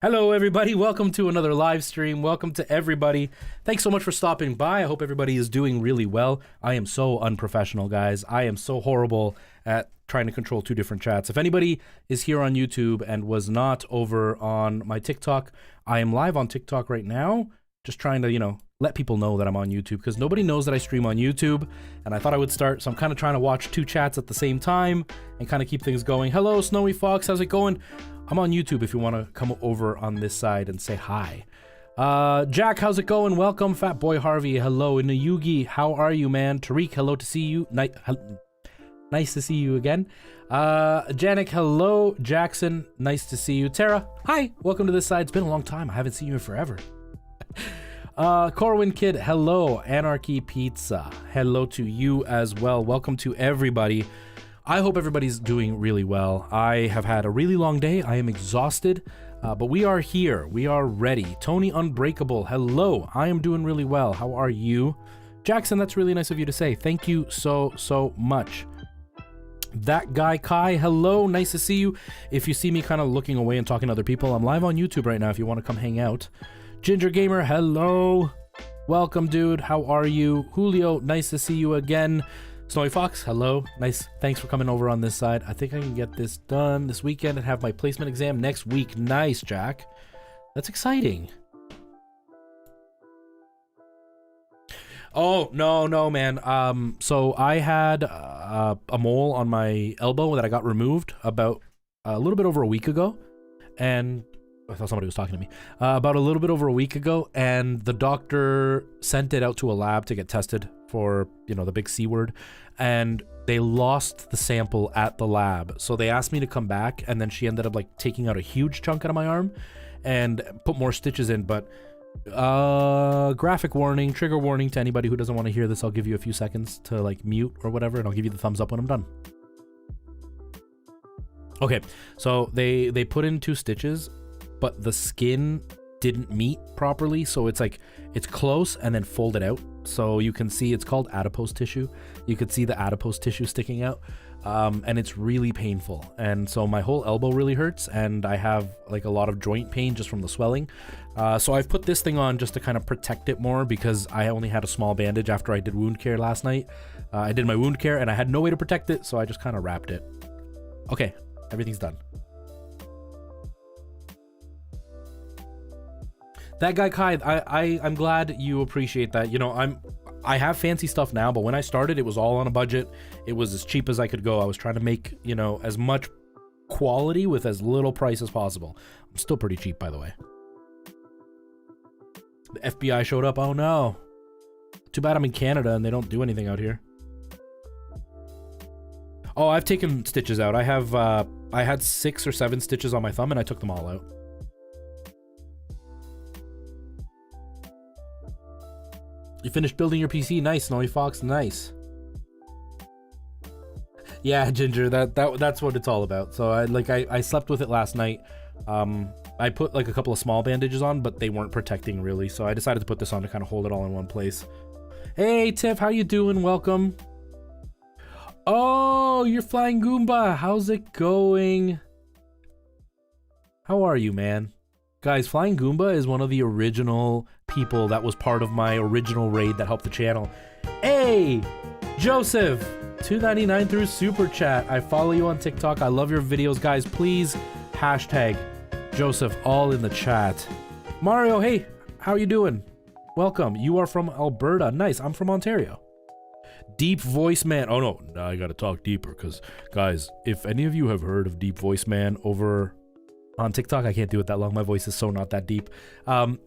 Hello everybody, welcome to another live stream. Welcome to everybody. Thanks so much for stopping by. I hope everybody is doing really well. I am so unprofessional, guys. I am so horrible at trying to control two different chats. If anybody is here on YouTube and was not over on my TikTok, I am live on TikTok right now. Just trying to, let people know that I'm on YouTube because nobody knows that I stream on YouTube, and I thought I would start, so I'm kind of trying to watch two chats at the same time and kind of keep things going. Hello, Snowy Fox, how's it going? I'm on YouTube if you want to come over on this side and say hi. Jack, how's it going? Welcome. Fat Boy Harvey, hello. Inuyugi, how are you, man? Tariq, hello to see you. Nice to see you again. Janik, hello. Jackson, nice to see you. Tara, hi. Welcome to this side. It's been a long time. I haven't seen you in forever. Corwin Kid, hello. Anarchy Pizza, hello to you as well. Welcome to everybody. I hope everybody's doing really well. I have had a really long day. I am exhausted, but we are here. We are ready. Tony Unbreakable, hello. I am doing really well. How are you? Jackson, that's really nice of you to say. Thank you so much. That guy Kai, hello. Nice to see you. If you see me kind of looking away and talking to other people, I'm live on YouTube right now if you want to come hang out. Ginger Gamer, hello. Welcome, dude. How are you? Julio, nice to see you again. Snowy Fox, hello. Nice. Thanks for coming over on this side. I think I can get this done this weekend and have my placement exam next week. Nice, Jack. That's exciting. Oh, no, man. So I had a mole on my elbow that I got removed about a little bit over a week ago. And I thought somebody was talking to me. About a little bit over a week ago, and the doctor sent it out to a lab to get tested for, the big C word, and they lost the sample at the lab. So they asked me to come back, and then she ended up taking out a huge chunk out of my arm and put more stitches in. But graphic warning, trigger warning to anybody who doesn't want to hear this. I'll give you a few seconds to mute or whatever, and I'll give you the thumbs up when I'm done. Okay, so they put in 2 stitches, but the skin didn't meet properly, so it's close and then folded out. So you can see it's called adipose tissue. You could see the adipose tissue sticking out, and it's really painful. And so my whole elbow really hurts, and I have a lot of joint pain just from the swelling. So I've put this thing on just to kind of protect it more because I only had a small bandage after I did wound care last night. I did my wound care and I had no way to protect it, so I just kind of wrapped it. Okay, everything's done. That guy Kai, I'm glad you appreciate that. I have fancy stuff now, but when I started, it was all on a budget. It was as cheap as I could go. I was trying to make, as much quality with as little price as possible. I'm still pretty cheap, by the way. The FBI showed up. Oh no. Too bad I'm in Canada and they don't do anything out here. Oh, I've taken stitches out. I had 6 or 7 stitches on my thumb and I took them all out. You finished building your PC? Nice, Snowy Fox, nice. Yeah, Ginger, that's what it's all about. So I slept with it last night. I put a couple of small bandages on, but they weren't protecting really, so I decided to put this on to kind of hold it all in one place. Hey Tiff, how you doing? Welcome. Oh, you're Flying Goomba. How's it going? How are you, man? Guys, Flying Goomba is one of the original people that was part of my original raid that helped the channel. Hey, Joseph, $2.99 through Super Chat. I follow you on TikTok. I love your videos, guys. Please hashtag Joseph all in the chat. Mario, hey, how you doing? Welcome. You are from Alberta. Nice. I'm from Ontario. Deep Voice Man. Oh no, now I gotta talk deeper because, guys, if any of you have heard of Deep Voice Man over on TikTok, I can't do it that long. My voice is so not that deep.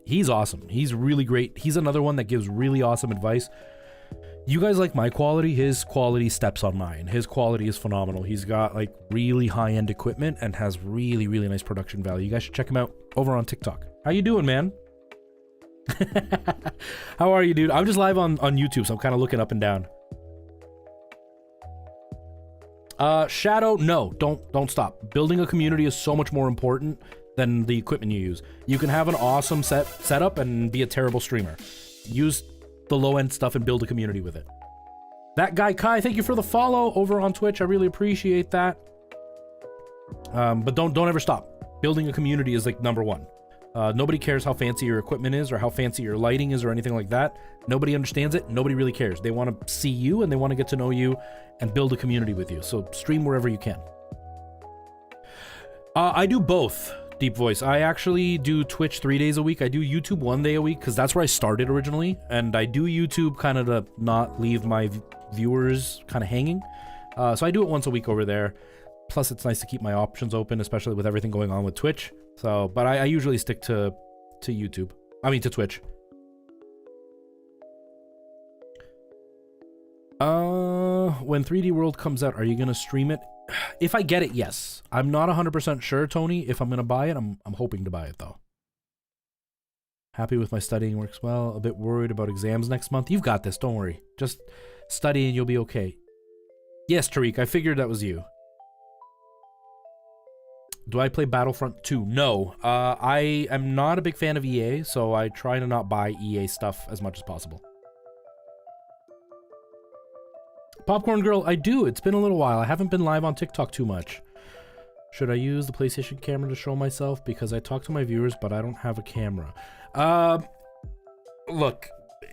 He's awesome. He's really great. He's another one that gives really awesome advice. You guys like my quality, his quality steps on mine. His quality is phenomenal. He's got like really high-end equipment and has really, really nice production value. You guys should check him out over on TikTok. How you doing, man? How are you, dude? I'm just live on YouTube, so I'm kind of looking up and down. Shadow, no, don't stop. Building a community is so much more important than the equipment you use. You can have an awesome setup and be a terrible streamer. Use the low-end stuff and build a community with it. That guy Kai, thank you for the follow over on Twitch. I really appreciate that. But don't ever stop. Building a community is like #1. Nobody cares how fancy your equipment is or how fancy your lighting is or anything like that. Nobody understands it. Nobody really cares. They want to see you and they want to get to know you and build a community with you. So stream wherever you can. I do both. Deep Voice. I actually do Twitch 3 days a week. I do YouTube 1 day a week because that's where I started originally, and I do YouTube kind of to not leave my viewers kind of hanging. So I do it once a week over there. Plus, it's nice to keep my options open, especially with everything going on with Twitch. So, but I usually stick to YouTube. I mean, to Twitch. When 3D World comes out, are you gonna stream it? If I get it, yes. I'm not 100% sure, Tony, if I'm gonna buy it. I'm hoping to buy it, though. Happy with my studying, works well. A bit worried about exams next month. You've got this, don't worry. Just study and you'll be okay. Yes, Tariq, I figured that was you. Do I play Battlefront 2? No. I am not a big fan of EA, so I try to not buy EA stuff as much as possible. Popcorn Girl, I do. It's been a little while. I haven't been live on TikTok too much. Should I use the PlayStation camera to show myself? Because I talk to my viewers, but I don't have a camera. Look,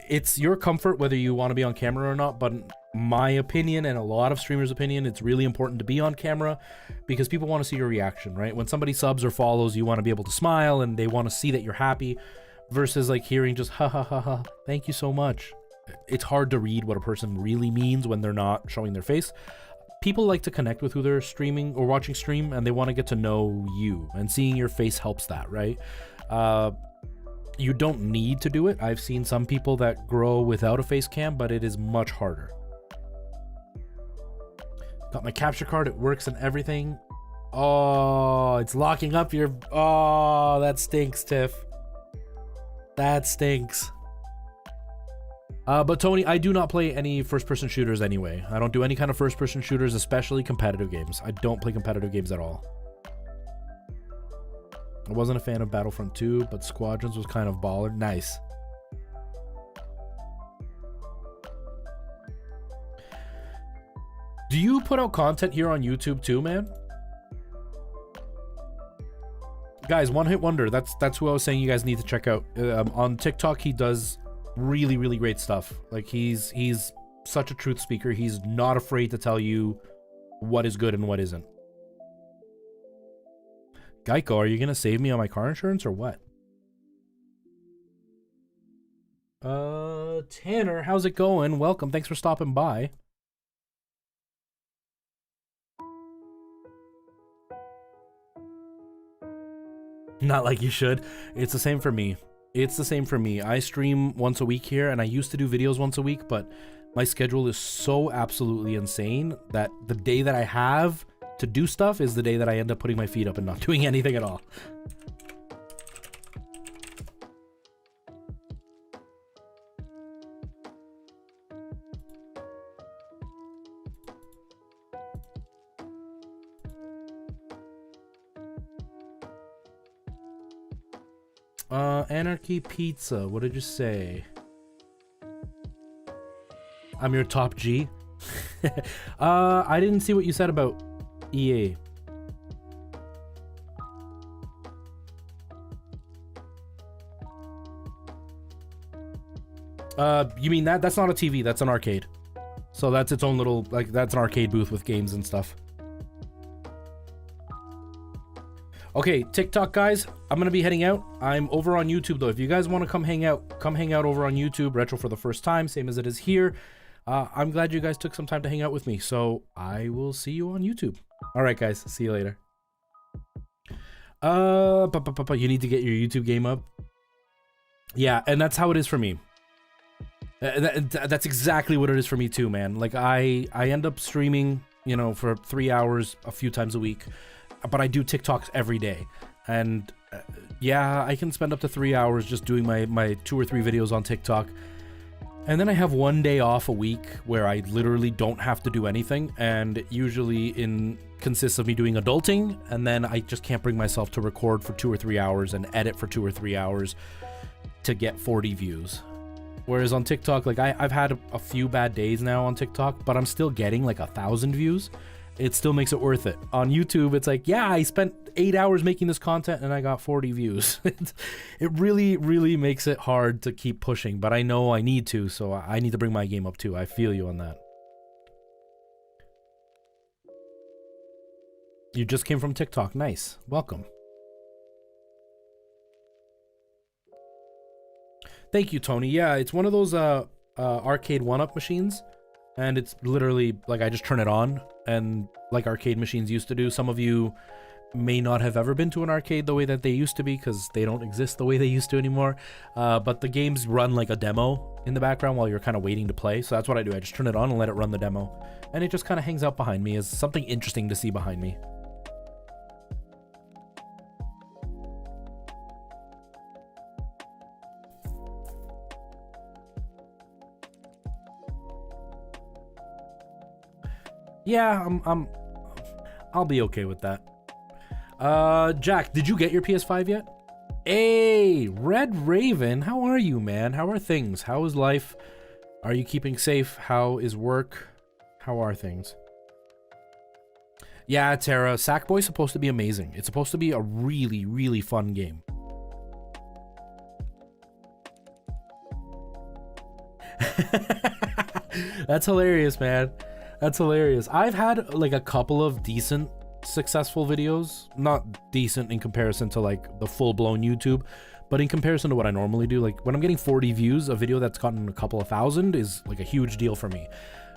it's your comfort whether you want to be on camera or not, but my opinion and a lot of streamers' opinion, it's really important to be on camera because people want to see your reaction, right? When somebody subs or follows, you want to be able to smile and they want to see that you're happy versus like hearing just ha ha ha ha, thank you so much. It's hard to read what a person really means when they're not showing their face. People like to connect with who they're streaming or watching stream, and they want to get to know you, and seeing your face helps that, right? You don't need to do it. I've seen some people that grow without a face cam, but it is much harder. Got my capture card, it works and everything. Oh, it's locking up your... Oh, that stinks, Tiff. That stinks. But Tony, I do not play any first-person shooters anyway. I don't do any kind of first-person shooters, especially competitive games. I don't play competitive games at all. I wasn't a fan of Battlefront 2, but Squadrons was kind of baller. Nice. Do you put out content here on YouTube too, man? Guys, One Hit Wonder. That's who I was saying you guys need to check out. On TikTok, he does really, really great stuff. Like he's such a truth speaker. He's not afraid to tell you what is good and what isn't. Geico, are you gonna save me on my car insurance or what? Tanner, how's it going? Welcome. Thanks for stopping by. Not like you should. It's the same for me. It's the same for me. I stream once a week here, and I used to do videos once a week, but my schedule is so absolutely insane that the day that I have to do stuff is the day that I end up putting my feet up and not doing anything at all. Anarchy Pizza, what did you say? I'm your top G. I didn't see what you said about EA. You mean that's not a TV, that's an arcade. So that's its own little, like, that's an arcade booth with games and stuff. Okay, TikTok guys, I'm gonna be heading out. I'm over on YouTube though. If you guys want to come hang out over on YouTube. Retro for the first time, same as it is here. I'm glad you guys took some time to hang out with me. So I will see you on YouTube. All right, guys, see you later. You need to get your YouTube game up. Yeah, and that's how it is for me. That's exactly what it is for me too, man. Like I end up streaming, you know, for 3 hours a few times a week, but I do TikToks every day. And yeah, I can spend up to 3 hours just doing my 2 or 3 videos on TikTok. And then I have one day off a week where I literally don't have to do anything, and it usually consists of me doing adulting, and then I just can't bring myself to record for 2 or 3 hours and edit for 2 or 3 hours to get 40 views. Whereas on TikTok, like I've had a few bad days now on TikTok, but I'm still getting like 1,000 views. It still makes it worth it. On YouTube, it's like, yeah, I spent 8 hours making this content and I got 40 views. It really, really makes it hard to keep pushing, but I know I need to, so I need to bring my game up too. I feel you on that. You just came from TikTok. Nice. Welcome. Thank you, Tony. Yeah, it's one of those arcade one-up machines, and it's literally like I just turn it on, and like arcade machines used to do. Some of you may not have ever been to an arcade the way that they used to be, because they don't exist the way they used to anymore. But the games run like a demo in the background while you're kind of waiting to play. So that's what I do. I just turn it on and let it run the demo, and it just kind of hangs out behind me as something interesting to see behind me. Yeah, I'll be okay with that. Jack, did you get your PS5 yet? Hey, Red Raven, how are you, man? How are things? How is life? Are you keeping safe? How is work? How are things? Yeah, Tara, Sackboy's supposed to be amazing. It's supposed to be a really, really fun game. That's hilarious, man. That's hilarious. I've had like a couple of decent, successful videos. Not decent in comparison to like the full-blown YouTube, but in comparison to what I normally do, like when I'm getting 40 views, a video that's gotten a couple of thousand is like a huge deal for me.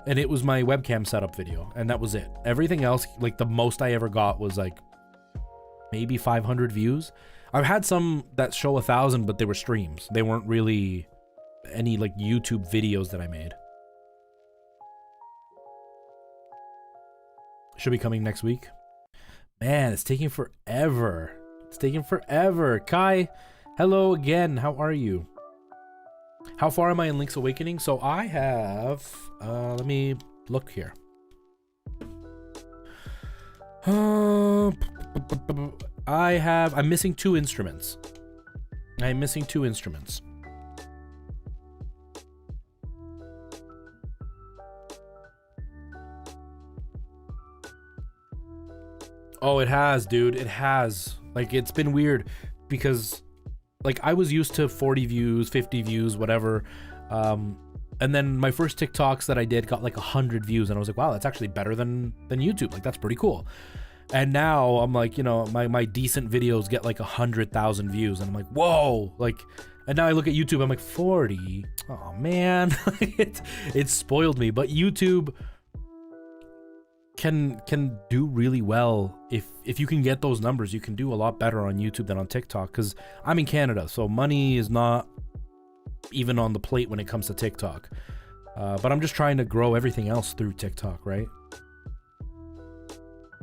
And it was my webcam setup video, and that was it. Everything else, like the most I ever got was like maybe 500 views. I've had some that show 1,000, but they were streams. They weren't really any like YouTube videos that I made. Should be coming next week. Man, it's taking forever. It's taking forever. Kai, hello again. How are you? How far am I in Link's Awakening? So I have, let me look here. I'm missing 2 instruments. I'm missing 2 instruments. Oh, it has, dude. It has. Like, it's been weird because, like, I was used to 40 views, 50 views, whatever. And then my first TikToks that I did got like 100 views, and I was like, wow, that's actually better than YouTube. Like, that's pretty cool. And now I'm like, you know, my decent videos get like 100,000 views, and I'm like, whoa, like. And now I look at YouTube, I'm like, 40. Oh man, it spoiled me. But YouTube can do really well if you can get those numbers. You can do a lot better on YouTube than on TikTok, because I'm in Canada, so money is not even on the plate when it comes to TikTok. But I'm just trying to grow everything else through TikTok, right?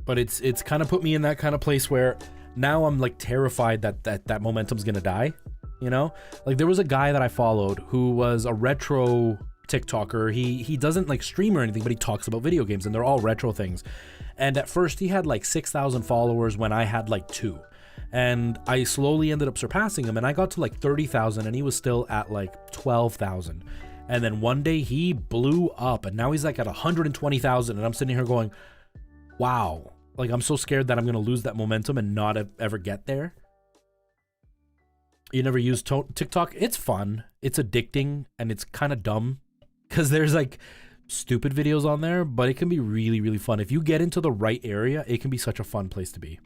But it's kind of put me in that kind of place where now I'm like terrified that momentum's gonna die, you know? Like, there was a guy that I followed who was a retro TikToker. He doesn't like stream or anything, but he talks about video games, and they're all retro things. And at first he had like 6,000 followers when I had like 2. And I slowly ended up surpassing him, and I got to like 30,000, and he was still at like 12,000. And then one day he blew up, and now he's like at 120,000, and I'm sitting here going, wow, like I'm so scared that I'm gonna lose that momentum and not ever get there. You never use TikTok? It's fun, it's addicting, and it's kind of dumb because there's like stupid videos on there, but it can be really, really fun. If you get into the right area, it can be such a fun place to be.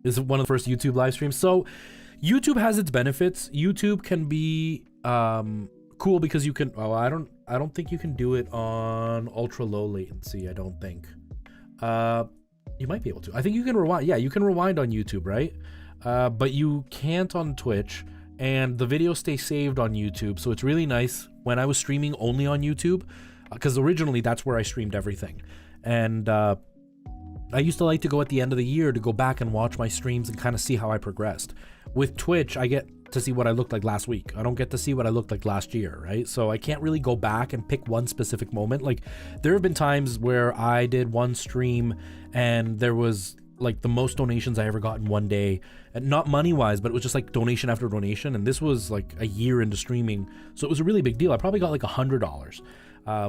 This is one of the first YouTube live streams. So YouTube has its benefits. YouTube can be cool because you can, oh, I don't think you can do it on ultra low latency. I don't think. You might be able to. I think you can rewind. Yeah, you can rewind on YouTube, right? But you can't on Twitch. and the videos stay saved on YouTube. So it's really nice when I was streaming only on YouTube, because originally that's where I streamed everything. And I used to like to go at the end of the year to go back and watch my streams and kind of see how I progressed. With Twitch, I get to see what I looked like last week. I don't get to see what I looked like last year, right? So I can't really go back and pick one specific moment. Like, there have been times where I did one stream and there was like the most donations I ever got in one day, and not money wise, but it was just like donation after donation. And this was like a year into streaming, so it was a really big deal. I probably got like $100,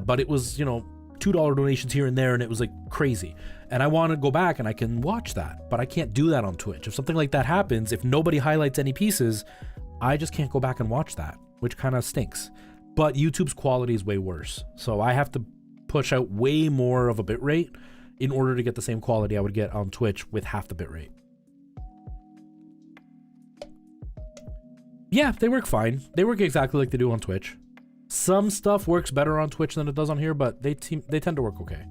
but it was, you know, $2 donations here and there, and it was like crazy. And I want to go back and I can watch that, but I can't do that on Twitch. If something like that happens, if nobody highlights any pieces, I just can't go back and watch that, which kind of stinks. But YouTube's quality is way worse, so I have to push out way more of a bitrate in order to get the same quality I would get on Twitch with half the bitrate. Yeah, they work fine. They work exactly like they do on Twitch. Some stuff works better on Twitch than it does on here, but they tend to work okay.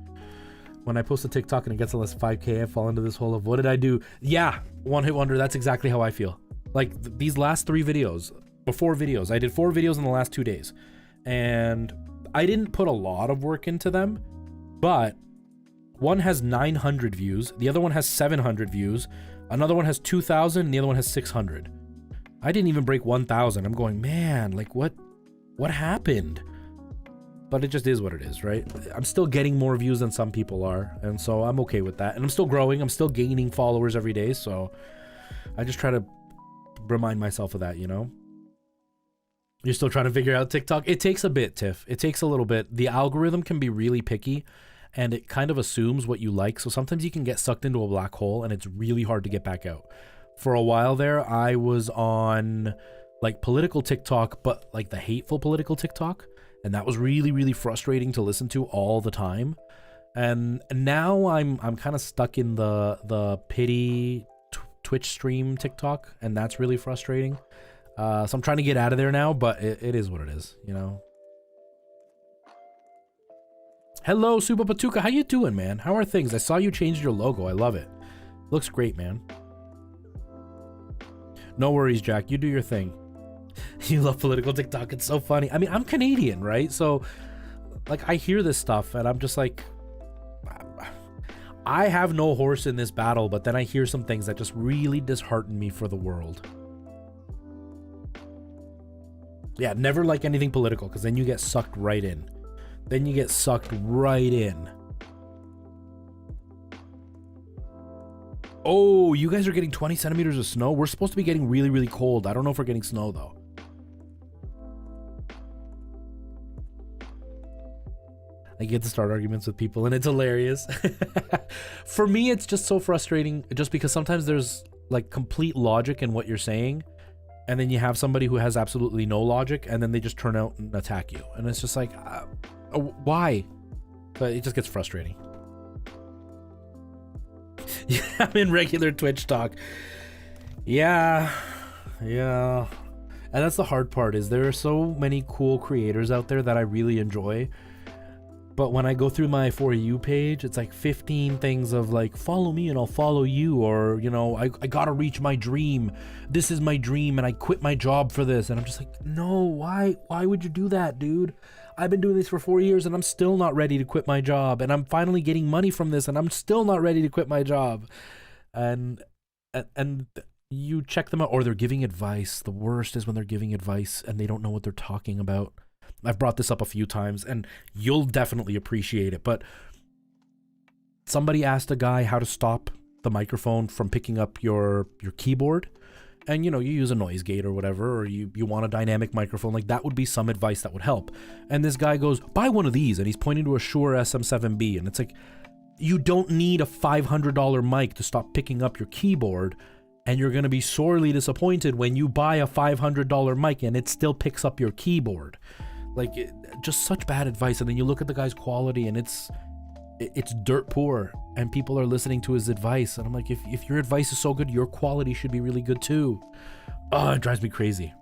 When I post a TikTok and it gets less 5K, I fall into this hole of what did I do? Yeah, one hit wonder. That's exactly how I feel. Like these last 3 videos, before videos, I did 4 videos in the last 2 days, and I didn't put a lot of work into them, but one has 900 views, the other one has 700 views, another one has 2,000, and the other one has 600. I didn't even break 1,000. I'm going, man, like what happened? But it just is what it is, right? I'm still getting more views than some people are, and so I'm okay with that. And I'm still growing. I'm still gaining followers every day, so I just try to remind myself of that, you know? You're still trying to figure out TikTok? It takes a bit, Tiff. It takes a little bit. The algorithm can be really picky, and it kind of assumes what you like. So sometimes you can get sucked into a black hole, and it's really hard to get back out. For a while there, I was on like political TikTok, but like the hateful political TikTok. And that was really, really frustrating to listen to all the time. And now I'm kind of stuck in the pity Twitch stream TikTok, and that's really frustrating. So I'm trying to get out of there now, but it is what it is, you know? Hello, Super Patuka. How you doing, man? How are things? I saw you changed your logo. I love it. Looks great, man. No worries, Jack. You do your thing. You love political TikTok. It's so funny. I mean, I'm Canadian, right? So, like, I hear this stuff, and I'm just like, I have no horse in this battle, but then I hear some things that just really dishearten me for the world. Yeah, never like anything political, because then you get sucked right in. Then you get sucked right in. Oh, you guys are getting 20 centimeters of snow? We're supposed to be getting really, really cold. I don't know if we're getting snow, though. I get to start arguments with people, and it's hilarious. For me, it's just so frustrating, just because sometimes there's, like, complete logic in what you're saying, and then you have somebody who has absolutely no logic, and then they just turn out and attack you. And it's just like, why? But it just gets frustrating. Yeah, I'm in regular Twitch talk. Yeah. And that's the hard part, is there are so many cool creators out there that I really enjoy. But when I go through my For You page, it's like 15 things of like, follow me and I'll follow you. Or, you know, I gotta reach my dream. This is my dream and I quit my job for this. And I'm just like, no, why would you do that, dude? I've been doing this for 4 years and I'm still not ready to quit my job. And I'm finally getting money from this and I'm still not ready to quit my job. And you check them out, or they're giving advice. The worst is when they're giving advice and they don't know what they're talking about. I've brought this up a few times and you'll definitely appreciate it, but somebody asked a guy how to stop the microphone from picking up your keyboard, and you know, you use a noise gate or whatever, or you want a dynamic microphone, like that would be some advice that would help. And this guy goes, buy one of these, and he's pointing to a Shure SM7B, and it's like, you don't need a $500 mic to stop picking up your keyboard, and you're going to be sorely disappointed when you buy a $500 mic and it still picks up your keyboard. Like, just such bad advice. And then you look at the guy's quality and it's dirt poor, and people are listening to his advice. And I'm like, if your advice is so good, your quality should be really good too. Oh, it drives me crazy.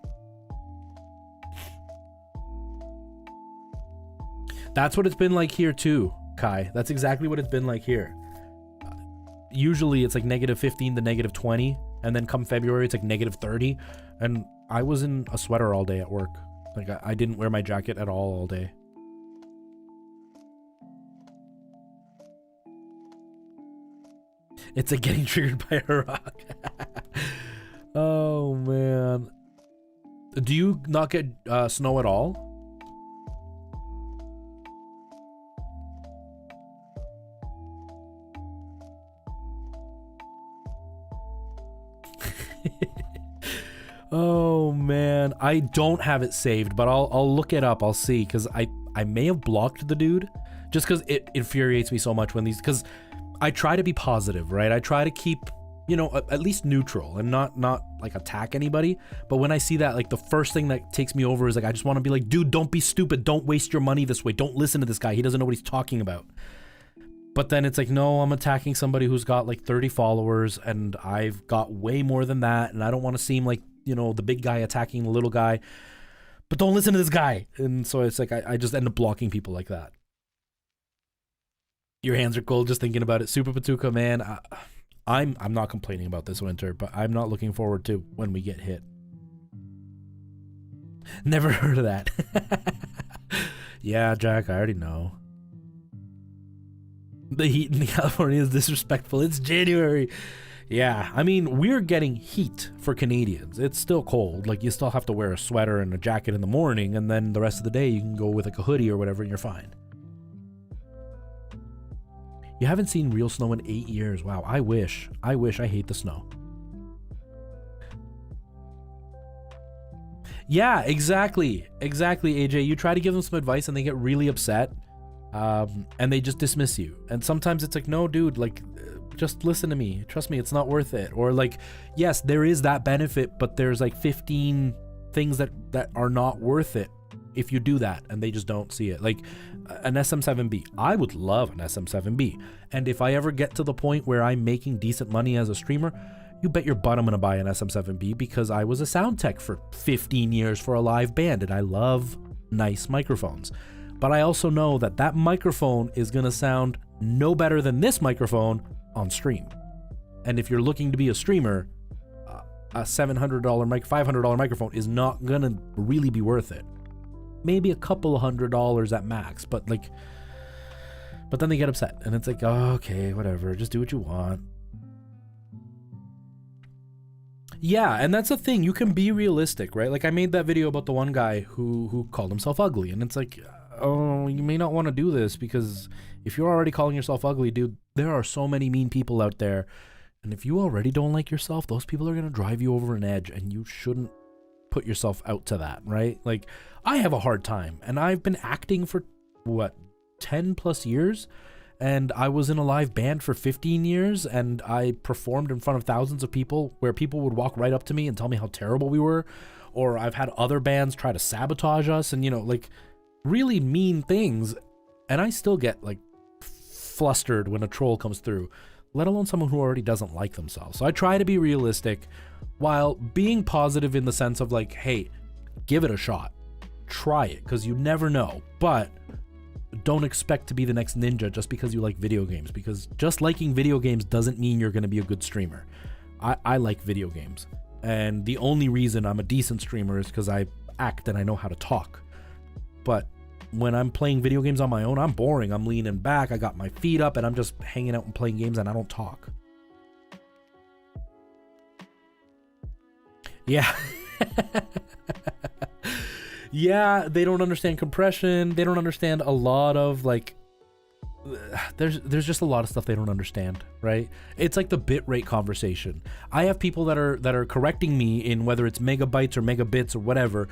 That's what it's been like here too, Kai. That's exactly what it's been like here. Usually it's like -15 to -20, and then come February it's like -30, and I was in a sweater all day at work. Like I didn't wear my jacket at all day. It's like getting triggered by a rock. Oh man. Do you not get snow at all? Oh man, I don't have it saved, but I'll look it up. I'll see, because I may have blocked the dude just because it infuriates me so much when these, because I try to be positive, right? I try to keep, you know, at least neutral and not like attack anybody. But when I see that, like the first thing that takes me over is like, I just want to be like, dude, don't be stupid. Don't waste your money this way. Don't listen to this guy. He doesn't know what he's talking about. But then it's like, no, I'm attacking somebody who's got like 30 followers and I've got way more than that. And I don't want to seem like, you know, the big guy attacking the little guy, but don't listen to this guy. And so it's like, I just end up blocking people like that. Your hands are cold just thinking about it. Super Patuka, man. I'm not complaining about this winter, but I'm not looking forward to when we get hit. Never heard of that. Yeah, Jack, I already know. The heat in California is disrespectful. It's January. Yeah, I mean, we're getting heat for Canadians. It's still cold. Like, you still have to wear a sweater and a jacket in the morning, and then the rest of the day you can go with like a hoodie or whatever and you're fine. You haven't seen real snow in 8 years. Wow, I wish. I hate the snow. Yeah, exactly. Exactly, AJ. You try to give them some advice and they get really upset. And they just dismiss you. And sometimes it's like, no, dude, like, just listen to me. Trust me, it's not worth it. Or like, yes, there is that benefit, but there's like 15 things that are not worth it if you do that, and they just don't see it. Like an SM7B. I would love an SM7B. And if I ever get to the point where I'm making decent money as a streamer, you bet your butt I'm gonna buy an SM7B, because I was a sound tech for 15 years for a live band, and I love nice microphones. But I also know that that microphone is gonna sound no better than this microphone on stream. And if you're looking to be a streamer, a $700 $500 microphone is not gonna really be worth it. Maybe a couple of $100 at max, but then they get upset and it's like, oh, okay, whatever, just do what you want. Yeah, and that's the thing, you can be realistic, right? Like I made that video about the one guy who called himself ugly, and it's like, oh, you may not want to do this, because if you're already calling yourself ugly, dude, there are so many mean people out there. And if you already don't like yourself, those people are going to drive you over an edge, and you shouldn't put yourself out to that, right? Like, I have a hard time, and I've been acting for, what, 10 plus years? And I was in a live band for 15 years, and I performed in front of thousands of people where people would walk right up to me and tell me how terrible we were. Or I've had other bands try to sabotage us and, you know, like, really mean things, and I still get like flustered when a troll comes through, let alone someone who already doesn't like themselves. So I try to be realistic while being positive in the sense of like, hey, give it a shot, try it, because you never know. But don't expect to be the next ninja just because you like video games, because just liking video games doesn't mean you're going to be a good streamer. I like video games, and the only reason I'm a decent streamer is because I act and I know how to talk. But when I'm playing video games on my own, I'm boring. I'm leaning back, I got my feet up, and I'm just hanging out and playing games, and I don't talk. Yeah. Yeah, they don't understand compression. They don't understand a lot of, like, there's just a lot of stuff they don't understand, right? It's like the bitrate conversation. I have people that are correcting me in whether it's megabytes or megabits or whatever,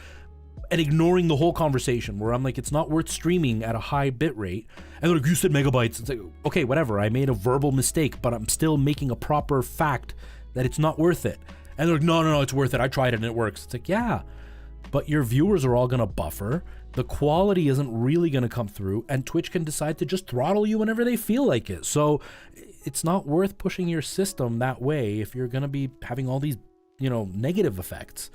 and ignoring the whole conversation, where I'm like, it's not worth streaming at a high bit rate. And they're like, you said megabytes. It's like, okay, whatever. I made a verbal mistake, but I'm still making a proper fact that it's not worth it. And they're like, no, it's worth it. I tried it and it works. It's like, yeah, but your viewers are all going to buffer. The quality isn't really going to come through, and Twitch can decide to just throttle you whenever they feel like it. So it's not worth pushing your system that way if you're going to be having all these, you know, negative effects.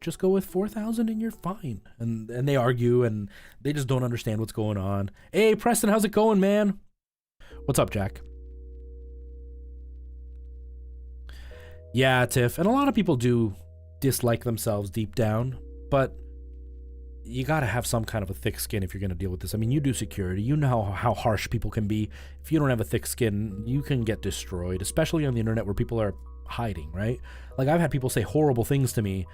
Just go with 4,000 and you're fine. And they argue, and they just don't understand what's going on. Hey, Preston, how's it going, man? What's up, Jack? Yeah, Tiff. And a lot of people do dislike themselves deep down, but you got to have some kind of a thick skin if you're going to deal with this. I mean, you do security. You know how harsh people can be. If you don't have a thick skin, you can get destroyed, especially on the internet where people are hiding, right? Like, I've had people say horrible things to me,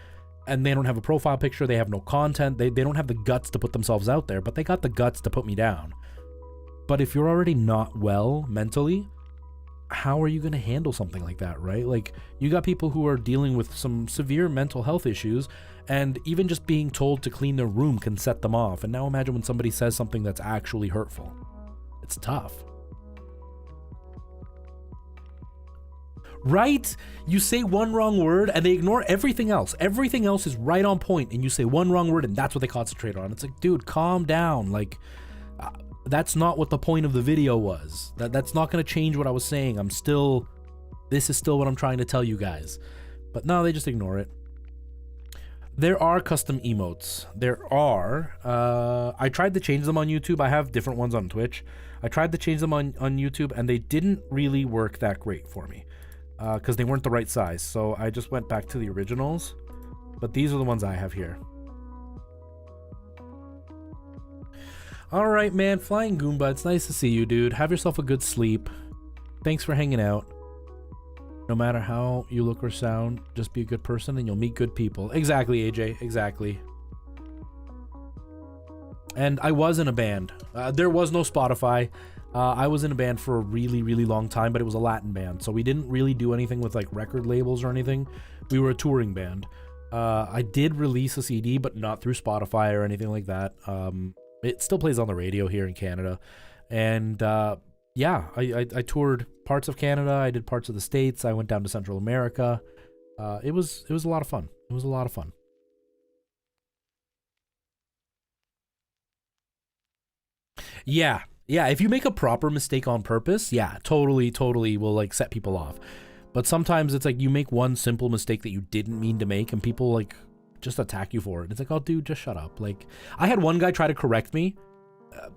and they don't have a profile picture. They have no content. They don't have the guts to put themselves out there, but they got the guts to put me down. But if you're already not well mentally, how are you going to handle something like that, right? Like, you got people who are dealing with some severe mental health issues, and even just being told to clean their room can set them off. And now imagine when somebody says something that's actually hurtful. It's tough. Right? You say one wrong word and they ignore everything else. Everything else is right on point, and you say one wrong word and that's what they concentrate on. It's like, dude, calm down. Like, that's not what the point of the video was. That's not going to change what I was saying. This is still what I'm trying to tell you guys. But no, they just ignore it. There are custom emotes. There are. I tried to change them on YouTube. I have different ones on Twitch. I tried to change them on YouTube, and they didn't really work that great for me because they weren't the right size. So I just went back to the originals. But these are the ones I have here. All right, man. Flying Goomba, it's nice to see you, dude. Have yourself a good sleep. Thanks for hanging out. No matter how you look or sound, just be a good person and you'll meet good people. Exactly, AJ. Exactly. And I was in a band. There was no Spotify. I was in a band for a really, really long time, but it was a Latin band. So we didn't really do anything with like record labels or anything. We were a touring band. I did release a CD, but not through Spotify or anything like that. It still plays on the radio here in Canada. And yeah, I toured parts of Canada. I did parts of the States. I went down to Central America. It was a lot of fun. It was a lot of fun. Yeah. Yeah, if you make a proper mistake on purpose, yeah, totally will like set people off. But sometimes it's like you make one simple mistake that you didn't mean to make and people like just attack you for it. It's like, oh, dude, just shut up. Like, I had one guy try to correct me.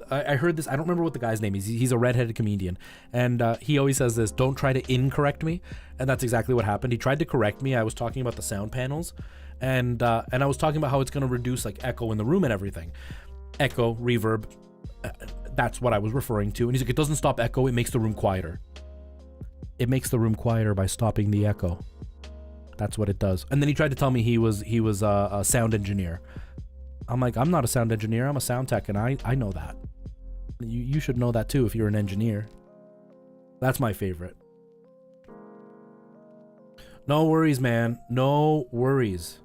I heard this. I don't remember what the guy's name is. He's a redheaded comedian. And he always says this, don't try to incorrect me. And that's exactly what happened. He tried to correct me. I was talking about the sound panels. And I was talking about how it's going to reduce like echo in the room and everything. Echo, reverb. That's what I was referring to. And he's like, it doesn't stop echo. It makes the room quieter. It makes the room quieter by stopping the echo. That's what it does. And then he tried to tell me he was a sound engineer. I'm like, I'm not a sound engineer. I'm a sound tech, and I know that. You should know that too if you're an engineer. That's my favorite. No worries, man. No worries.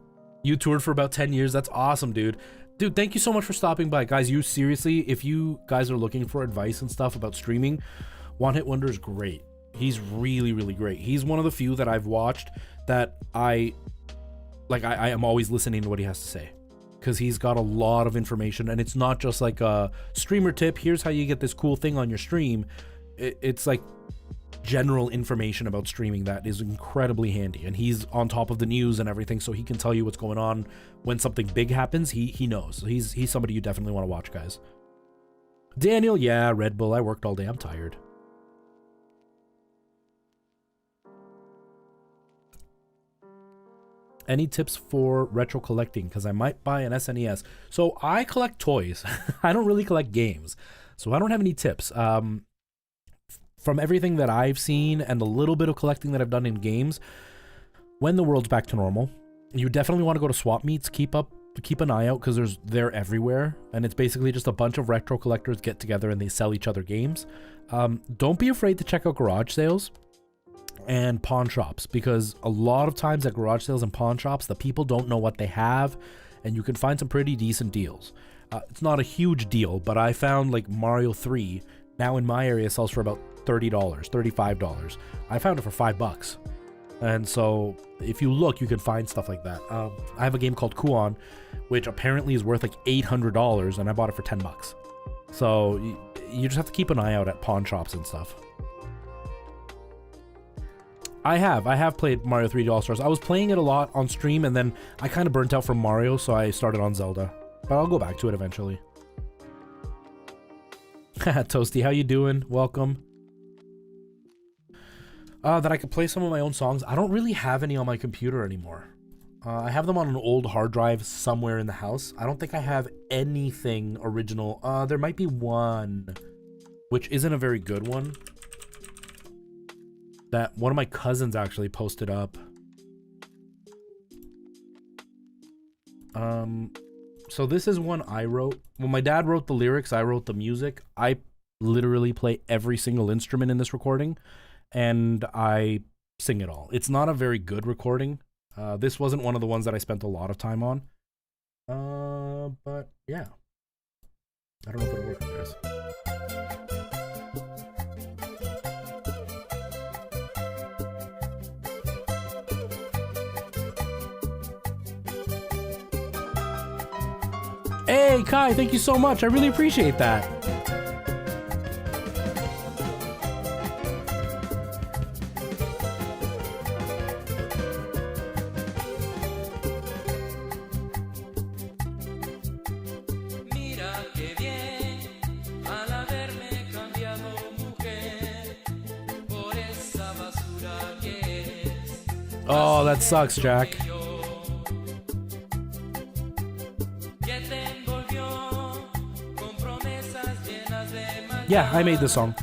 You toured for about 10 years. That's awesome, dude. Dude, thank you so much for stopping by. Guys, you seriously, if you guys are looking for advice and stuff about streaming, One Hit Wonder is great. He's really, really great. He's one of the few that I've watched that I am always listening to what he has to say. Because he's got a lot of information, and it's not just like a streamer tip, here's how you get this cool thing on your stream. It's like general information about streaming that is incredibly handy, and he's on top of the news and everything, so he can tell you what's going on when something big happens. He knows. So he's somebody you definitely want to watch, guys. Daniel, yeah, Red Bull, I worked all day, I'm tired. Any tips for retro collecting? Because I might buy an SNES. So I collect toys. I don't really collect games. So I don't have any tips. From everything that I've seen and the little bit of collecting that I've done in games, when the world's back to normal, you definitely want to go to swap meets. Keep an eye out because they're everywhere. And it's basically just a bunch of retro collectors get together and they sell each other games. Don't be afraid to check out garage sales and pawn shops, because a lot of times at garage sales and pawn shops, the people don't know what they have, and you can find some pretty decent deals. It's not a huge deal, but I found like Mario 3 now in my area sells for about $30, $35. I found it for $5. And so if you look, you can find stuff like that. I have a game called Kuon, which apparently is worth like $800, and I bought it for $10. So you just have to keep an eye out at pawn shops and stuff. I have played Mario 3D All-Stars. I was playing it a lot on stream, and then I kind of burnt out from Mario, so I started on Zelda. But I'll go back to it eventually. Toasty, how you doing? Welcome. That I could play some of my own songs. I don't really have any on my computer anymore. I have them on an old hard drive somewhere in the house. I don't think I have anything original. There might be one, which isn't a very good one, that one of my cousins actually posted up. So this is one I wrote. When my dad wrote the lyrics, I wrote the music. I literally play every single instrument in this recording, and I sing it all. It's not a very good recording. This wasn't one of the ones that I spent a lot of time on. But yeah. I don't know if it'll work, guys. Hey, Kai, thank you so much. I really appreciate that. Oh, that sucks, Jack. Yeah, I made this song.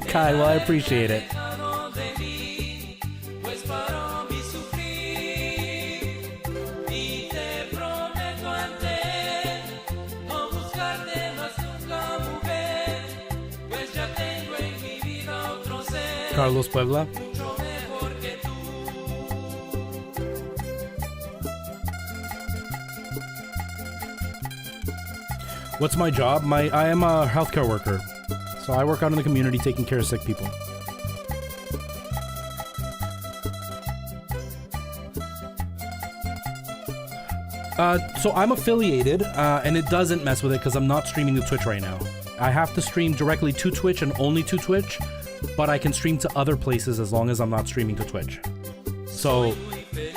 Kai, well, I appreciate it. Carlos Puebla. What's my job? I am a healthcare worker. So I work out in the community taking care of sick people. So I'm affiliated, and it doesn't mess with it because I'm not streaming to Twitch right now. I have to stream directly to Twitch and only to Twitch, but I can stream to other places as long as I'm not streaming to Twitch. So,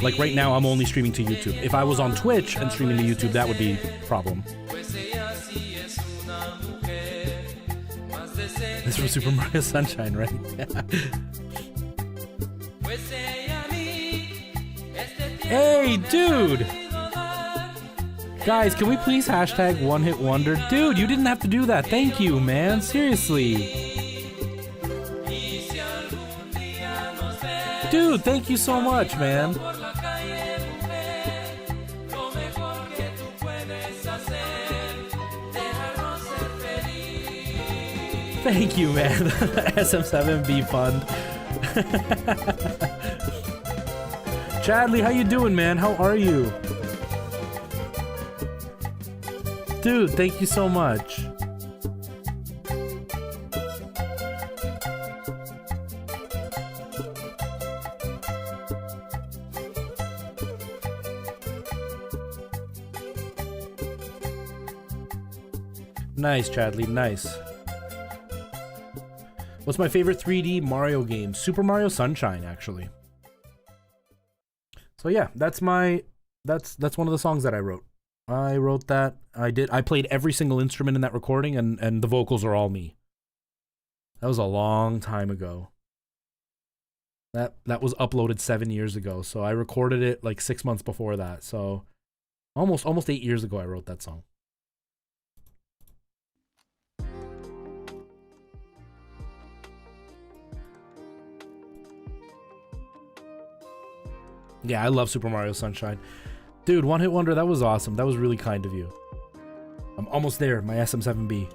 like right now, I'm only streaming to YouTube. If I was on Twitch and streaming to YouTube, that would be a problem. This is from Super Mario Sunshine, right? Hey, dude! Guys, can we please hashtag one hit wonder? Dude, you didn't have to do that. Thank you, man. Seriously. Dude, thank you so much, man. Thank you, man. SM7B fund. Chadley, how you doing, man? How are you? Dude, thank you so much. Nice, Chadley, nice. What's my favorite 3D Mario game? Super Mario Sunshine, actually. So yeah, that's one of the songs that I wrote. I wrote that. I played every single instrument in that recording, and the vocals are all me. That was a long time ago. That was uploaded 7 years ago, so I recorded it like 6 months before that. So almost 8 years ago I wrote that song. Yeah, I love Super Mario Sunshine. Dude, One Hit Wonder, that was awesome. That was really kind of you. I'm almost there, my SM7B.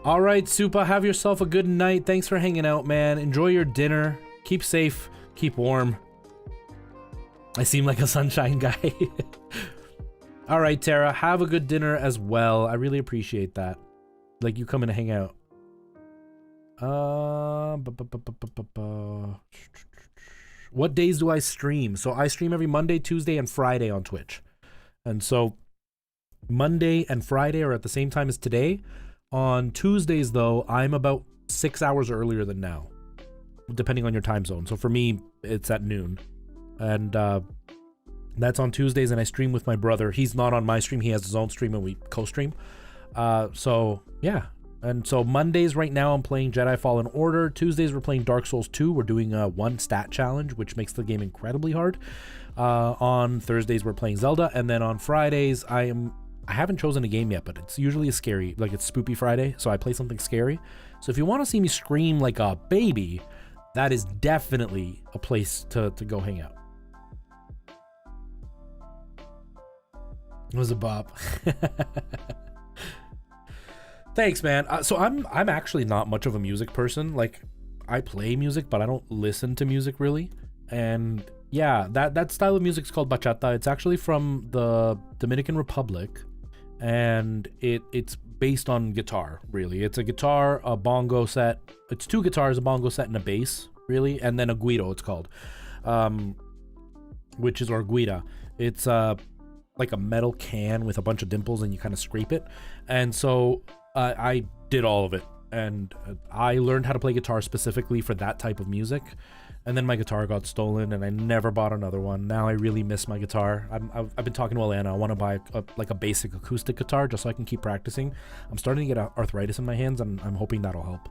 All right, Supa, have yourself a good night. Thanks for hanging out, man. Enjoy your dinner. Keep safe. Keep warm. I seem like a sunshine guy. All right, Tara, have a good dinner as well. I really appreciate that. Like, you coming to hang out. What days do I stream? So I stream every Monday, Tuesday, and Friday on Twitch. And so Monday and Friday are at the same time as today. On Tuesdays, though, I'm about 6 hours earlier than now, depending on your time zone. So for me, it's at noon. And That's on Tuesdays, and I stream with my brother. He's not on my stream. He has his own stream, and we co-stream. So, yeah. And so Mondays right now I'm playing Jedi Fallen Order. Tuesdays we're playing Dark Souls 2. We're doing a 1 stat challenge, which makes the game incredibly hard. On Thursdays we're playing Zelda, and then on Fridays I haven't chosen a game yet, but it's usually a scary, like it's Spoopy Friday, so I play something scary. So if you want to see me scream like a baby, that is definitely a place to go hang out. It was a bop. Thanks, man. So I'm actually not much of a music person. Like, I play music, but I don't listen to music really. And yeah, that style of music is called bachata. It's actually from the Dominican Republic, and it's based on guitar, really. It's a guitar, a bongo set. It's 2 guitars, a bongo set, and a bass, really, and then a guiro, it's called, which is our guira. It's like a metal can with a bunch of dimples, and you kind of scrape it. And so I did all of it, and I learned how to play guitar specifically for that type of music. And then my guitar got stolen, and I never bought another one. Now I really miss my guitar. I've been talking to Alana. I want to buy like a basic acoustic guitar just so I can keep practicing. I'm starting to get arthritis in my hands, and I'm hoping that'll help.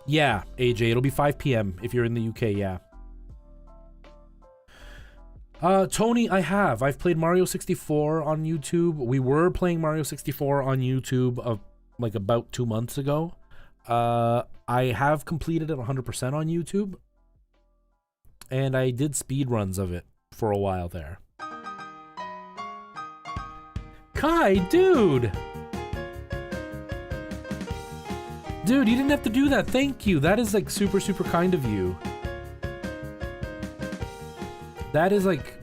Yeah, AJ, it'll be 5 p.m. if you're in the UK, yeah. Tony, I've played Mario 64 on YouTube. We were playing Mario 64 on YouTube like about 2 months ago. I have completed it 100% on YouTube, and I did speed runs of it for a while there. Kai, dude! Dude, you didn't have to do that. Thank you. That is like super, super kind of you. That is like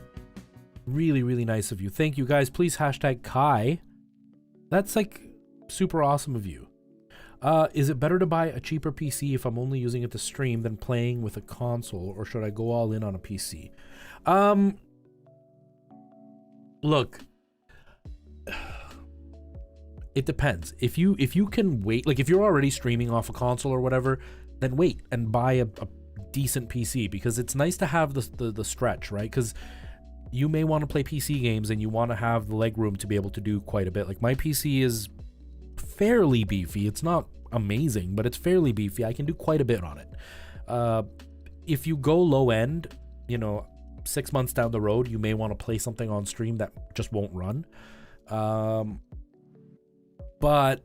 really, really nice of you. Thank you, guys. Please hashtag Kai. That's like super awesome of you. Is it better to buy a cheaper PC if I'm only using it to stream than playing with a console, or should I go all in on a PC? Look, it depends. If you can wait, like if you're already streaming off a console or whatever, then wait and buy a decent PC, because it's nice to have the stretch, right? Because you may want to play PC games and you want to have the leg room to be able to do quite a bit. Like my PC is fairly beefy. It's not amazing, but it's fairly beefy. I can do quite a bit on it. If you go low end, 6 months down the road, you may want to play something on stream that just won't run. But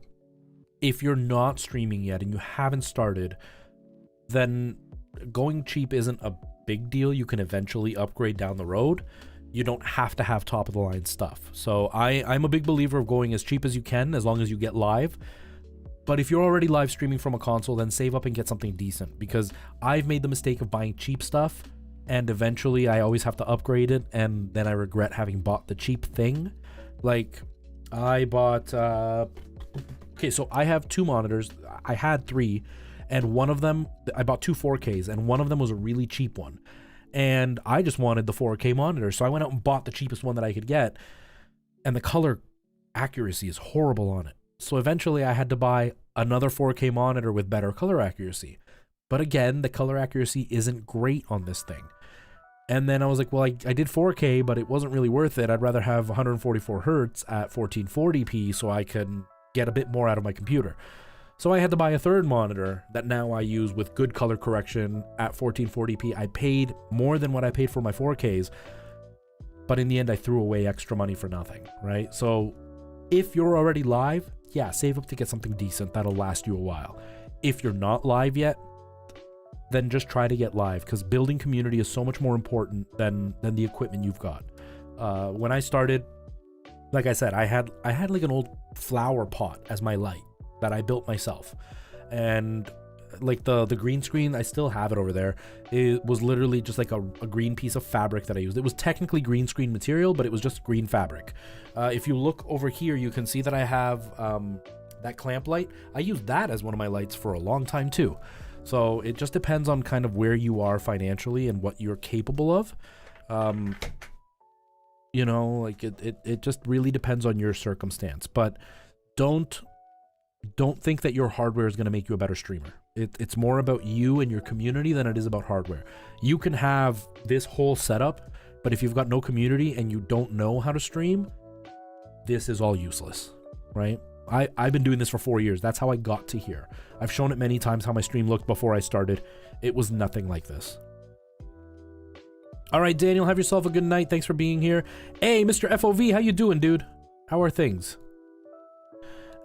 if you're not streaming yet and you haven't started, then going cheap isn't a big deal. You can eventually upgrade down the road. You don't have to have top of the line stuff. So I'm a big believer of going as cheap as you can, as long as you get live. But if you're already live streaming from a console, then save up and get something decent, because I've made the mistake of buying cheap stuff, and eventually I always have to upgrade it, and then I regret having bought the cheap thing. Like I bought okay, so I have 2 monitors. I had 3, and one of them, I bought 2 4Ks, and one of them was a really cheap one. And I just wanted the 4K monitor, so I went out and bought the cheapest one that I could get, and the color accuracy is horrible on it. So eventually I had to buy another 4K monitor with better color accuracy. But again, the color accuracy isn't great on this thing. And then I was like, well, I did 4K, but it wasn't really worth it. I'd rather have 144 hertz at 1440p so I can get a bit more out of my computer. So I had to buy a third monitor that now I use with good color correction at 1440p. I paid more than what I paid for my 4Ks, but in the end I threw away extra money for nothing, right? So if you're already live, yeah, save up to get something decent that'll last you a while. If you're not live yet, then just try to get live, because building community is so much more important than the equipment you've got. When I started, like I said, I had like an old flower pot as my light that I built myself, and like the green screen, I still have it over there. It was literally just like a green piece of fabric that I used. It was technically green screen material, but it was just green fabric. If you look over here, you can see that I have that clamp light. I used that as one of my lights for a long time too. So it just depends on kind of where you are financially and what you're capable of. Like it just really depends on your circumstance. But don't think that your hardware is going to make you a better streamer. It's more about you and your community than it is about hardware. You can have this whole setup, but if you've got no community and you don't know how to stream, this is all useless, right? I've been doing this for 4 years. That's how I got to here. I've shown it many times how my stream looked before I started. It was nothing like this. All right, Daniel, have yourself a good night. Thanks for being here. Hey, Mr. FOV, how you doing, dude? How are things?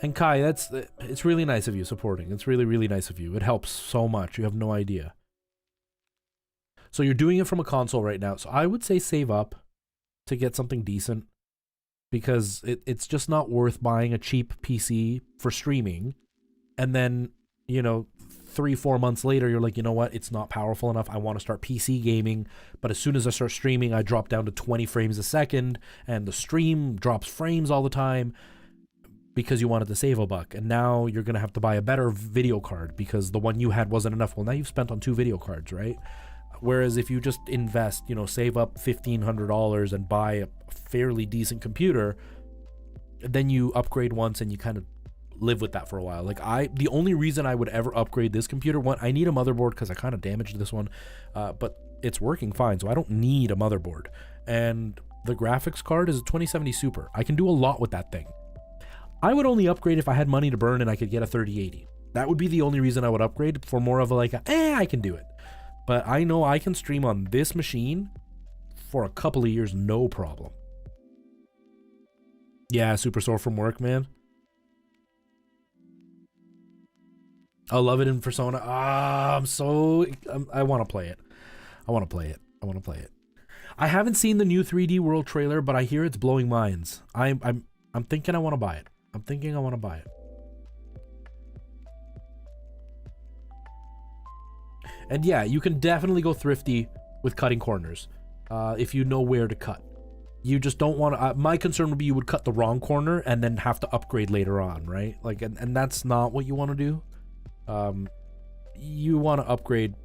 And Kai, it's really nice of you supporting. It's really, really nice of you. It helps so much. You have no idea. So you're doing it from a console right now. So I would say save up to get something decent, because it's just not worth buying a cheap PC for streaming. And then, you know, 3-4 months later, you're like, you know what? It's not powerful enough. I want to start PC gaming. But as soon as I start streaming, I drop down to 20 frames a second, and the stream drops frames all the time, because you wanted to save a buck. And now you're going to have to buy a better video card because the one you had wasn't enough. Well, now you've spent on 2 video cards, right? Whereas if you just invest, you know, save up $1,500 and buy a fairly decent computer, then you upgrade once and you kind of live with that for a while. Like the only reason I would ever upgrade this computer, one, I need a motherboard because I kind of damaged this one, but it's working fine, so I don't need a motherboard. And the graphics card is a 2070 Super. I can do a lot with that thing. I would only upgrade if I had money to burn and I could get a 3080. That would be the only reason I would upgrade, for more of a like, I can do it. But I know I can stream on this machine for a couple of years, no problem. Yeah, super sore from work, man. I love it in Persona. I want to play it. I want to play it. I want to play it. I haven't seen the new 3D World trailer, but I hear it's blowing minds. I'm thinking I want to buy it. I'm thinking I want to buy it. And yeah, you can definitely go thrifty with cutting corners if you know where to cut. You just don't want to... my concern would be you would cut the wrong corner and then have to upgrade later on, right? Like, and that's not what you want to do. You want to upgrade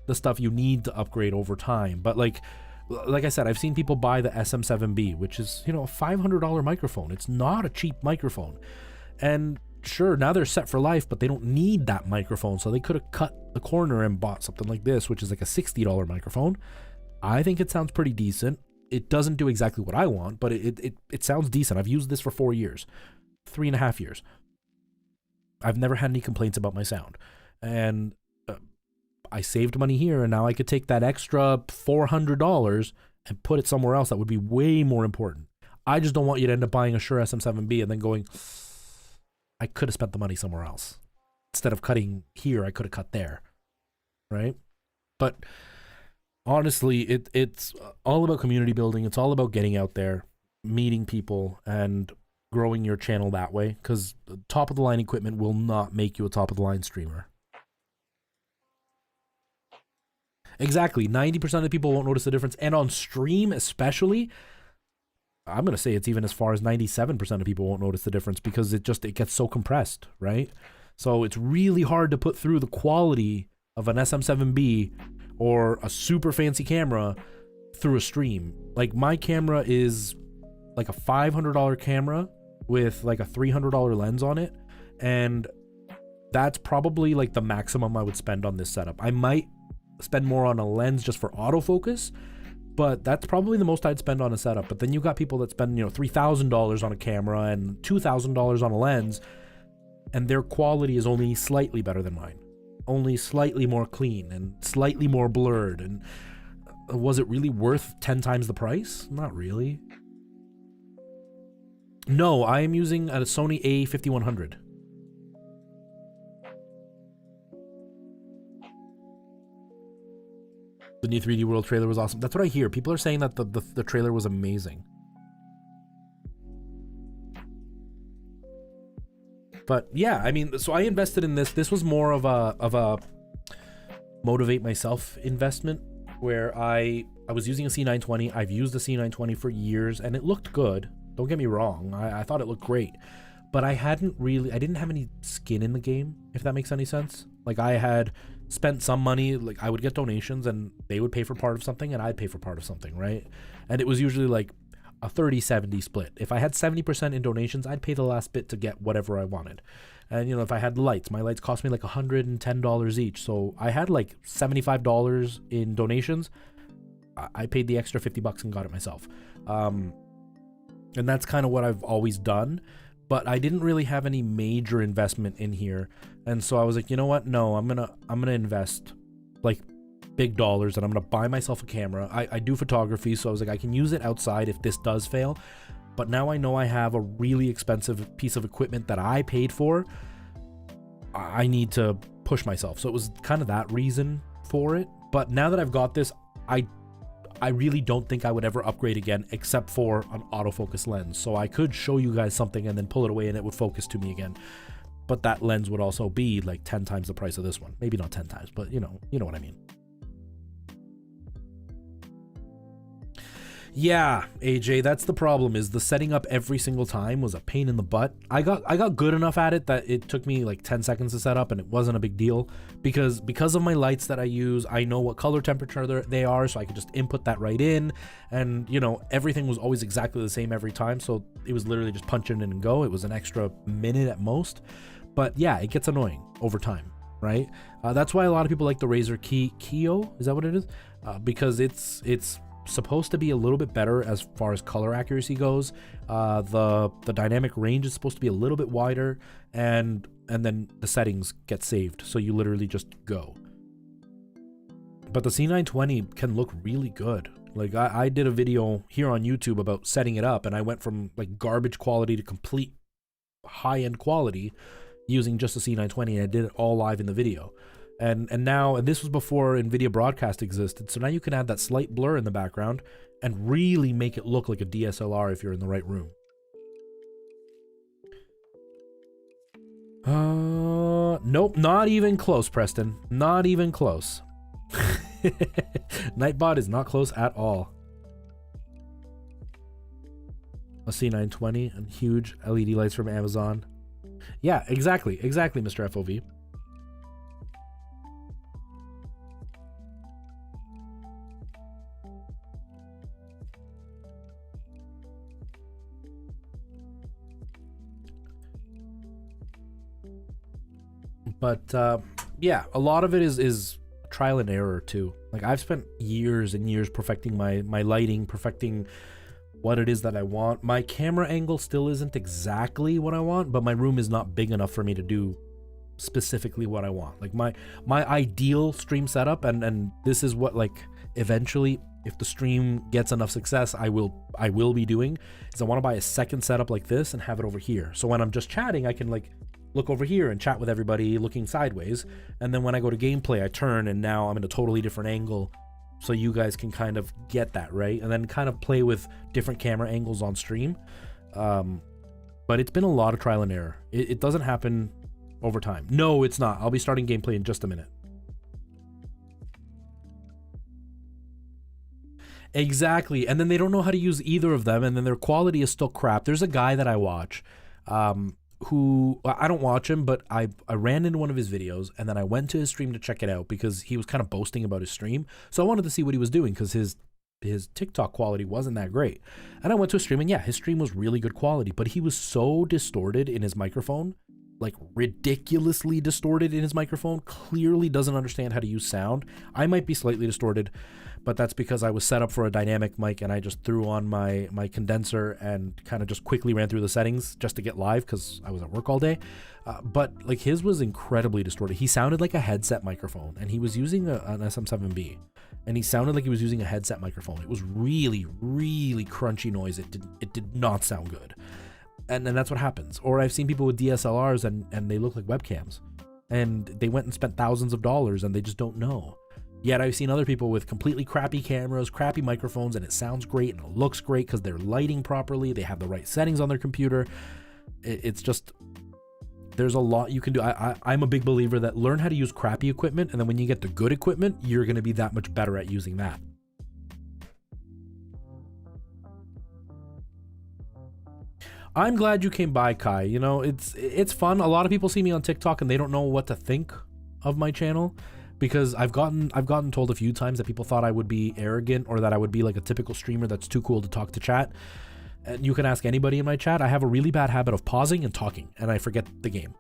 the stuff you need to upgrade over time. But like I said, I've seen people buy the SM7B, which is, you know, a $500 microphone. It's not a cheap microphone. And sure, now they're set for life, but they don't need that microphone. So they could have cut the corner and bought something like this, which is like a $60 microphone. I think it sounds pretty decent. It doesn't do exactly what I want, but it sounds decent. I've used this for 4 years, 3.5 years. I've never had any complaints about my sound. And I saved money here, and now I could take that extra $400 and put it somewhere else that would be way more important. I just don't want you to end up buying a Shure SM7B and then going, I could have spent the money somewhere else. Instead of cutting here, I could have cut there, right? But honestly, it's all about community building. It's all about getting out there, meeting people, and growing your channel that way, because top-of-the-line equipment will not make you a top-of-the-line streamer. Exactly. 90% of people won't notice the difference. And on stream especially, I'm going to say it's even as far as 97% of people won't notice the difference, because it gets so compressed, right? So it's really hard to put through the quality of an SM7B or a super fancy camera through a stream. Like, my camera is like a $500 camera with like a $300 lens on it. And that's probably like the maximum I would spend on this setup. I might spend more on a lens just for autofocus, but that's probably the most I'd spend on a setup. But then you got people that spend, you know, $3,000 on a camera and $2,000 on a lens, and their quality is only slightly better than mine, only slightly more clean and slightly more blurred. And was it really worth 10 times the price? Not really. No, I am using a Sony A5100. The new 3D World trailer was awesome. That's what I hear. People are saying that the trailer was amazing. But yeah, I mean, so I invested in this. This was more of a motivate myself investment, where I was using a C920. I've used the C920 for years, and it looked good. Don't get me wrong. I thought it looked great. But I didn't have any skin in the game, if that makes any sense. Like, I had spent some money, like I would get donations and they would pay for part of something and I'd pay for part of something, right? And it was usually like a 30-70 split. If I had 70% in donations, I'd pay the last bit to get whatever I wanted. And, you know, if I had lights, my lights cost me like $110 each. So I had like $75 in donations. I paid the extra $50 and got it myself. And that's kind of what I've always done. But I didn't really have any major investment in here. And so I was like, you know what? No, I'm gonna invest like big dollars, and I'm gonna buy myself a camera. I do photography, so I was like, I can use it outside if this does fail. But now I know I have a really expensive piece of equipment that I paid for. I need to push myself. So it was kind of that reason for it. But now that I've got this, I really don't think I would ever upgrade again, except for an autofocus lens. So I could show you guys something and then pull it away and it would focus to me again. But that lens would also be like 10 times the price of this one. Maybe not 10 times, but you know what I mean. Yeah, AJ, that's the problem, is the setting up every single time was a pain in the butt. I got good enough at it that it took me like 10 seconds to set up, and it wasn't a big deal because of my lights that I use, I know what color temperature they are, so I could just input that right in, and you know, everything was always exactly the same every time, so it was literally just punch in and go. It was an extra minute at most, but yeah, it gets annoying over time, right? That's why a lot of people like the Razer Kio, is that what it is? Because it's supposed to be a little bit better as far as color accuracy goes. The dynamic range is supposed to be a little bit wider, and then the settings get saved, so you literally just go. But the C920 can look really good. Like I did a video here on YouTube about setting it up, and I went from like garbage quality to complete high-end quality using just the C920, and I did it all live in the video. And this was before NVIDIA Broadcast existed, so now you can add that slight blur in the background and really make it look like a DSLR if you're in the right room. Nope, not even close, Preston. Not even close. Nightbot is not close at all. A C920 and huge LED lights from Amazon. Yeah, exactly, Mr. FOV. But yeah, a lot of it is trial and error too. Like I've spent years and years perfecting my lighting, perfecting what it is that I want. My camera angle still isn't exactly what I want, but my room is not big enough for me to do specifically what I want. Like my ideal stream setup, and this is what, like, eventually, if the stream gets enough success, I will be doing, is I want to buy a second setup like this and have it over here. So when I'm just chatting, I can like look over here and chat with everybody looking sideways, and then when I go to gameplay, I turn and now I'm in a totally different angle, so you guys can kind of get that, right? And then kind of play with different camera angles on stream. But it's been a lot of trial and error. It doesn't happen over time. No, it's not. I'll be starting gameplay in just a minute. Exactly. And then they don't know how to use either of them, and then their quality is still crap. There's a guy that I watch, who, I don't watch him, but I ran into one of his videos, and then I went to his stream to check it out because he was kind of boasting about his stream. So I wanted to see what he was doing because his TikTok quality wasn't that great. And I went to his stream, and yeah, his stream was really good quality, but he was so distorted in his microphone, like ridiculously distorted in his microphone, clearly doesn't understand how to use sound. I might be slightly distorted, but that's because I was set up for a dynamic mic, and I just threw on my condenser and kind of just quickly ran through the settings just to get live because I was at work all day. But like his was incredibly distorted. He sounded like a headset microphone, and he was using an SM7B, and he sounded like he was using a headset microphone. It was really, really crunchy noise. It did not sound good. And that's what happens. Or I've seen people with DSLRs and they look like webcams, and they went and spent thousands of dollars and they just don't know. Yet I've seen other people with completely crappy cameras, crappy microphones, and it sounds great and it looks great because they're lighting properly, they have the right settings on their computer. It's just, there's a lot you can do. I'm a big believer that learn how to use crappy equipment, and then when you get the good equipment, you're going to be that much better at using that. I'm glad you came by, Kai. You know, it's fun. A lot of people see me on TikTok and they don't know what to think of my channel, because I've gotten told a few times that people thought I would be arrogant or that I would be like a typical streamer that's too cool to talk to chat. And you can ask anybody in my chat. I have a really bad habit of pausing and talking, and I forget the game.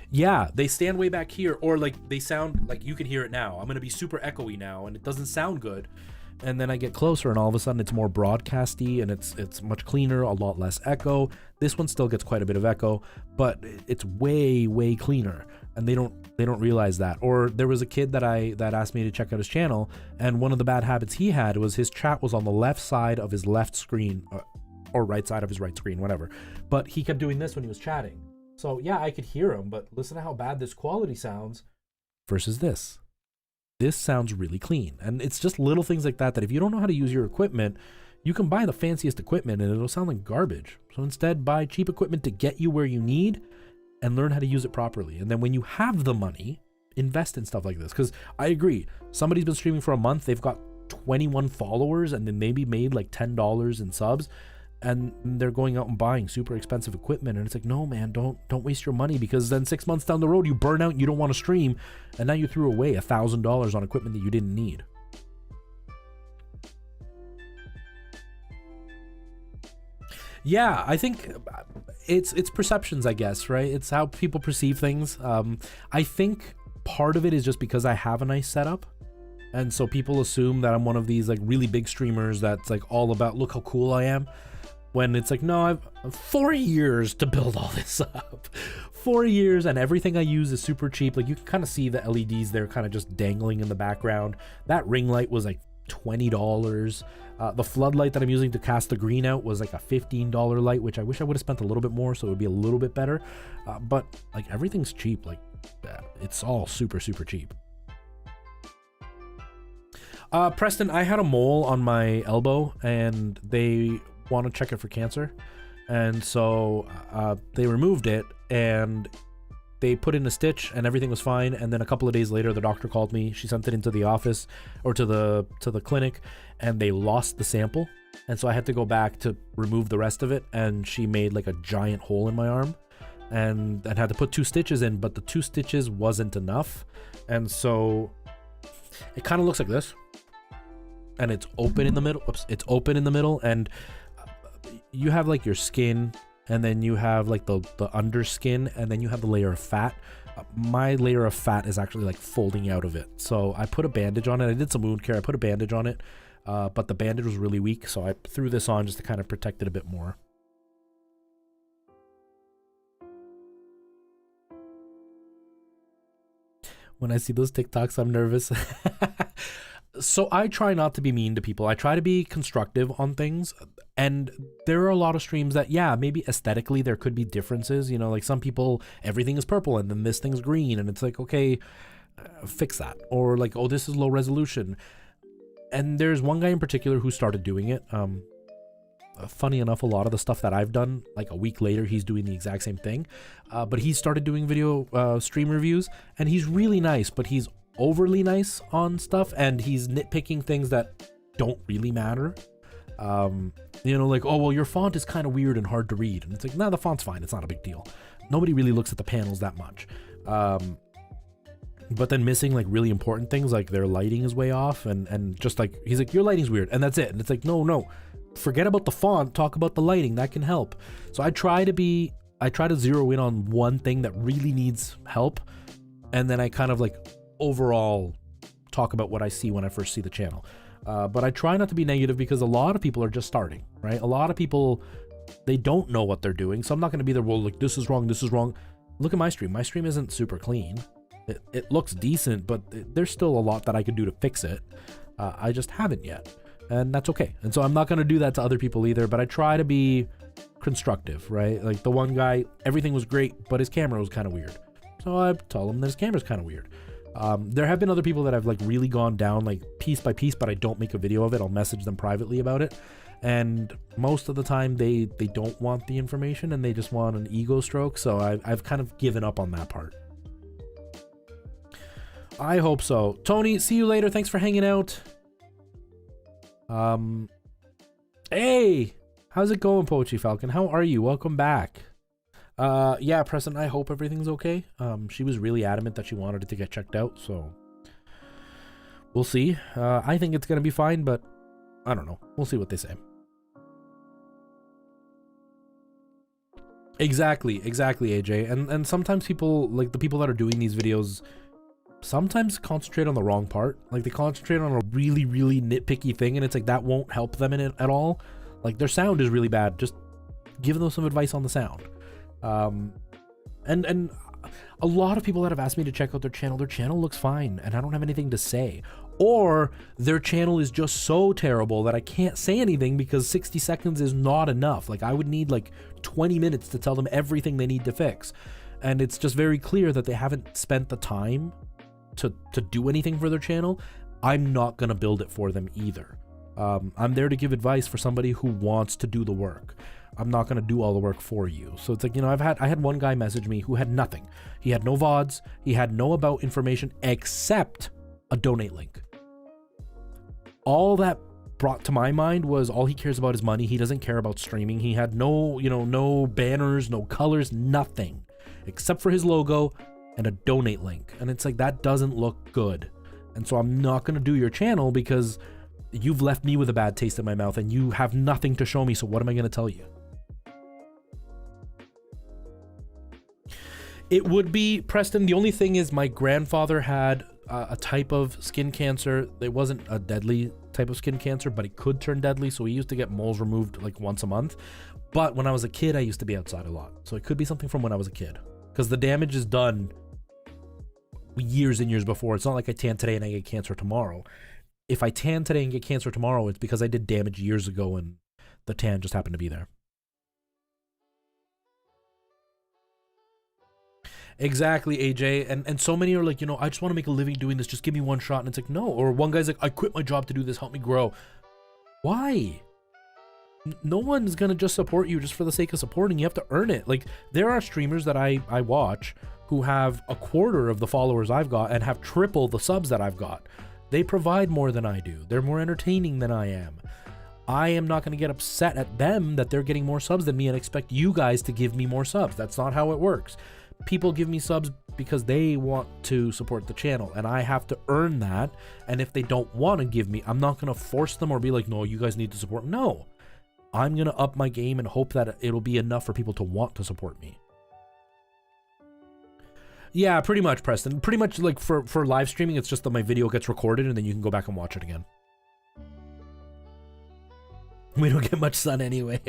Yeah, they stand way back here, or like they sound like you can hear it now. I'm gonna be super echoey now, and it doesn't sound good. And then I get closer, and all of a sudden it's more broadcasty, and it's much cleaner, a lot less echo. This one still gets quite a bit of echo, but it's way cleaner, and they don't realize that. Or there was a kid that asked me to check out his channel, and one of the bad habits he had was his chat was on the left side of his left screen, or right side of his right screen, whatever. But he kept doing this when he was chatting. So yeah, I could hear him, but listen to how bad this quality sounds versus this. This sounds really clean. And it's just little things like that if you don't know how to use your equipment, you can buy the fanciest equipment and it'll sound like garbage. So instead, buy cheap equipment to get you where you need and learn how to use it properly. And then when you have the money, invest in stuff like this. Because I agree, somebody's been streaming for a month, they've got 21 followers, and then maybe made like $10 in subs, and they're going out and buying super expensive equipment, and it's like, no man, don't waste your money, because then 6 months down the road you burn out and you don't want to stream, and now you threw away $1,000 on equipment that you didn't need. Yeah, I think it's perceptions, I guess, right? It's how people perceive things. I think part of it is just because I have a nice setup, and so people assume that I'm one of these like really big streamers that's like all about look how cool I am. When it's like, no, I've 4 years to build all this up. 4 years, and everything I use is super cheap. Like you can kind of see the LEDs there kind of just dangling in the background. That ring light was like $20. The floodlight that I'm using to cast the green out was like a $15 light, which I wish I would have spent a little bit more so it would be a little bit better. But like everything's cheap. Like it's all super cheap. Preston, I had a mole on my elbow and they want to check it for cancer, and so they removed it and they put in a stitch and everything was fine. And then a couple of days later the doctor called me. She sent it into the office or to the clinic, and they lost the sample, and so I had to go back to remove the rest of it, and she made like a giant hole in my arm and had to put 2 stitches in, but the 2 stitches wasn't enough, and so it kind of looks like this, and it's open in the middle. Oops, it's open in the middle, and you have like your skin, and then you have like the underskin, and then you have the layer of fat. My layer of fat is actually like folding out of it, so I put a bandage on it. I did some wound care, I put a bandage on it, but the bandage was really weak, so I threw this on just to kind of protect it a bit more. When I see those TikToks, I'm nervous. So I try not to be mean to people. I try to be constructive on things. And there are a lot of streams that, yeah, maybe aesthetically there could be differences. You know, like some people, everything is purple and then this thing's green. And it's like, okay, fix that. Or like, oh, this is low resolution. And there's one guy in particular who started doing it. Funny enough, a lot of the stuff that I've done, like a week later, he's doing the exact same thing. But he started doing video stream reviews, and he's really nice, but he's overly nice on stuff, and he's nitpicking things that don't really matter. You know, like, oh, well, your font is kind of weird and hard to read. And it's like, nah, the font's fine. It's not a big deal. Nobody really looks at the panels that much. But then missing like really important things, like their lighting is way off, and just like, he's like, your lighting's weird, and that's it. And it's like, no. Forget about the font, talk about the lighting, that can help. So I try to zero in on one thing that really needs help, and then I kind of like overall talk about what I see when I first see the channel. But I try not to be negative, because a lot of people are just starting, right? A lot of people, they don't know what they're doing, so I'm not going to be there, well, like, this is wrong. Look at my stream. My stream isn't super clean. It looks decent, but there's still a lot that I could do to fix it. I just haven't yet. And that's okay. And so I'm not going to do that to other people either, but I try to be constructive, right? Like the one guy, everything was great, but his camera was kind of weird. So I tell him that his camera's kind of weird. There have been other people that I've like really gone down like piece by piece, but I don't make a video of it. I'll message them privately about it. And most of the time they don't want the information, and they just want an ego stroke. So I've kind of given up on that part. I hope so. Tony, see you later. Thanks for hanging out. Hey, how's it going, Poachy Falcon? How are you? Welcome back. Yeah, Preston, I hope everything's okay. She was really adamant that she wanted it to get checked out, so We'll see. I think it's going to be fine, but I don't know. We'll see what they say. Exactly, AJ. And sometimes people, like the people that are doing these videos, sometimes concentrate on the wrong part. Like they concentrate on a really, really nitpicky thing, and it's like that won't help them in it at all. Like their sound is really bad. Just give them some advice on the sound. And a lot of people that have asked me to check out their channel looks fine, and I don't have anything to say. Or their channel is just so terrible that I can't say anything because 60 seconds is not enough. Like I would need like 20 minutes to tell them everything they need to fix. And it's just very clear that they haven't spent the time to do anything for their channel. I'm not gonna build it for them either. I'm there to give advice for somebody who wants to do the work. I'm not gonna do all the work for you. So it's like, you know, I had one guy message me who had nothing. He had no VODs, he had no about information except a donate link. All that brought to my mind was all he cares about is money. He doesn't care about streaming. He had no, you know, no banners, no colors, nothing except for his logo and a donate link. And it's like, that doesn't look good. And so I'm not going to do your channel because you've left me with a bad taste in my mouth and you have nothing to show me. So what am I going to tell you? It would be, Preston, the only thing is my grandfather had a type of skin cancer. It wasn't a deadly type of skin cancer, but it could turn deadly. So he used to get moles removed like once a month. But when I was a kid, I used to be outside a lot. So it could be something from when I was a kid, because the damage is done years and years before. It's not like I tan today and I get cancer tomorrow. If I tan today and get cancer tomorrow, it's because I did damage years ago and the tan just happened to be there. Exactly, AJ. And so many are like, you know, I just want to make a living doing this. Just give me one shot. And it's like, no. Or one guy's like, I quit my job to do this. Help me grow. Why? No one's going to just support you just for the sake of supporting. You have to earn it. Like, there are streamers that I watch who have a quarter of the followers I've got and have triple the subs that I've got. They provide more than I do. They're more entertaining than I am. I am not going to get upset at them that they're getting more subs than me and expect you guys to give me more subs. That's not how it works. People give me subs because they want to support the channel, and I have to earn that. And if they don't want to give me, I'm not going to force them or be like, no, you guys need to support. No, I'm going to up my game and hope that it'll be enough for people to want to support me. Yeah, pretty much, Preston. Pretty much like for live streaming, it's just that my video gets recorded and then you can go back and watch it again. We don't get much sun anyway.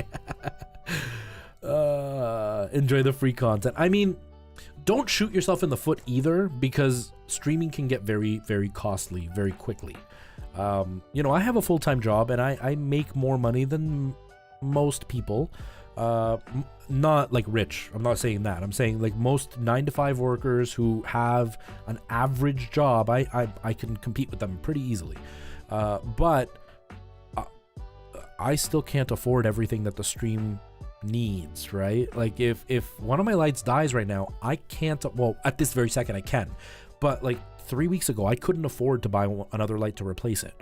Enjoy the free content. I mean, don't shoot yourself in the foot either, because streaming can get very, very costly very quickly. You know, I have a full-time job and I make more money than most people. Not like rich. I'm not saying that. I'm saying like most 9-to-5 workers who have an average job, I can compete with them pretty easily. But I still can't afford everything that the stream needs, right? Like if one of my lights dies right now, I can't, well, at this very second I can, but like 3 weeks ago I couldn't afford to buy another light to replace it.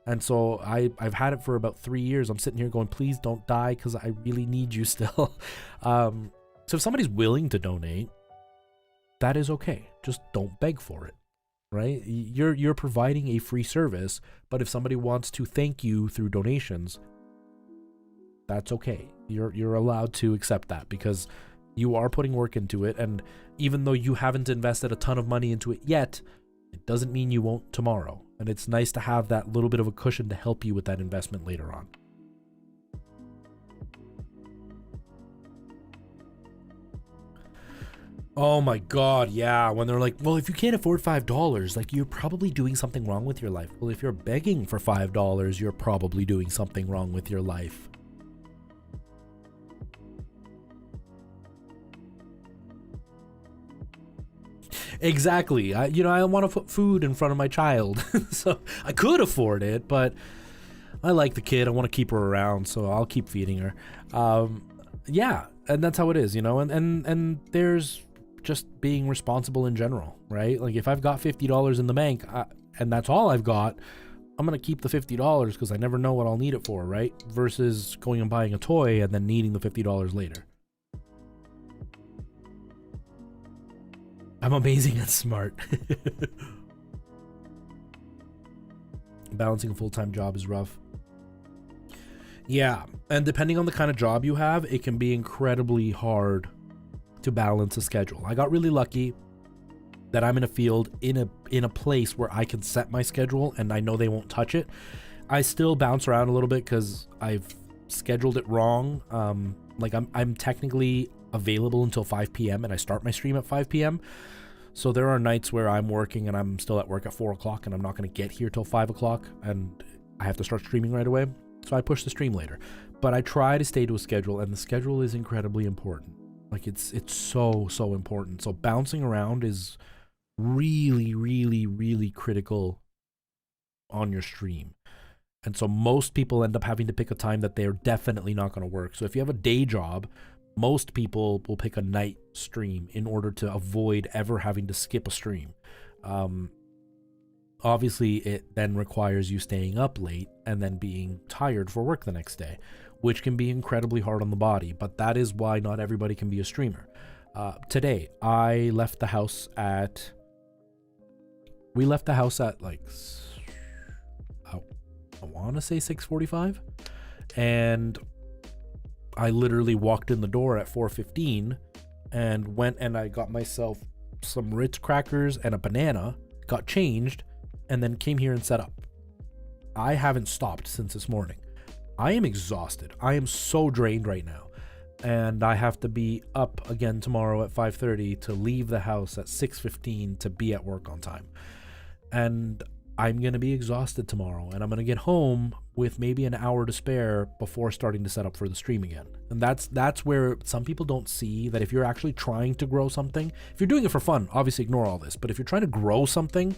And so I've had it for about 3 years. I'm sitting here going, please don't die, because I really need you still. So if somebody's willing to donate, that is okay. Just don't beg for it, right? You're providing a free service, but if somebody wants to thank you through donations, that's okay. You're allowed to accept that, because you are putting work into it. And even though you haven't invested a ton of money into it yet, it doesn't mean you won't tomorrow. And it's nice to have that little bit of a cushion to help you with that investment later on. Oh my God, yeah. When they're like, well, if you can't afford $5, like, you're probably doing something wrong with your life. Well, if you're begging for $5, you're probably doing something wrong with your life. Exactly. You know, I want to put food in front of my child. So I could afford it, but I like the kid. I want to keep her around, so I'll keep feeding her. Yeah, and that's how it is, you know, and there's just being responsible in general, right? Like if I've got $50 in the bank and that's all I've got, I'm going to keep the $50 because I never know what I'll need it for, right? Versus going and buying a toy and then needing the $50 later. I'm amazing and smart. Balancing a full-time job is rough. Yeah, and depending on the kind of job you have, it can be incredibly hard to balance a schedule. I got really lucky that I'm in a field, in a place where I can set my schedule and I know they won't touch it. I still bounce around a little bit because I've scheduled it wrong. Like I'm technically available until 5 p.m. and I start my stream at 5 p.m. So there are nights where I'm working and I'm still at work at 4 o'clock and I'm not going to get here till 5 o'clock and I have to start streaming right away. So I push the stream later. But I try to stay to a schedule, and the schedule is incredibly important. Like it's so important. So bouncing around is really critical on your stream. And so most people end up having to pick a time that they're definitely not going to work. So if you have a day job, most people will pick a night stream in order to avoid ever having to skip a stream. Obviously, it then requires you staying up late and then being tired for work the next day, which can be incredibly hard on the body. But that is why not everybody can be a streamer. Today, I left the house at... We left the house at like... I want to say 6:45. And I literally walked in the door at 4:15 and went and I got myself some Ritz crackers and a banana, got changed, and then came here and set up. I haven't stopped since this morning. I am exhausted. I am so drained right now. And I have to be up again tomorrow at 5:30 to leave the house at 6:15 to be at work on time. And I'm going to be exhausted tomorrow, and I'm going to get home with maybe an hour to spare before starting to set up for the stream again. And that's where some people don't see that if you're actually trying to grow something, if you're doing it for fun, obviously ignore all this, but if you're trying to grow something,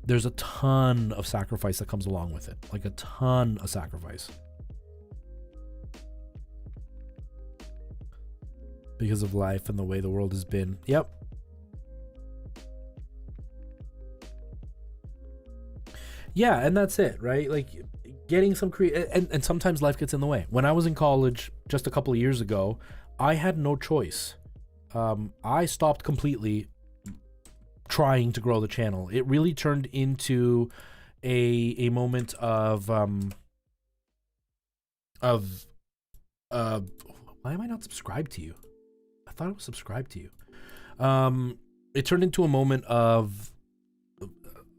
there's a ton of sacrifice that comes along with it, like a ton of sacrifice. Because of life and the way the world has been. Yep. Yeah, and that's it, right? Like getting some and sometimes life gets in the way. When I was in college just a couple of years ago, I had no choice. I stopped completely trying to grow the channel. It really turned into a moment of why am I not subscribed to you? I thought I was subscribed to you. It turned into a moment of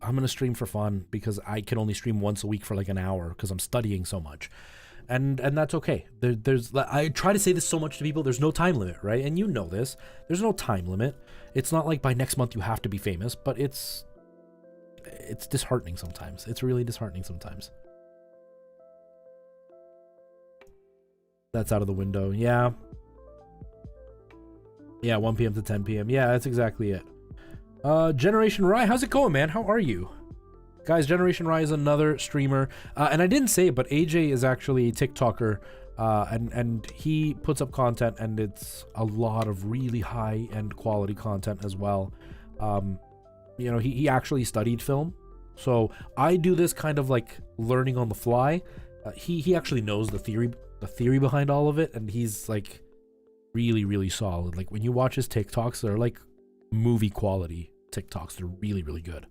I'm going to stream for fun because I can only stream once a week for like an hour because I'm studying so much. And that's okay. I try to say this so much to people. There's no time limit, right? And you know this. There's no time limit. It's not like by next month you have to be famous, but it's disheartening sometimes. It's really disheartening sometimes. That's out of the window. Yeah. Yeah, 1 p.m. to 10 p.m. Yeah, that's exactly it. Generation Rye, how's it going, man? How are you? Guys, Generation Rye is another streamer. And I didn't say it, but AJ is actually a TikToker. And he puts up content, and it's a lot of really high-end quality content as well. You know, he actually studied film. So I do this kind of like learning on the fly. He actually knows the theory behind all of it, and he's like really solid. Like when you watch his TikToks, they're like movie quality TikToks. They're really good.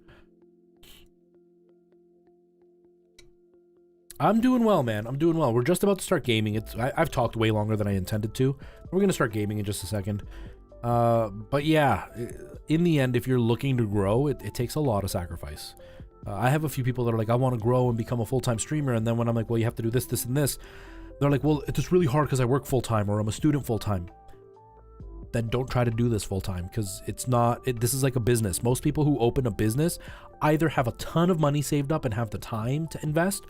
I'm doing well, man. I'm doing well. We're just about to start gaming. I've talked way longer than I intended to. We're gonna start gaming in just a second. But yeah, in the end, if you're looking to grow, it takes a lot of sacrifice. I have a few people that are like, I want to grow and become a full-time streamer, and then when I'm like, well, you have to do this and this, they're like, well, it's really hard because I work full-time or I'm a student full-time. Then don't try to do this full-time, because this is like a business. Most people who open a business either have a ton of money saved up and have the time to invest,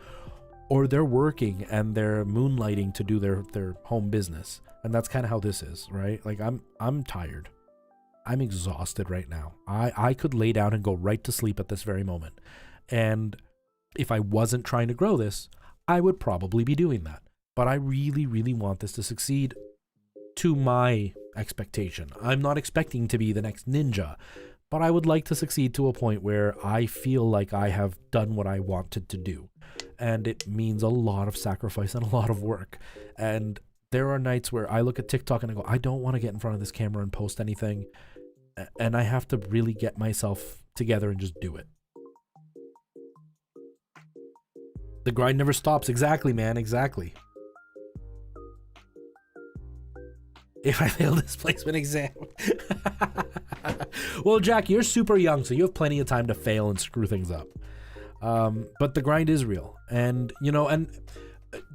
or they're working and they're moonlighting to do their home business. And that's kind of how this is, right? Like I'm tired. I'm exhausted right now. I could lay down and go right to sleep at this very moment. And if I wasn't trying to grow this, I would probably be doing that. But I really want this to succeed to my expectation. I'm not expecting to be the next ninja, but I would like to succeed to a point where I feel like I have done what I wanted to do. And it means a lot of sacrifice and a lot of work. And there are nights where I look at TikTok and I go, I don't want to get in front of this camera and post anything. And I have to really get myself together and just do it. The grind never stops. Exactly, man. Exactly. If I fail this placement exam. Well, Jack, you're super young, so you have plenty of time to fail and screw things up. But the grind is real. And, you know, and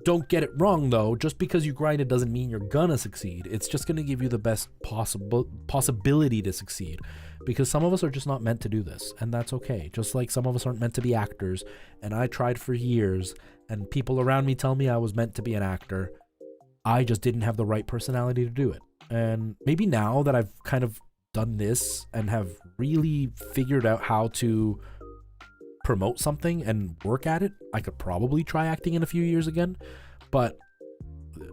don't get it wrong, though. Just because you grind it doesn't mean you're gonna succeed. It's just gonna give you the best possibility to succeed. Because some of us are just not meant to do this, and that's okay. Just like some of us aren't meant to be actors, and I tried for years, and people around me tell me I was meant to be an actor. I just didn't have the right personality to do it. And maybe now that I've kind of done this and have really figured out how to promote something and work at it, I could probably try acting in a few years again. But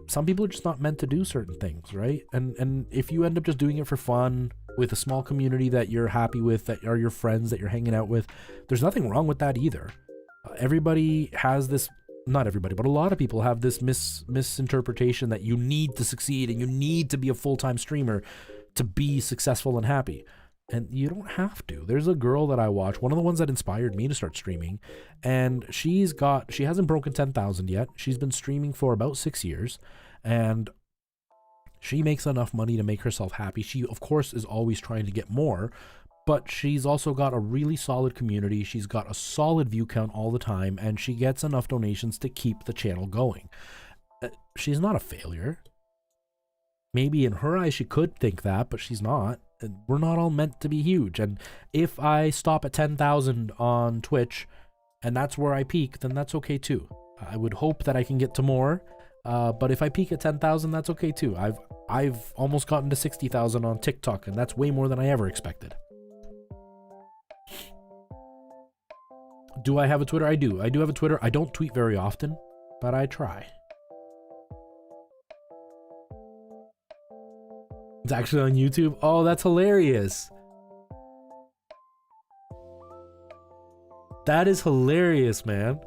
some people are just not meant to do certain things, right? And if you end up just doing it for fun with a small community that you're happy with, that are your friends, that you're hanging out with, there's nothing wrong with that either. Everybody has this, not everybody, but a lot of people have this misinterpretation that you need to succeed and you need to be a full-time streamer to be successful and happy. And you don't have to. There's a girl that I watch, one of the ones that inspired me to start streaming, and she hasn't broken 10,000 yet. She's been streaming for about 6 years, and she makes enough money to make herself happy. She, of course, is always trying to get more, but she's also got a really solid community. She's got a solid view count all the time, and she gets enough donations to keep the channel going. She's not a failure. Maybe in her eyes she could think that, but she's not. We're not all meant to be huge. And if I stop at 10,000 on Twitch and that's where I peak, then that's okay too. I would hope that I can get to more, but if I peak at 10,000, that's okay too. I've almost gotten to 60,000 on TikTok, and that's way more than I ever expected. Do I have a Twitter? I do. I do have a Twitter. I don't tweet very often, but I try. It's actually on YouTube. Oh, that's hilarious. That is hilarious, man.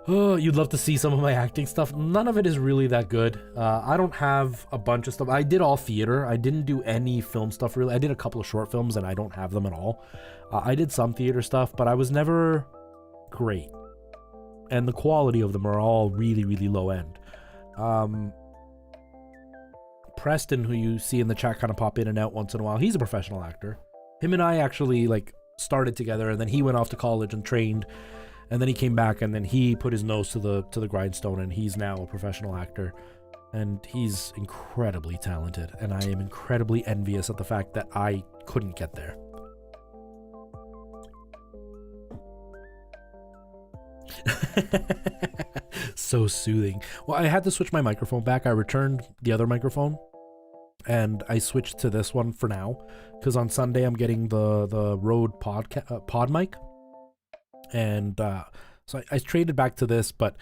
Oh, you'd love to see some of my acting stuff. None of it is really that good. I don't have a bunch of stuff. I did all theater. I didn't do any film stuff really. I did a couple of short films and I don't have them at all. I did some theater stuff, but I was never great. And the quality of them are all really, really low end. Preston, who you see in the chat kind of pop in and out once in a while, he's a professional actor. Him and I actually started together, and then he went off to college and trained, and then he came back, and then he put his nose to the grindstone, and he's now a professional actor, and he's incredibly talented, and I am incredibly envious at the fact that I couldn't get there. So soothing. Well, I had to switch my microphone back. I returned the other microphone and I switched to this one for now because on Sunday I'm getting the Rode pod mic, and so I traded back to this, but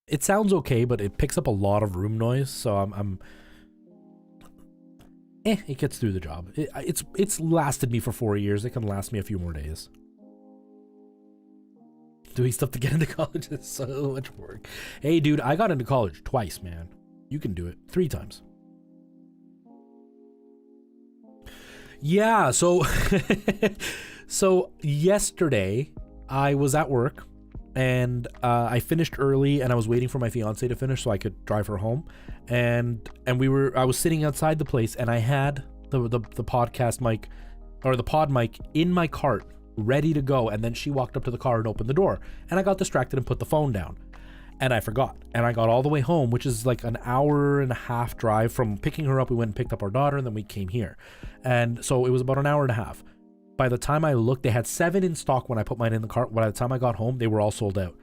it sounds okay, but it picks up a lot of room noise, so it gets through the job. It's lasted me for 4 years. It can last me a few more days. Doing stuff to get into college is so much work. Hey, dude, I got into college twice, man. You can do it 3 times. Yeah, so so yesterday I was at work and I finished early, and I was waiting for my fiance to finish so I could drive her home. And I was sitting outside the place, and I had the podcast mic, or the pod mic, in my cart, ready to go, and then she walked up to the car and opened the door, and I got distracted and put the phone down, and I forgot, and I got all the way home, which is like an hour and a half drive from picking her up. We went and picked up our daughter, and then we came here, and so it was about an hour and a half. By the time I looked, they had 7 in stock when I put mine in the cart. By the time I got home, they were all sold out,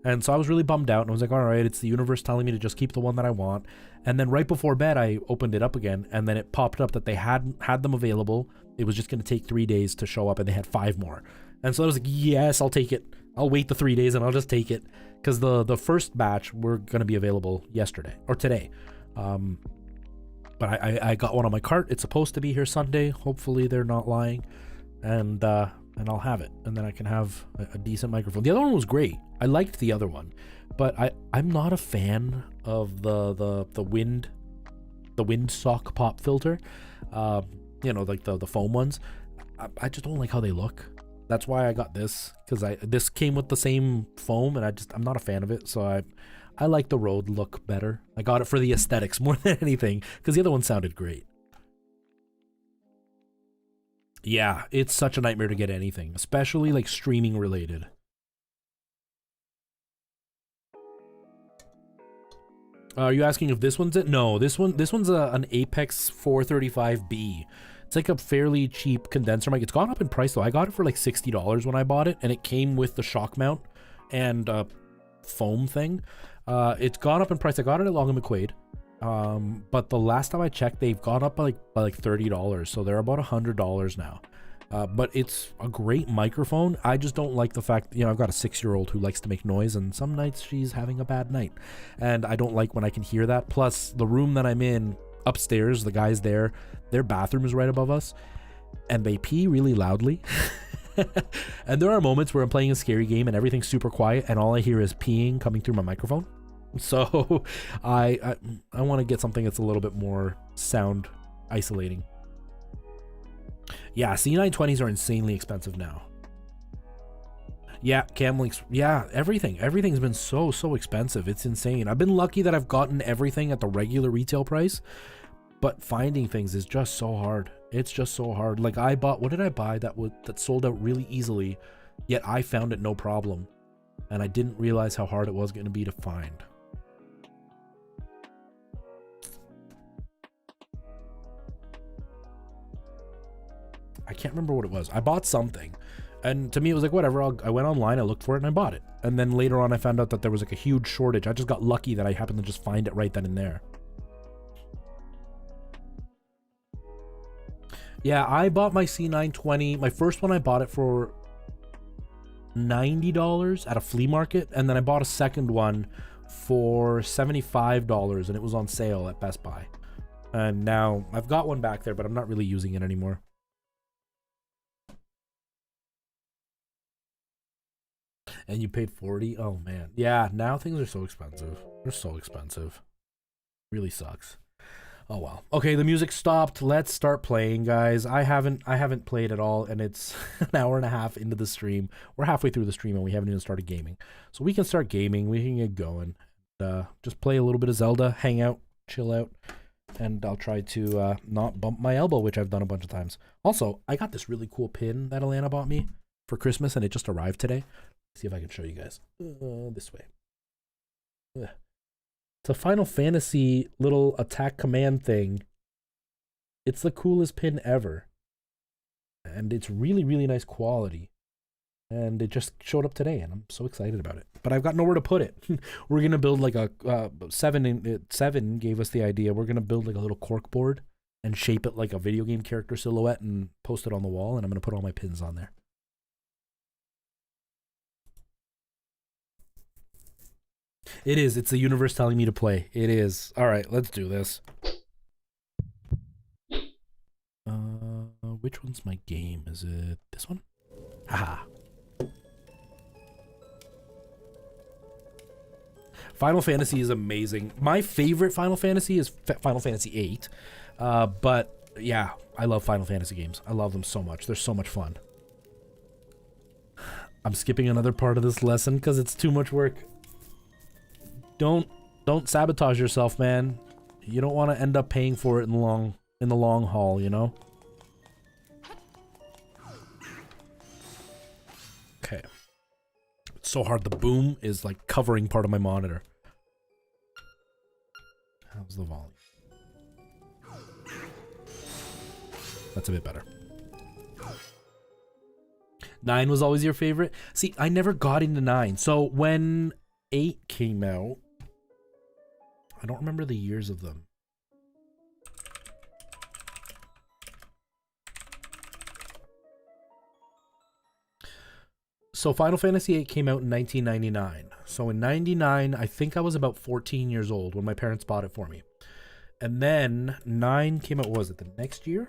and so I was really bummed out, and I was like, all right, it's the universe telling me to just keep the one that I want. And then right before bed, I opened it up again, and then it popped up that they had them available. It was just going to take 3 days to show up, and they had 5 more. And so I was like, yes, I'll take it. I'll wait the 3 days and I'll just take it, because the first batch were going to be available yesterday or today. But I got one on my cart. It's supposed to be here Sunday. Hopefully they're not lying, and I'll have it, and then I can have a decent microphone. The other one was great. I liked the other one, but I'm not a fan of the windsock pop filter. You know, like the foam ones. I just don't like how they look. That's why I got this, because this came with the same foam, and I'm not a fan of it, so I like the Rode look better. I got it for the aesthetics more than anything, because the other one sounded great. Yeah, it's such a nightmare to get anything, especially like streaming related. Are you asking if this one's it? No, this one's an Apex 435B. It's like a fairly cheap condenser mic. It's gone up in price though. I got it for like $60 when I bought it, and it came with the shock mount and foam thing. It's gone up in price. I got it at Long and McQuaid. But the last time I checked, they've gone up by like $30, so they're about $100 now. But it's a great microphone. I just don't like the fact, you know, I've got a 6-year-old who likes to make noise, and some nights she's having a bad night, and I don't like when I can hear that. Plus, the room that I'm in upstairs, the guys there, their bathroom is right above us, and they pee really loudly. And there are moments where I'm playing a scary game and everything's super quiet, and all I hear is peeing coming through my microphone. So I want to get something that's a little bit more sound isolating. Yeah, C920s are insanely expensive now. Yeah, cam links. Yeah, everything's been so expensive. It's insane. I've been lucky that I've gotten everything at the regular retail price, but finding things is just so hard. It's just so hard. Like, I bought, what did I buy that sold out really easily, yet I found it no problem, and I didn't realize how hard it was going to be to find. I can't remember what it was. I bought something, and to me it was like, whatever, I went online, I looked for it, and I bought it. And then later on I found out that there was like a huge shortage. I just got lucky that I happened to just find it right then and there. Yeah, I bought my C920, my first one. I bought it for $90 at a flea market, and then I bought a second one for $75, and it was on sale at Best Buy. And now I've got one back there, but I'm not really using it anymore. And you paid $40? Oh man. Yeah, now things are so expensive. They're so expensive. Really sucks. Oh well. Okay, the music stopped. Let's start playing, guys. I haven't played at all, and it's an hour and a half into the stream. We're halfway through the stream and we haven't even started gaming. So we can start gaming, we can get going. Just play a little bit of Zelda, hang out, chill out, and I'll try to not bump my elbow, which I've done a bunch of times. Also, I got this really cool pin that Alana bought me for Christmas, and it just arrived today. See if I can show you guys. This way. It's a Final Fantasy little attack command thing. It's the coolest pin ever. And it's really, really nice quality. And it just showed up today, and I'm so excited about it. But I've got nowhere to put it. We're going to build like a... Seven gave us the idea. We're going to build like a little cork board and shape it like a video game character silhouette and post it on the wall, and I'm going to put all my pins on there. It is. It's the universe telling me to play. It is. All right, let's do this. Which one's my game? Is it this one? Haha. Final Fantasy is amazing. My favorite Final Fantasy is Final Fantasy VIII. But yeah, I love Final Fantasy games. I love them so much. They're so much fun. I'm skipping another part of this lesson because it's too much work. Don't sabotage yourself, man. You don't want to end up paying for it in the long haul, you know? Okay. It's so hard. The boom is like covering part of my monitor. How's the volume? That's a bit better. 9 was always your favorite? See, I never got into 9. So when 8 came out, I don't remember the years of them. So Final Fantasy VIII came out in 1999. So in 99, I think I was about 14 years old when my parents bought it for me. And then 9 came out, what was it, the next year?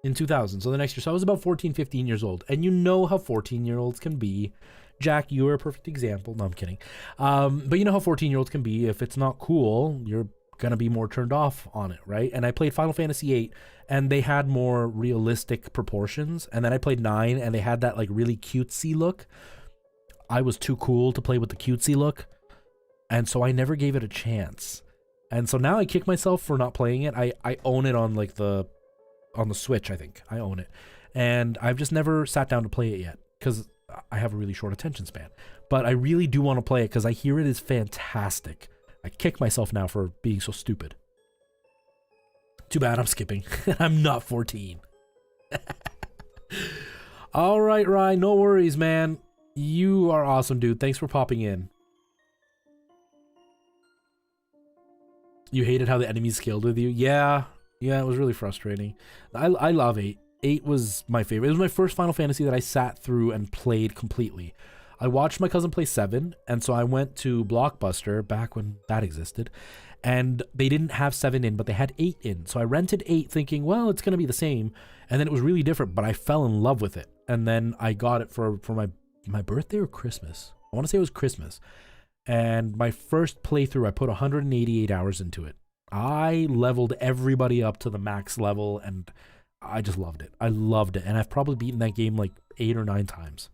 In 2000, so the next year. So I was about 14, 15 years old. And you know how 14-year-olds can be. Jack, you are a perfect example. No, I'm kidding. But you know how 14-year-olds can be. If it's not cool, you're gonna be more turned off on it, right? And I played Final Fantasy VIII, and they had more realistic proportions, and then I played 9, and they had that like really cutesy look. I was too cool to play with the cutesy look, and so I never gave it a chance. And so now I kick myself for not playing it. I own it on like on the Switch, I think. I own it. And I've just never sat down to play it yet because I have a really short attention span. But I really do want to play it because I hear it is fantastic. I kick myself now for being so stupid. Too bad I'm skipping. I'm not 14. All right, Ryan. No worries, man. You are awesome, dude. Thanks for popping in. You hated how the enemies scaled with you? Yeah, it was really frustrating. I love 8. 8 was my favorite. It was my first Final Fantasy that I sat through and played completely. I watched my cousin play 7, and so I went to Blockbuster back when that existed, and they didn't have 7 in, but they had 8 in. So I rented 8 thinking, well, it's going to be the same, and then it was really different, but I fell in love with it. And then I got it for my birthday or Christmas. I want to say it was Christmas. And my first playthrough, I put 188 hours into it. I leveled everybody up to the max level, and I just loved it. I loved it. And I've probably beaten that game like 8 or 9 times.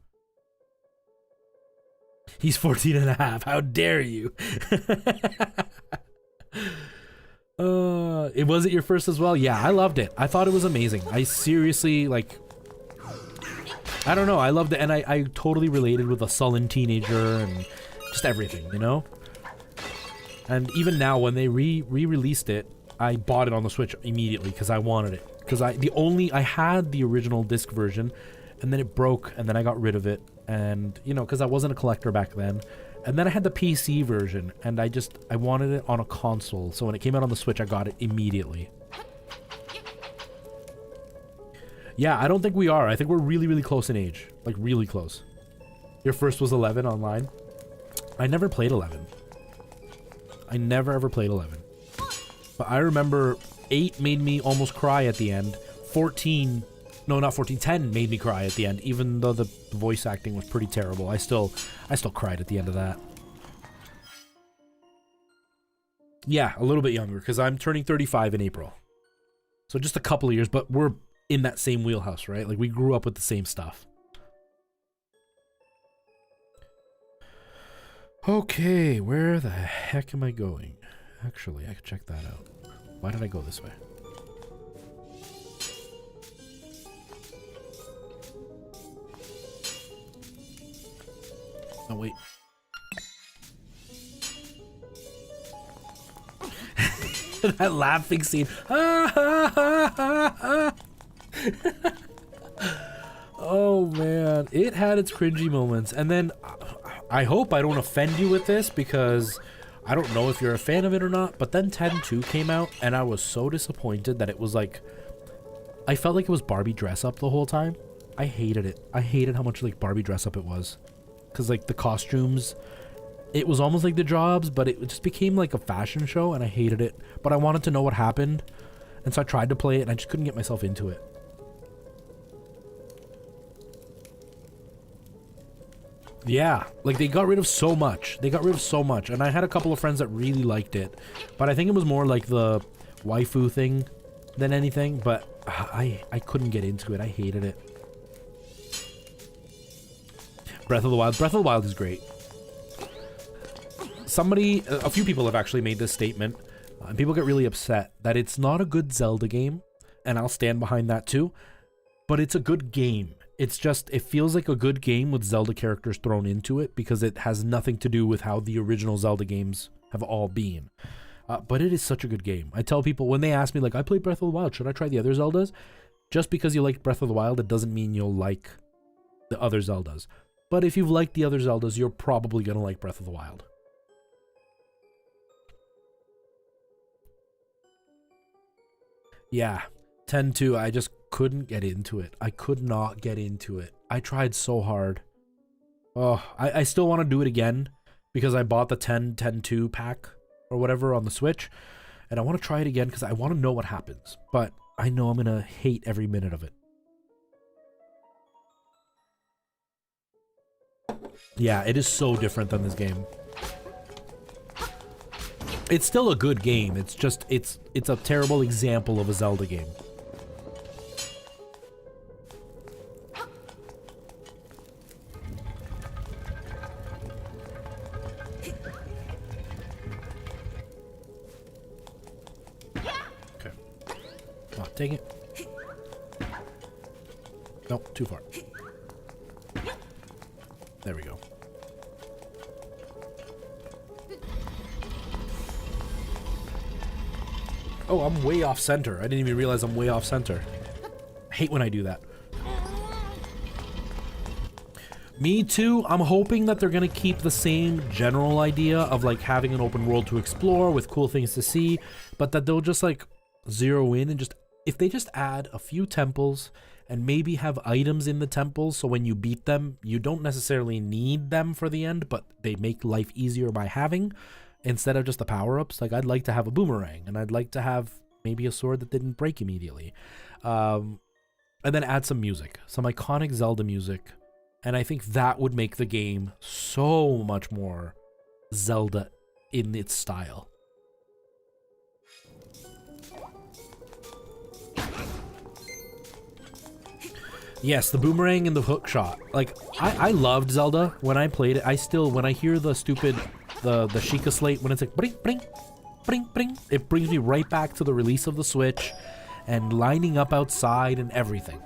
He's 14 and a half. How dare you? It wasn't your first as well? Yeah, I loved it. I thought it was amazing. I seriously, like, I don't know. I loved it. And I totally related with a sullen teenager and just everything, you know? And even now, when they re-released it, I bought it on the Switch immediately because I wanted it. Because I had the original disc version, and then it broke, and then I got rid of it. And, you know, because I wasn't a collector back then. And then I had the PC version, and I wanted it on a console. So when it came out on the Switch, I got it immediately. Yeah, I don't think we are. I think we're really, really close in age. Like, really close. Your first was 11 online? I never played 11. I never ever played 11. But I remember 8 made me almost cry at the end. 14... No, not 14. 10 made me cry at the end, even though the voice acting was pretty terrible. I still cried at the end of that. Yeah, a little bit younger, because I'm turning 35 in April. So just a couple of years, but we're in that same wheelhouse, right? Like, we grew up with the same stuff. Okay, where the heck am I going? Actually, I could check that out. Why did I go this way? Oh, wait. That laughing scene. Oh, man. It had its cringy moments. And then, I hope I don't offend you with this, because I don't know if you're a fan of it or not, but then 10-2 came out, and I was so disappointed that it was like... I felt like it was Barbie dress-up the whole time. I hated it. I hated how much like Barbie dress-up it was. Because, like, the costumes, it was almost like the jobs, but it just became like a fashion show, and I hated it. But I wanted to know what happened, and so I tried to play it, and I just couldn't get myself into it. Yeah, like, they got rid of so much. They got rid of so much, and I had a couple of friends that really liked it. But I think it was more like the waifu thing than anything, but I couldn't get into it. I hated it. Breath of the Wild. Breath of the Wild is great. A few people have actually made this statement, and people get really upset that it's not a good Zelda game, and I'll stand behind that too, but it's a good game. It's just, it feels like a good game with Zelda characters thrown into it, because it has nothing to do with how the original Zelda games have all been. But it is such a good game. I tell people, when they ask me, like, I played Breath of the Wild, should I try the other Zeldas? Just because you liked Breath of the Wild, it doesn't mean you'll like the other Zeldas. But if you've liked the other Zeldas, you're probably going to like Breath of the Wild. Yeah, 10-2, I just couldn't get into it. I could not get into it. I tried so hard. Oh, I still want to do it again, because I bought the 10-2 pack or whatever on the Switch, and I want to try it again because I want to know what happens. But I know I'm going to hate every minute of it. Yeah, it is so different than this game. It's still a good game. It's just, it's a terrible example of a Zelda game. Okay. Come on, take it. Nope, too far. There we go. Oh, I'm way off center. I didn't even realize I'm way off center. I hate when I do that. Me too. I'm hoping that they're gonna keep the same general idea of like having an open world to explore with cool things to see, but that they'll just like zero in and just, if they just add a few temples and maybe have items in the temples so when you beat them, you don't necessarily need them for the end, but they make life easier by having, instead of just the power-ups. Like, I'd like to have a boomerang, and I'd like to have maybe a sword that didn't break immediately. And then add some music, some iconic Zelda music, and I think that would make the game so much more Zelda in its style. Yes, the boomerang and the hook shot. Like, I loved Zelda when I played it. I still, when I hear the stupid, the Sheikah Slate, when it's like, bring, bring, bring, bring, it brings me right back to the release of the Switch and lining up outside and everything.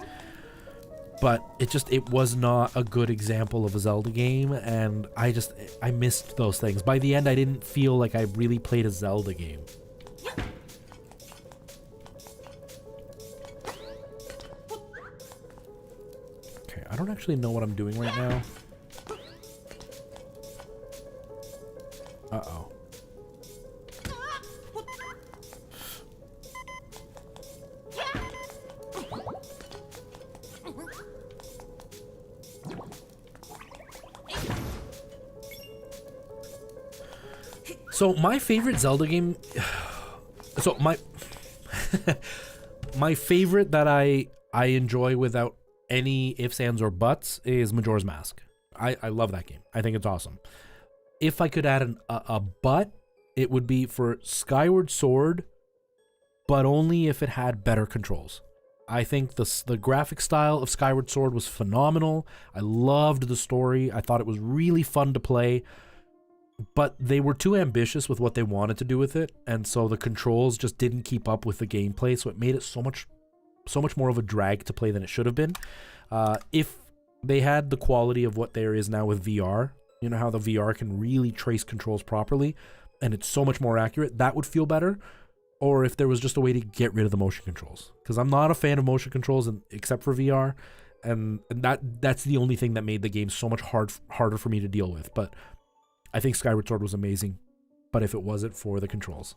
But it was not a good example of a Zelda game, and I missed those things. By the end, I didn't feel like I really played a Zelda game. I don't actually know what I'm doing right now. Uh-oh. So my favorite Zelda game... So my... my favorite that I enjoy without any ifs, ands, or buts is Majora's Mask. I love that game. I think it's awesome. If I could add a but, it would be for Skyward Sword, but only if it had better controls. I think the graphic style of Skyward Sword was phenomenal. I loved the story. I thought it was really fun to play, but they were too ambitious with what they wanted to do with it, and so the controls just didn't keep up with the gameplay, so it made it so much more of a drag to play than it should have been. If they had the quality of what there is now with VR, you know how the VR can really trace controls properly, and it's so much more accurate, that would feel better. Or if there was just a way to get rid of the motion controls, because I'm not a fan of motion controls except for VR, and that's the only thing that made the game so much harder for me to deal with. But I think Skyward Sword was amazing, but if it wasn't for the controls.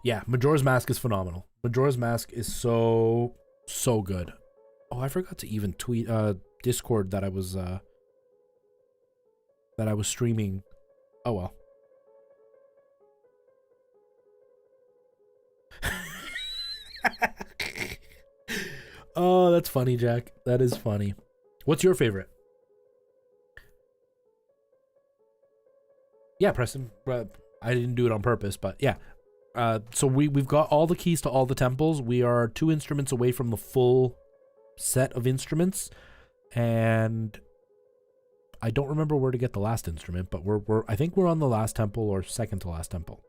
Yeah, Majora's Mask is phenomenal. Majora's Mask is so good. Oh, I forgot to even tweet Discord that I was streaming. Oh well. Oh, that's funny, Jack. That is funny. What's your favorite? Yeah, Preston. I didn't do it on purpose, but yeah. So we've got all the keys to all the temples. We are 2 instruments away from the full set of instruments, and I don't remember where to get the last instrument, but I think we're on the last temple or second to last temple.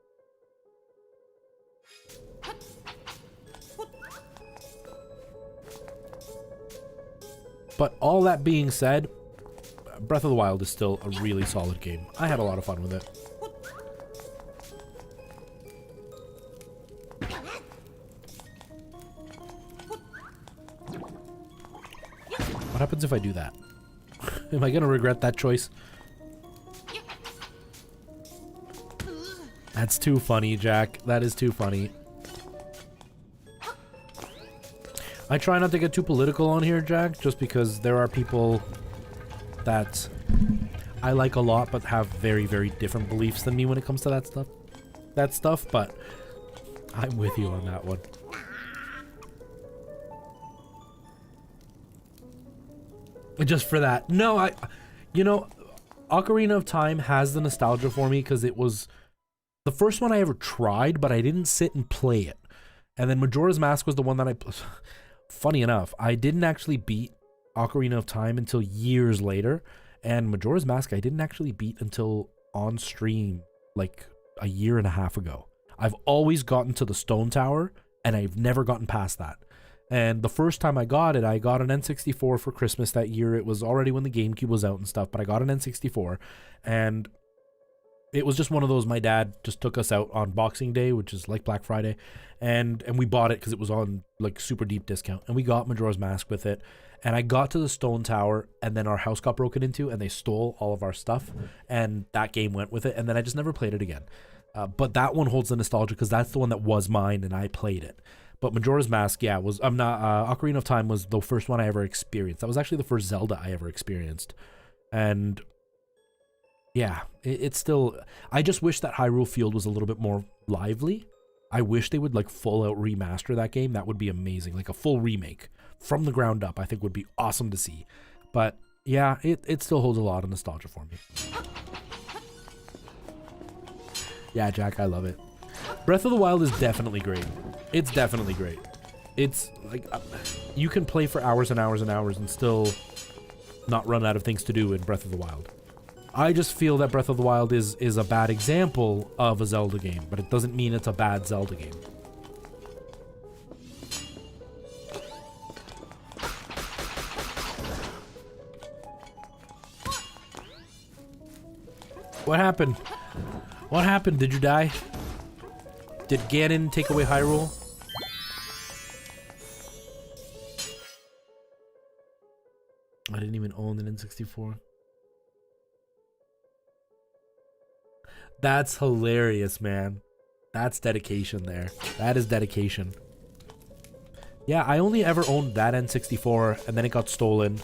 But all that being said, Breath of the Wild is still a really solid game. I had a lot of fun with it. What happens if I do that? Am I gonna regret that choice? That's too funny, Jack. That is too funny. I try not to get too political on here, Jack, just because there are people that I like a lot but have very, very different beliefs than me when it comes to that stuff, but I'm with you on that one. Just for that. No, you know, Ocarina of Time has the nostalgia for me because it was the first one I ever tried, but I didn't sit and play it. And then Majora's Mask was the one that funny enough, I didn't actually beat Ocarina of Time until years later. And Majora's Mask I didn't actually beat until on stream like a year and a half ago. I've always gotten to the Stone Tower, and I've never gotten past that. And the first time I got an N64 for Christmas that year. It was already when the GameCube was out and stuff, but I got an N64, and it was just one of those, my dad just took us out on Boxing Day, which is like Black Friday, and we bought it because it was on like super deep discount, and we got Majora's Mask with it. And I got to the Stone Tower, and then our house got broken into, and they stole all of our stuff, and that game went with it, and then I just never played it again. But that one holds the nostalgia because that's the one that was mine, and I played it. But Majora's Mask, yeah, Ocarina of Time was the first one I ever experienced. That was actually the first Zelda I ever experienced. And yeah, it's still, I just wish that Hyrule Field was a little bit more lively. I wish they would like full out remaster that game. That would be amazing. Like a full remake from the ground up, I think would be awesome to see. But yeah, it still holds a lot of nostalgia for me. Yeah, Jack, I love it. Breath of the Wild is definitely great. It's definitely great. It's like, you can play for hours and hours and hours and still not run out of things to do in Breath of the Wild. I just feel that Breath of the Wild is a bad example of a Zelda game, but it doesn't mean it's a bad Zelda game. What happened? What happened? Did you die? Did Ganon take away Hyrule? I didn't even own an N64. That's hilarious, man. That's dedication there. That is dedication. Yeah, I only ever owned that N64, and then it got stolen.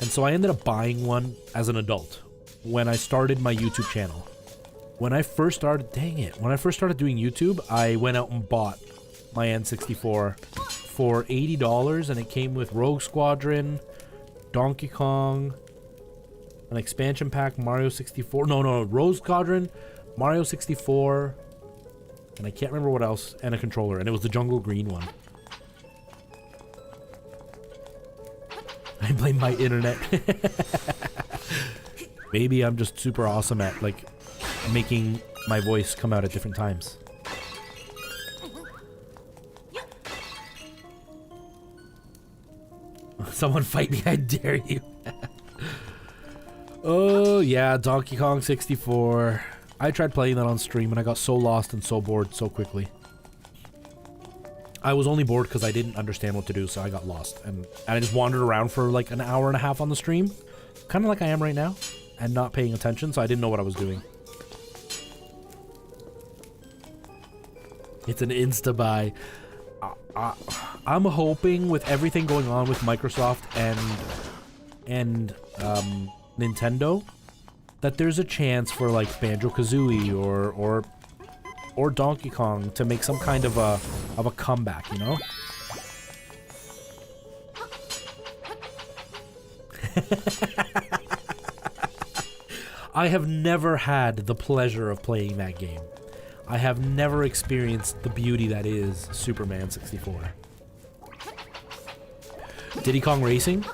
And so I ended up buying one as an adult when I started my YouTube channel. When I first started, dang it, when I first started doing YouTube, I went out and bought my N64 for $80, and it came with Rogue Squadron, Donkey Kong, an expansion pack, Mario 64, no, Rogue Squadron, Mario 64, and I can't remember what else, and a controller, and it was the Jungle Green one. I blame my internet. Maybe I'm just super awesome at, like, making my voice come out at different times. Someone fight me, I dare you. Oh, yeah, Donkey Kong 64. I tried playing that on stream and I got so lost and so bored so quickly. I was only bored because I didn't understand what to do, so I got lost. And I just wandered around for like an hour and a half on the stream. Kind of like I am right now. And not paying attention, so I didn't know what I was doing. It's an insta-buy. I'm hoping with everything going on with Microsoft and Nintendo that there's a chance for like Banjo-Kazooie or Donkey Kong to make some kind of a comeback, you know? I have never had the pleasure of playing that game. I have never experienced the beauty that is Superman 64. Diddy Kong Racing?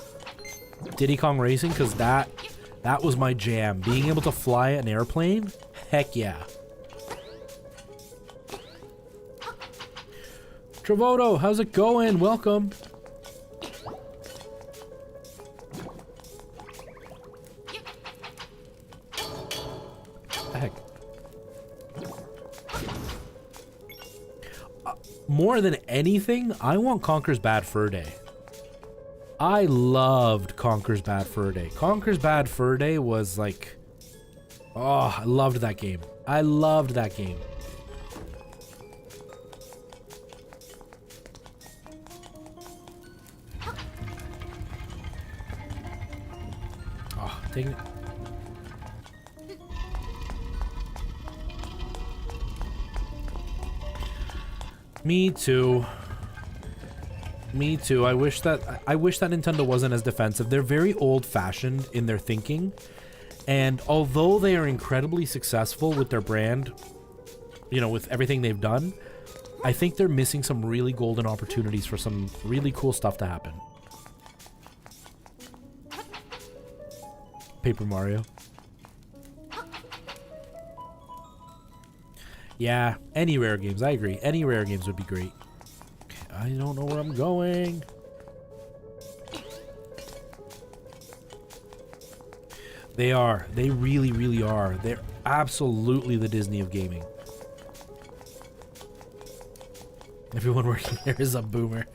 Diddy Kong Racing, because that was my jam. Being able to fly an airplane? Heck yeah. Travoto, how's it going? Welcome. Heck. More than anything, I want Conker's Bad Fur Day. I loved Conker's Bad Fur Day. Conker's Bad Fur Day was like... Oh, I loved that game. I loved that game. Oh, dang it. Me too. Me too. I wish that Nintendo wasn't as defensive. They're very old-fashioned in their thinking, and although they are incredibly successful with their brand, you know, with everything they've done, I think they're missing some really golden opportunities for some really cool stuff to happen. Paper Mario. Yeah, any Rare games. I agree. Any Rare games would be great. Okay, I don't know where I'm going. They are. They really, really are. They're absolutely the Disney of gaming. Everyone working there is a boomer.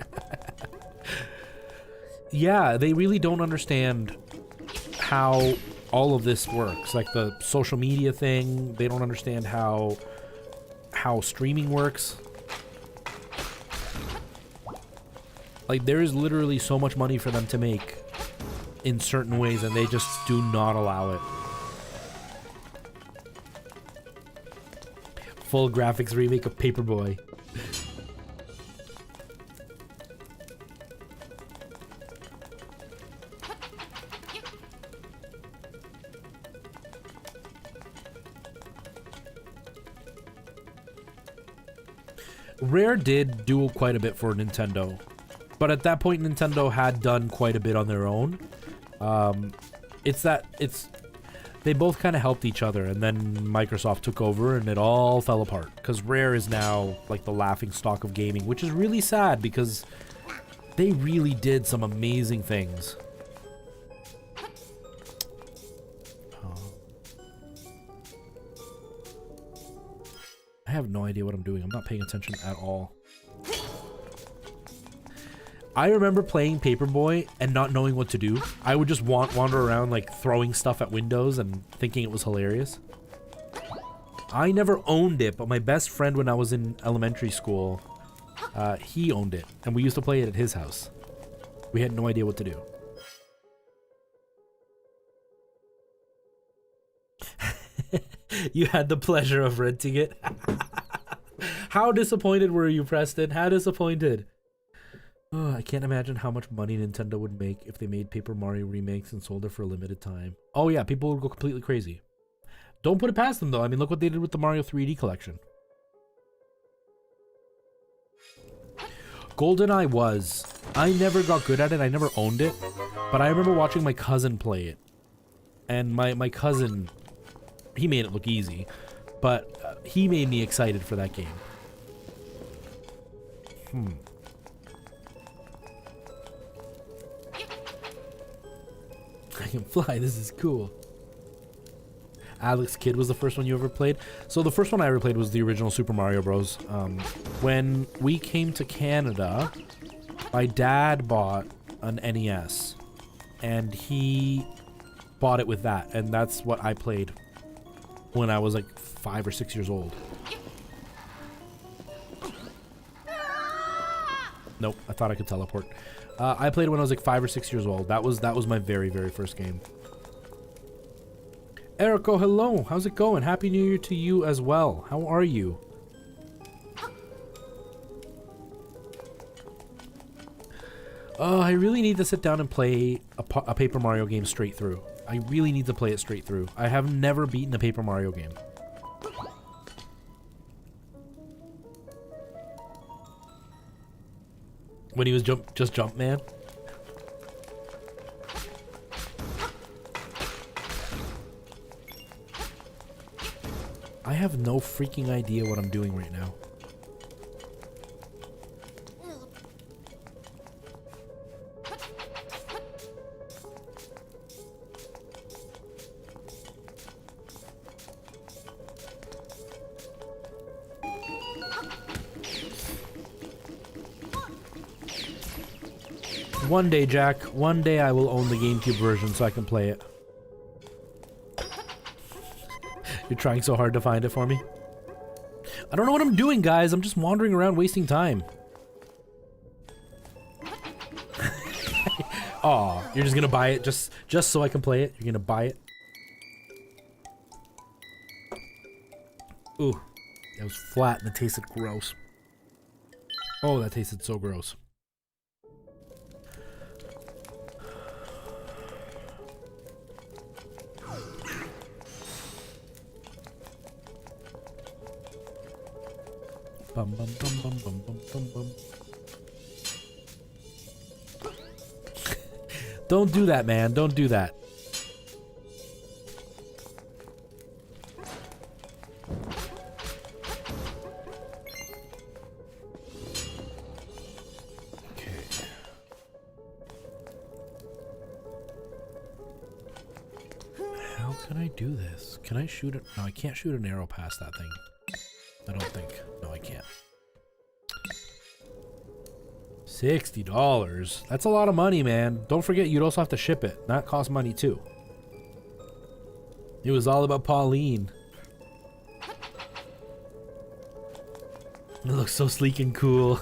Yeah, they really don't understand how all of this works. Like the social media thing, they don't understand how streaming works. Like, there is literally so much money for them to make in certain ways, and they just do not allow it. Full graphics remake of Paperboy. Rare did do quite a bit for Nintendo, but at that point Nintendo had done quite a bit on their own. They both kind of helped each other, and then Microsoft took over and it all fell apart, because Rare is now like the laughing stock of gaming, which is really sad because they really did some amazing things. I have no idea what I'm doing. I'm not paying attention at all. I remember playing Paperboy and not knowing what to do. I would just wander around like throwing stuff at windows and thinking it was hilarious. I never owned it, but my best friend when I was in elementary school, he owned it, and we used to play it at his house. We had no idea what to do. You had the pleasure of renting it. How disappointed were you, Preston? How disappointed? Oh, I can't imagine how much money Nintendo would make if they made Paper Mario remakes and sold it for a limited time. Oh yeah, people would go completely crazy. Don't put it past them though. I mean, look what they did with the Mario 3D collection. GoldenEye was. I never got good at it. I never owned it. But I remember watching my cousin play it. And my cousin, he made it look easy. But he made me excited for that game. I can fly. This is cool. Alex Kidd was the first one you ever played. So the first one I ever played was the original Super Mario Bros. When we came to Canada, my dad bought an NES, and he bought it with that, and that's what I played when I was like 5 or 6 years old. Nope, I thought I could teleport. I played when I was like 5 or 6 years old. That was my very, very first game. Erico, hello. How's it going? Happy New Year to you as well. How are you? I really need to sit down and play a Paper Mario game straight through. I really need to play it straight through. I have never beaten a Paper Mario game. When he was just Jump Man. I have no freaking idea what I'm doing right now. One day, Jack. One day I will own the GameCube version so I can play it. You're trying so hard to find it for me. I don't know what I'm doing, guys. I'm just wandering around wasting time. Aw, you're just gonna buy it just so I can play it? You're gonna buy it? Ooh, that was flat and it tasted gross. Oh, that tasted so gross. Bum, bum, bum, bum, bum, bum, bum, bum. Don't do that, man. Don't do that. Can I do this? Can I shoot it? No, I can't shoot an arrow past that thing. I don't think. No, I can't. $60. That's a lot of money, man. Don't forget, you'd also have to ship it. That costs money, too. It was all about Pauline. It looks so sleek and cool.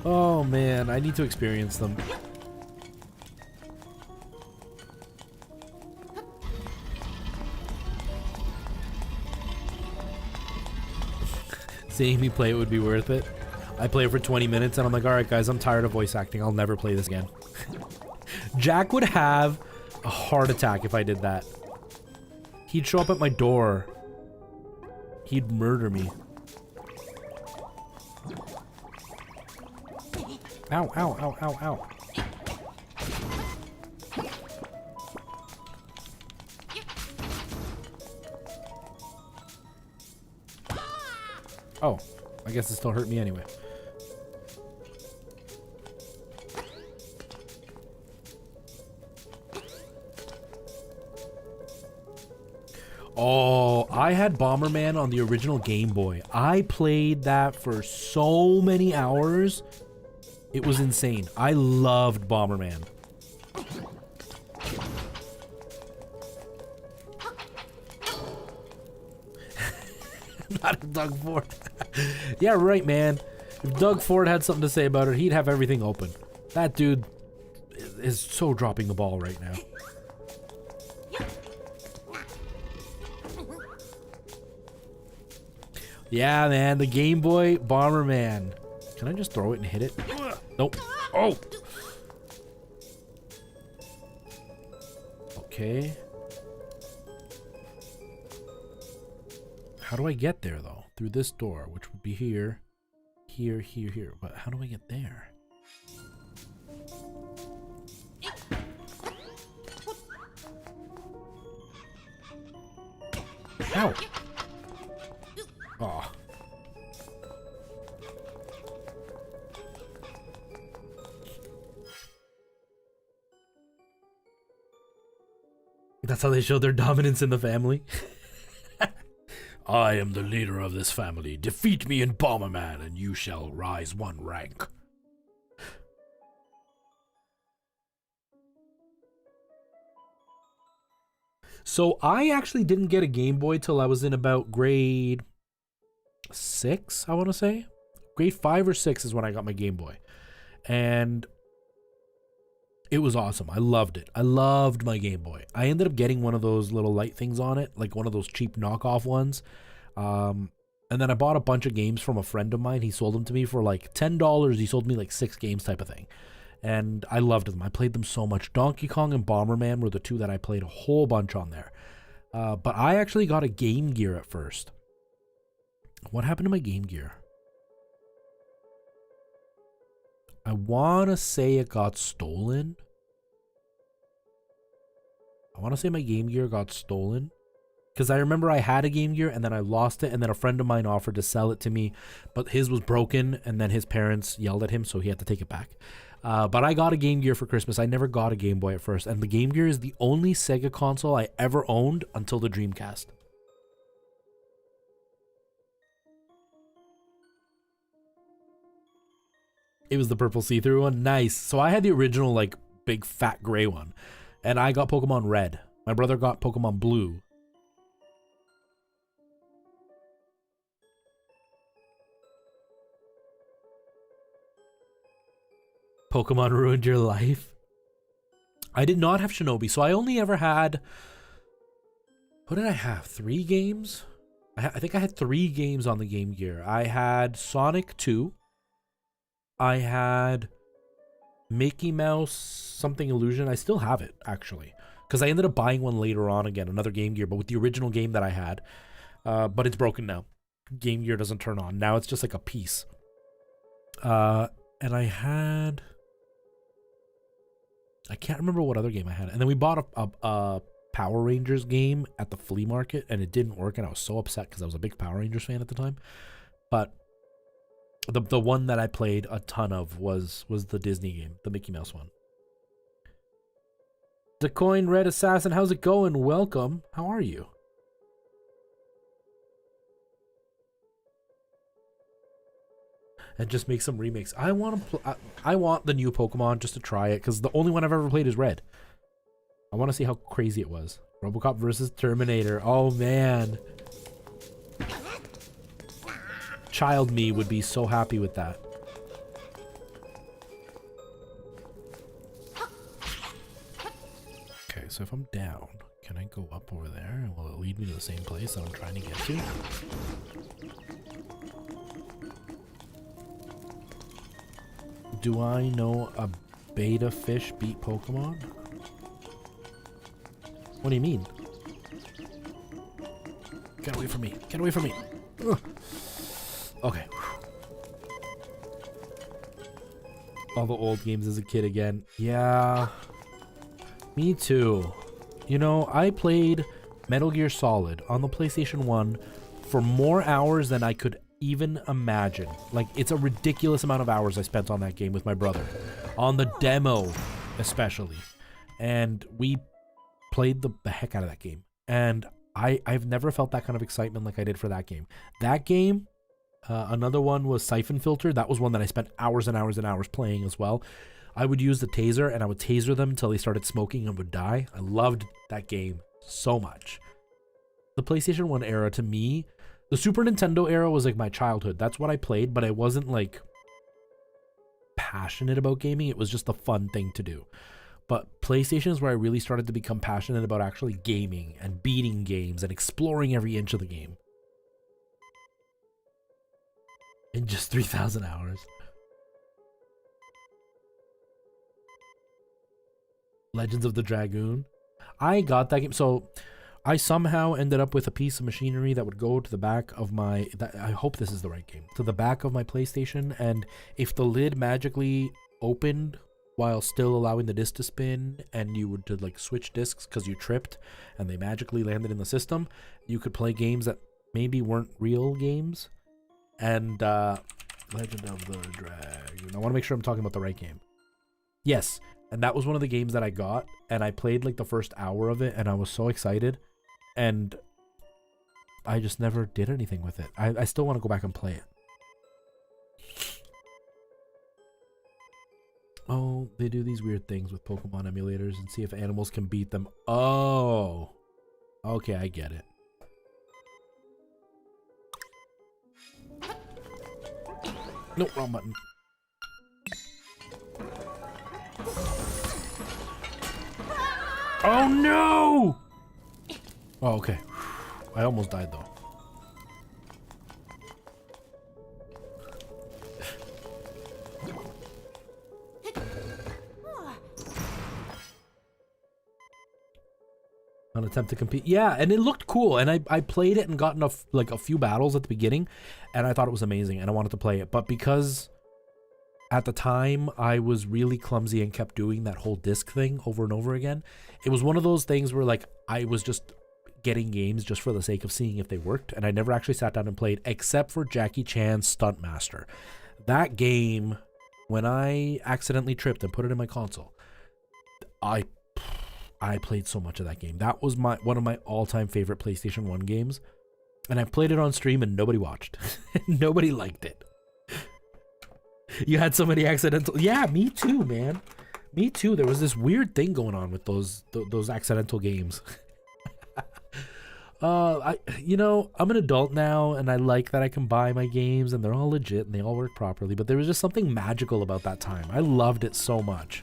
Oh man, I need to experience them. Seeing me play it would be worth it. I play it for 20 minutes and I'm like, alright guys, I'm tired of voice acting. I'll never play this again. Jack would have a heart attack if I did that. He'd show up at my door. He'd murder me. Ow, ow, ow, ow, ow. Oh, I guess it still hurt me anyway. Oh, I had Bomberman on the original Game Boy. I played that for so many hours. It was insane. I loved Bomberman. Not if Doug Ford. Yeah, right, man. If Doug Ford had something to say about it, he'd have everything open. That dude is so dropping the ball right now. Yeah, man, the Game Boy Bomberman. Can I just throw it and hit it? Nope. Oh! Okay. How do I get there, though? Through this door, which would be here, here, here, here. But how do I get there? Ow! Oh. That's how they showed their dominance in the family. I am the leader of this family. Defeat me in Bomberman and you shall rise one rank. So I actually didn't get a Game Boy till I was in about grade 6, I want to say. Grade 5 or 6 is when I got my Game Boy. And it was awesome. I loved it. I loved my Game Boy. I ended up getting one of those little light things on it, like one of those cheap knockoff ones. And then I bought a bunch of games from a friend of mine. He sold them to me for like $10. He sold me like 6 games type of thing. And I loved them. I played them so much. Donkey Kong and Bomberman were the two that I played a whole bunch on there. But I actually got a Game Gear at first. What happened to my Game Gear? I want to say it got stolen. I want to say my Game Gear got stolen. Because I remember I had a Game Gear and then I lost it. And then a friend of mine offered to sell it to me. But his was broken. And then his parents yelled at him. So he had to take it back. But I got a Game Gear for Christmas. I never got a Game Boy at first. And the Game Gear is the only Sega console I ever owned until the Dreamcast. It was the purple see-through one. Nice. So I had the original, like, big fat gray one. And I got Pokemon Red. My brother got Pokemon Blue. Pokemon ruined your life? I did not have Shinobi, so I only ever had... What did I have? 3 games? I think I had 3 games on the Game Gear. I had Sonic 2. I had Mickey Mouse something illusion. I still have it, actually. because I ended up buying one later on again, another Game Gear, but with the original game that I had. But it's broken now. Game Gear doesn't turn on. Now it's just like a piece. And I can't remember what other game I had. And then we bought a Power Rangers game at the flea market, and it didn't work, and I was so upset because I was a big Power Rangers fan at the time. But the one that I played a ton of was the Disney game, the Mickey Mouse one. Decoin Red Assassin, how's it going? Welcome. How are you? And just make some remakes. I want the new Pokemon just to try it, because the only one I've ever played is Red. I want to see how crazy it was. RoboCop versus Terminator. Oh man. Child me would be so happy with that. Okay, so if I'm down, can I go up over there? And will it lead me to the same place that I'm trying to get to? Do I know a beta fish beat Pokemon? What do you mean? Get away from me. Get away from me. Ugh. Okay. All the old games as a kid again. Yeah. Me too. You know, I played Metal Gear Solid on the PlayStation 1 for more hours than I could even imagine. Like, it's a ridiculous amount of hours I spent on that game with my brother. On the demo, especially. And we played the heck out of that game. And I've never felt that kind of excitement like I did for that game. That game, another one was Siphon Filter. That was one that I spent hours and hours and hours playing as well. I would use the taser, and I would taser them until they started smoking and would die. I loved that game so much. The PlayStation 1 era, to me, the Super Nintendo era was like my childhood. That's what I played, but I wasn't like passionate about gaming. It was just a fun thing to do. But PlayStation is where I really started to become passionate about actually gaming and beating games and exploring every inch of the game. In just 3,000 hours. Legends of the Dragoon. I got that game. So I somehow ended up with a piece of machinery that would go to the back of my... I hope this is the right game. To the back of my PlayStation. And if the lid magically opened while still allowing the disc to spin, and you would to like switch discs because you tripped and they magically landed in the system, you could play games that maybe weren't real games. And Legend of the Dragon. I want to make sure I'm talking about the right game. Yes, and that was one of the games that I got, and I played like the first hour of it, and I was so excited, and I just never did anything with it. I still want to go back and play it. Oh, they do these weird things with Pokemon emulators and see if animals can beat them. Oh, okay, I get it. Nope, wrong button. Oh no! Oh, okay. I almost died though. An attempt to compete. Yeah, and it looked cool, and I played it and got enough, like a few battles at the beginning, and I thought it was amazing, and I wanted to play it. But because at the time I was really clumsy and kept doing that whole disc thing over and over again, it was one of those things where like I was just getting games just for the sake of seeing if they worked, and I never actually sat down and played, except for Jackie Chan's Stuntmaster. That game, when I accidentally tripped and put it in my console, I played so much of that game. That was one of my all-time favorite PlayStation 1 games. And I played it on stream and nobody watched. Nobody liked it. You had so many accidental... Yeah, me too, man. Me too. There was this weird thing going on with those accidental games. You know, I'm an adult now, and I like that I can buy my games, and they're all legit, and they all work properly. But there was just something magical about that time. I loved it so much.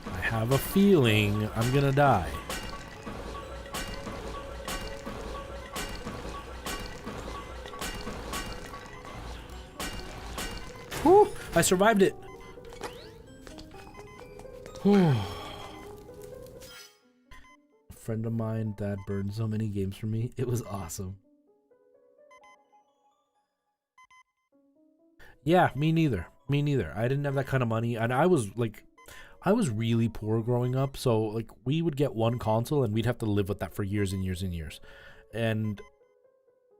I have a feeling I'm gonna die. Whew, I survived it. Whew. A friend of mine, dad burned so many games for me. It was awesome. Yeah, me neither. Me neither. I didn't have that kind of money, and I was really poor growing up, so like we would get one console and we'd have to live with that for years and years and years. And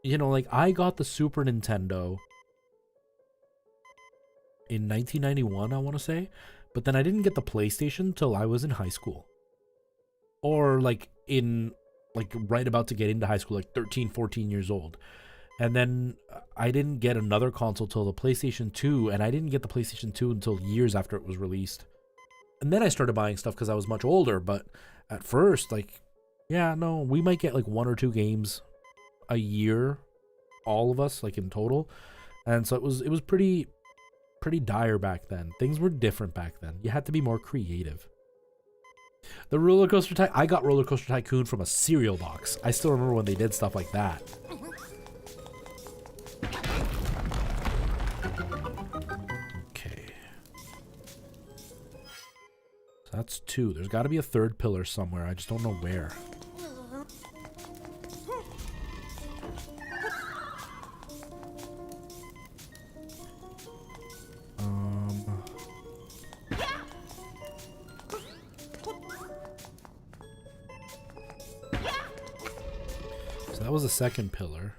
you know, like I got the Super Nintendo in 1991, I want to say, but then I didn't get the PlayStation till I was in high school. Or like right about to get into high school, like 13, 14 years old. And then I didn't get another console till the PlayStation 2, and I didn't get the PlayStation 2 until years after it was released. And then I started buying stuff because I was much older, but at first, like, yeah, no, we might get like 1 or 2 games a year, all of us, like in total. And so it was pretty dire back then. Things were different back then. You had to be more creative. The Roller Coaster Tycoon, I got Roller Coaster Tycoon from a cereal box. I still remember when they did stuff like that. Okay. So that's 2. There's got to be a 3rd pillar somewhere. I just don't know where. So that was the 2nd pillar.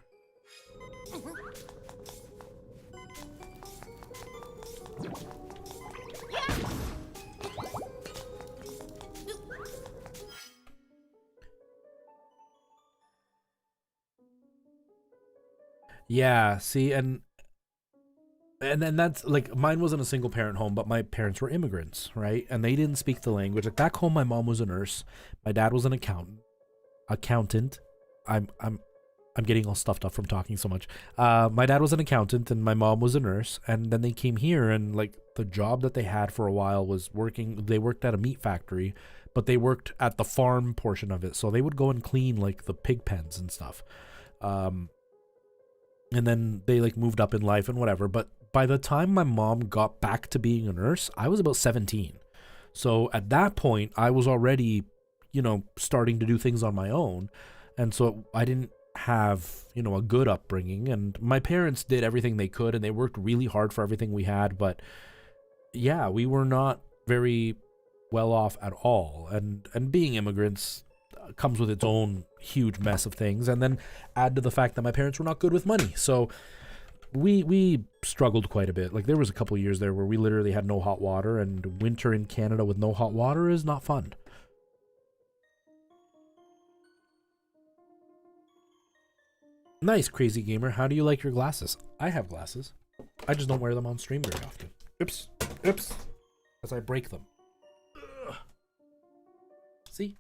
Yeah, see, and then that's like mine wasn't a single parent home, but my parents were immigrants, right? And they didn't speak the language. Like back home, my mom was a nurse, my dad was an accountant. I'm getting all stuffed up from talking so much. My dad was an accountant and my mom was a nurse, and then they came here, and like the job that they had for a while was they worked at a meat factory, but they worked at the farm portion of it, so they would go and clean like the pig pens and stuff. And then they like moved up in life and whatever, but by the time my mom got back to being a nurse, I was about 17. So at that point, I was already, you know, starting to do things on my own. And so I didn't have, you know, a good upbringing. And my parents did everything they could, and they worked really hard for everything we had. But yeah, we were not very well off at all. And being immigrants comes with its own huge mess of things. And then add to the fact that my parents were not good with money. So we struggled quite a bit. Like there was a couple years there where we literally had no hot water, and winter in Canada with no hot water is not fun. Nice, Crazy Gamer. How do you like your glasses? I have glasses. I just don't wear them on stream very often. Oops. As I break them. Ugh. See?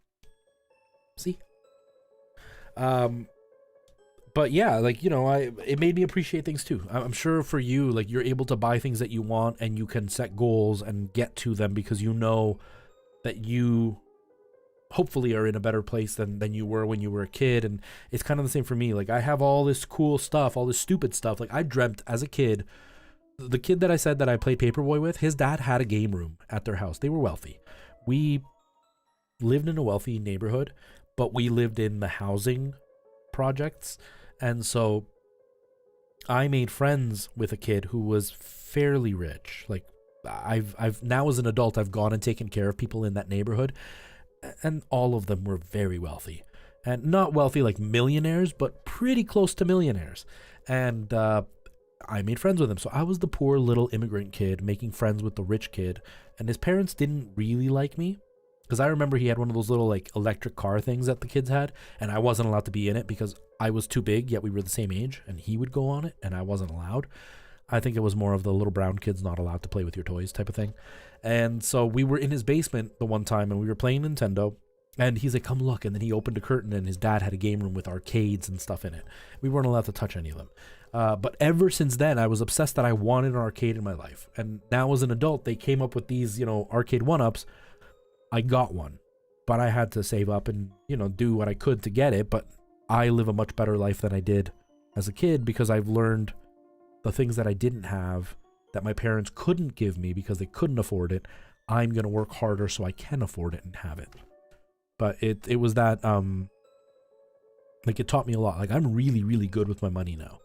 But yeah, like, you know, it made me appreciate things too. I'm sure for you, like, you're able to buy things that you want, and you can set goals and get to them because you know that you hopefully are in a better place than you were when you were a kid. And it's kind of the same for me. Like, I have all this cool stuff, all this stupid stuff. Like, I dreamt as a kid, the kid that I said that I played Paperboy with, his dad had a game room at their house. They were wealthy. We lived in a wealthy neighborhood, but we lived in the housing projects. And so I made friends with a kid who was fairly rich. Like, I've now as an adult, I've gone and taken care of people in that neighborhood, and all of them were very wealthy. And not wealthy like millionaires, but pretty close to millionaires. And I made friends with him. So I was the poor little immigrant kid making friends with the rich kid. And his parents didn't really like me, because I remember he had one of those little like electric car things that the kids had, and I wasn't allowed to be in it because I was too big, yet we were the same age, and he would go on it and I wasn't allowed. I think it was more of the little brown kids not allowed to play with your toys type of thing. And so we were in his basement the one time, and we were playing Nintendo, and he's like, come look. And then he opened a curtain, and his dad had a game room with arcades and stuff in it. We weren't allowed to touch any of them. But ever since then, I was obsessed that I wanted an arcade in my life. And now as an adult, they came up with these, you know, arcade one-ups. I got one, but I had to save up and, you know, do what I could to get it. But I live a much better life than I did as a kid because I've learned the things that I didn't have that my parents couldn't give me because they couldn't afford it. I'm going to work harder so I can afford it and have it. But it was that, like, it taught me a lot. Like, I'm really, really good with my money now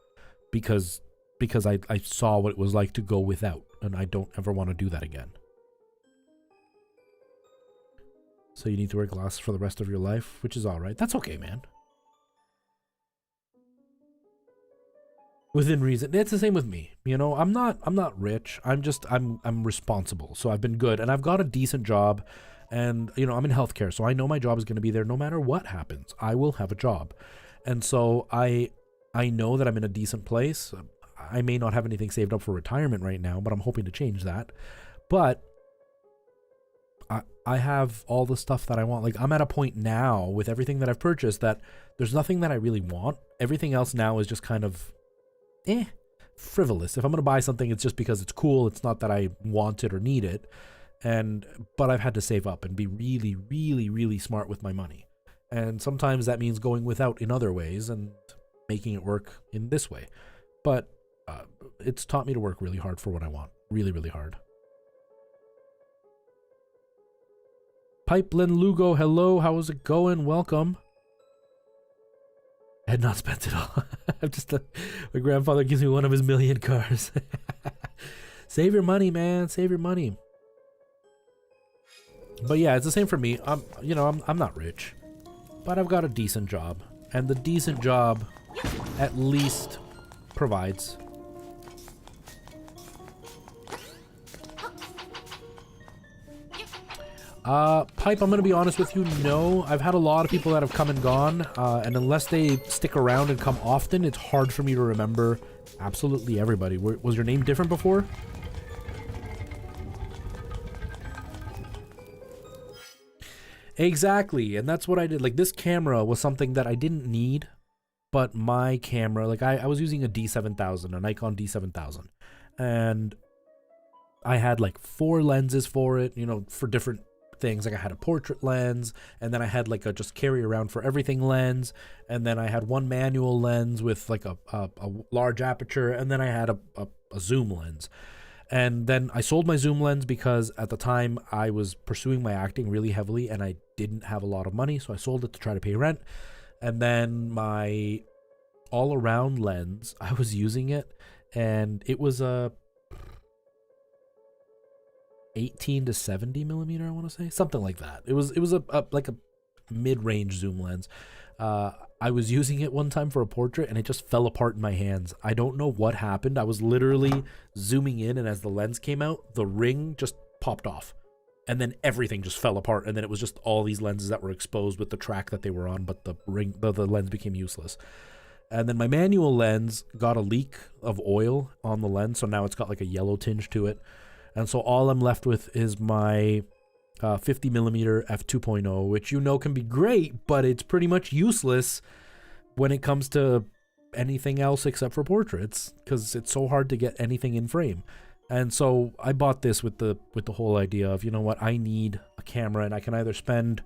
because I saw what it was like to go without, and I don't ever want to do that again. So you need to wear glasses for the rest of your life, which is all right. That's okay, man. Within reason. It's the same with me. You know, I'm not rich. I'm responsible. So I've been good, and I've got a decent job, and you know, I'm in healthcare, so I know my job is going to be there no matter what happens. I will have a job. And so I know that I'm in a decent place. I may not have anything saved up for retirement right now, but I'm hoping to change that. But I have all the stuff that I want. Like, I'm at a point now with everything that I've purchased that there's nothing that I really want. Everything else now is just kind of frivolous. If I'm going to buy something, it's just because it's cool. It's not that I want it or need it. But I've had to save up and be really, really, really smart with my money. And sometimes that means going without in other ways and making it work in this way. But it's taught me to work really hard for what I want. Really, really hard. Pipeline Lugo, hello, how is it going? Welcome. I had not spent it all. I'm just my grandfather gives me one of his million cars. Save your money, man. Save your money. But yeah, it's the same for me. I'm not rich, but I've got a decent job, and the decent job at least provides. Pipe, I'm going to be honest with you, no. I've had a lot of people that have come and gone, and unless they stick around and come often, it's hard for me to remember absolutely everybody. Was your name different before? Exactly, and that's what I did. Like, this camera was something that I didn't need, but my camera, like, I was using a D7000, a Nikon D7000, and I had, like, 4 lenses for it, you know, for different things. Like, I had a portrait lens, and then I had like a just carry around for everything lens, and then I had one manual lens with like a large aperture, and then I had a zoom lens. And then I sold my zoom lens because at the time I was pursuing my acting really heavily and I didn't have a lot of money, so I sold it to try to pay rent. And then my all-around lens, I was using it, and it was a 18 to 70 millimeter, I want to say, something like that. It was like a mid-range zoom lens. I was using it one time for a portrait and it just fell apart in my hands. I don't know what happened. I was literally zooming in, and as the lens came out, the ring just popped off, and then everything just fell apart, and then it was just all these lenses that were exposed with the track that they were on, but the lens became useless. And then my manual lens got a leak of oil on the lens, so now it's got like a yellow tinge to it. And so all I'm left with is my 50 millimeter f2.0, which you know can be great, but it's pretty much useless when it comes to anything else except for portraits, because it's so hard to get anything in frame. And so I bought this with the whole idea of, you know what, I need a camera, and I can either spend,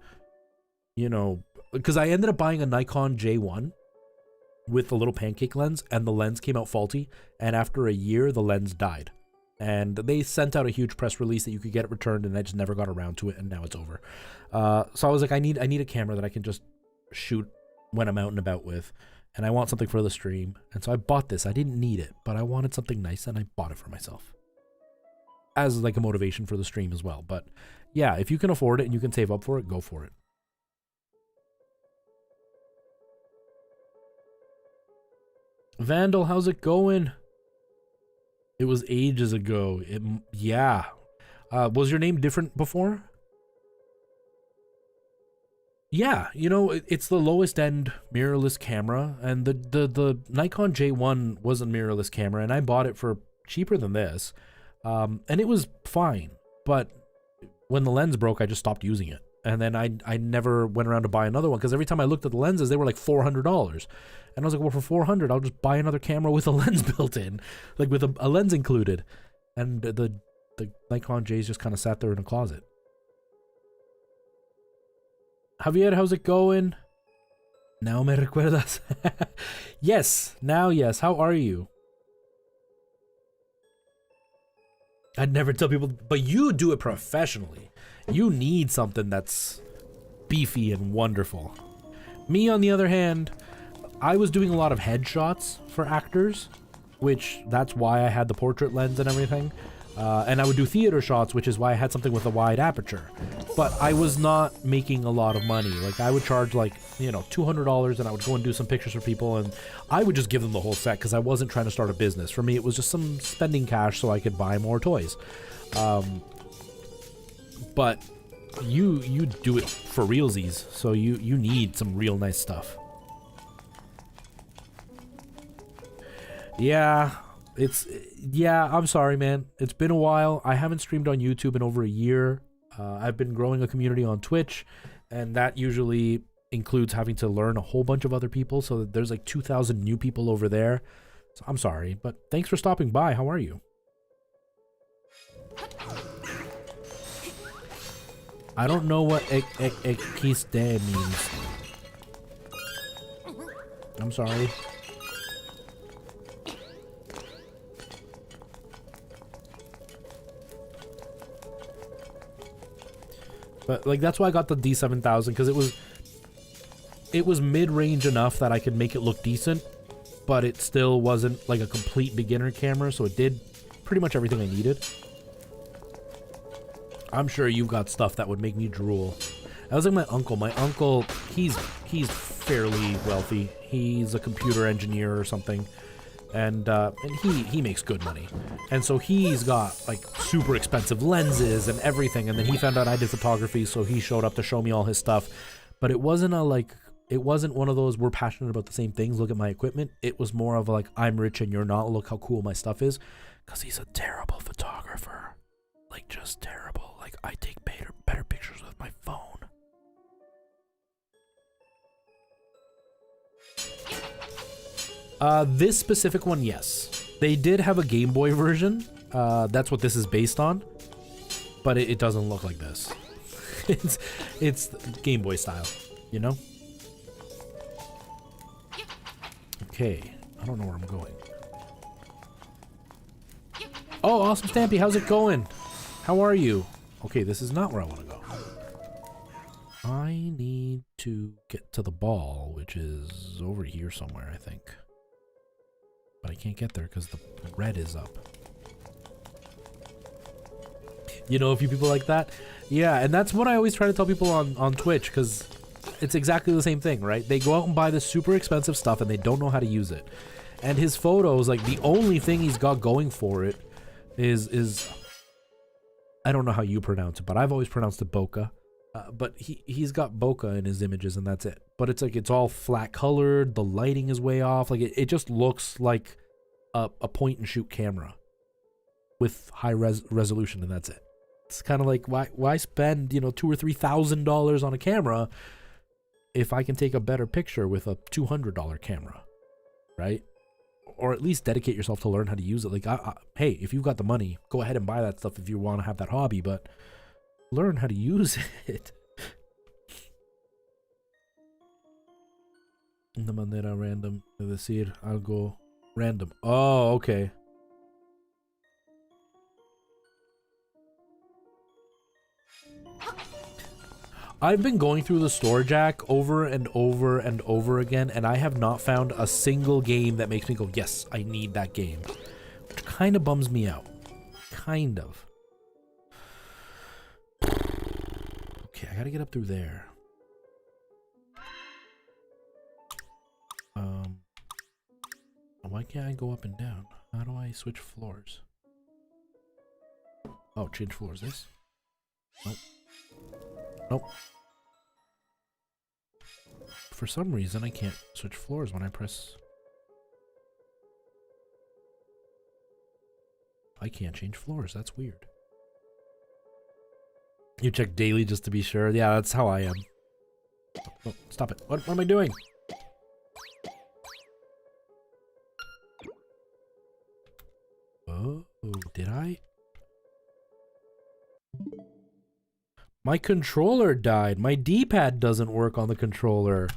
you know, because I ended up buying a Nikon J1 with the little pancake lens, and the lens came out faulty, and after a year the lens died. And they sent out a huge press release that you could get it returned, and I just never got around to it, and now it's over. So I was like, I need a camera that I can just shoot when I'm out and about with, and I want something for the stream. And so I bought this. I didn't need it, but I wanted something nice, and I bought it for myself as like a motivation for the stream as well. But yeah, if you can afford it and you can save up for it, go for it. Vandal, how's it going? It was ages ago. Yeah. Was your name different before? Yeah, you know, it's the lowest end mirrorless camera, and the Nikon J1 was a mirrorless camera, and I bought it for cheaper than this. And it was fine, but when the lens broke, I just stopped using it. And then I never went around to buy another one, because every time I looked at the lenses, they were like $400. And I was like, well, for $400, I'll just buy another camera with a lens built in, like with a lens included. And the Nikon J's just kind of sat there in a closet. Javier, how's it going? Now me recuerdas? Yes, now yes. How are you? I'd never tell people, but you do it professionally. You need something that's beefy and wonderful. Me, on the other hand, I was doing a lot of headshots for actors, which that's why I had the portrait lens and everything. And I would do theater shots, which is why I had something with a wide aperture. But I was not making a lot of money. Like, I would charge, like, you know, $200, and I would go and do some pictures for people, and I would just give them the whole set because I wasn't trying to start a business. For me, it was just some spending cash so I could buy more toys. But you do it for realsies, so you need some real nice stuff. Yeah. I'm sorry, man. It's been a while. I haven't streamed on YouTube in over a year. I've been growing a community on Twitch, and that usually includes having to learn a whole bunch of other people, so that there's like 2,000 new people over there. So I'm sorry, but thanks for stopping by. How are you? I don't know what Ekiste means. I'm sorry. But like that's why I got the D7000, because it was mid-range enough that I could make it look decent, but it still wasn't like a complete beginner camera, so it did pretty much everything I needed. I'm sure you've got stuff that would make me drool. I was like my uncle. My uncle, he's fairly wealthy. He's a computer engineer or something. And he makes good money, and so he's got like super expensive lenses and everything. And then he found out I did photography, so he showed up to show me all his stuff. But it wasn't it wasn't one of those we're passionate about the same things, look at my equipment. It was more of like, I'm rich and you're not, look how cool my stuff is. Because he's a terrible photographer, like just terrible. Like I take better pictures with my phone. This specific one, yes. They did have a Game Boy version. That's what this is based on. But it doesn't look like this. it's Game Boy style, you know? Okay, I don't know where I'm going. Oh, awesome Stampy, how's it going? How are you? Okay, this is not where I want to go. I need to get to the ball, which is over here somewhere, I think. But I can't get there because the red is up. You know a few people like that? Yeah, and that's what I always try to tell people on Twitch, because it's exactly the same thing, right? They go out and buy this super expensive stuff and they don't know how to use it. And his photos, like the only thing he's got going for it is I don't know how you pronounce it, but I've always pronounced it bokeh. But he's got bokeh in his images, and that's it. But it's like it's all flat colored, the lighting is way off, like it just looks like a point and shoot camera with high resolution, and that's it. It's kind of like, why spend, you know, $2,000 or $3,000 on a camera if I can take a better picture with a $200 camera, right? Or at least dedicate yourself to learn how to use it. Like, hey, if you've got the money, go ahead and buy that stuff if you want to have that hobby, but learn how to use it. De manera random, es decir, algo random. Oh, okay. I've been going through the store jack over and over and over again, and I have not found a single game that makes me go, yes, I need that game. Which kind of bums me out. Kind of. Okay, I gotta get up through there. Why can't I go up and down? How do I switch floors? Oh, change floors. This? Nope. Nope. For some reason, I can't switch floors when I press... I can't change floors. That's weird. You check daily just to be sure? Yeah, that's how I am. Oh, stop it. What am I doing? Oh, did I? My controller died. My D-pad doesn't work on the controller.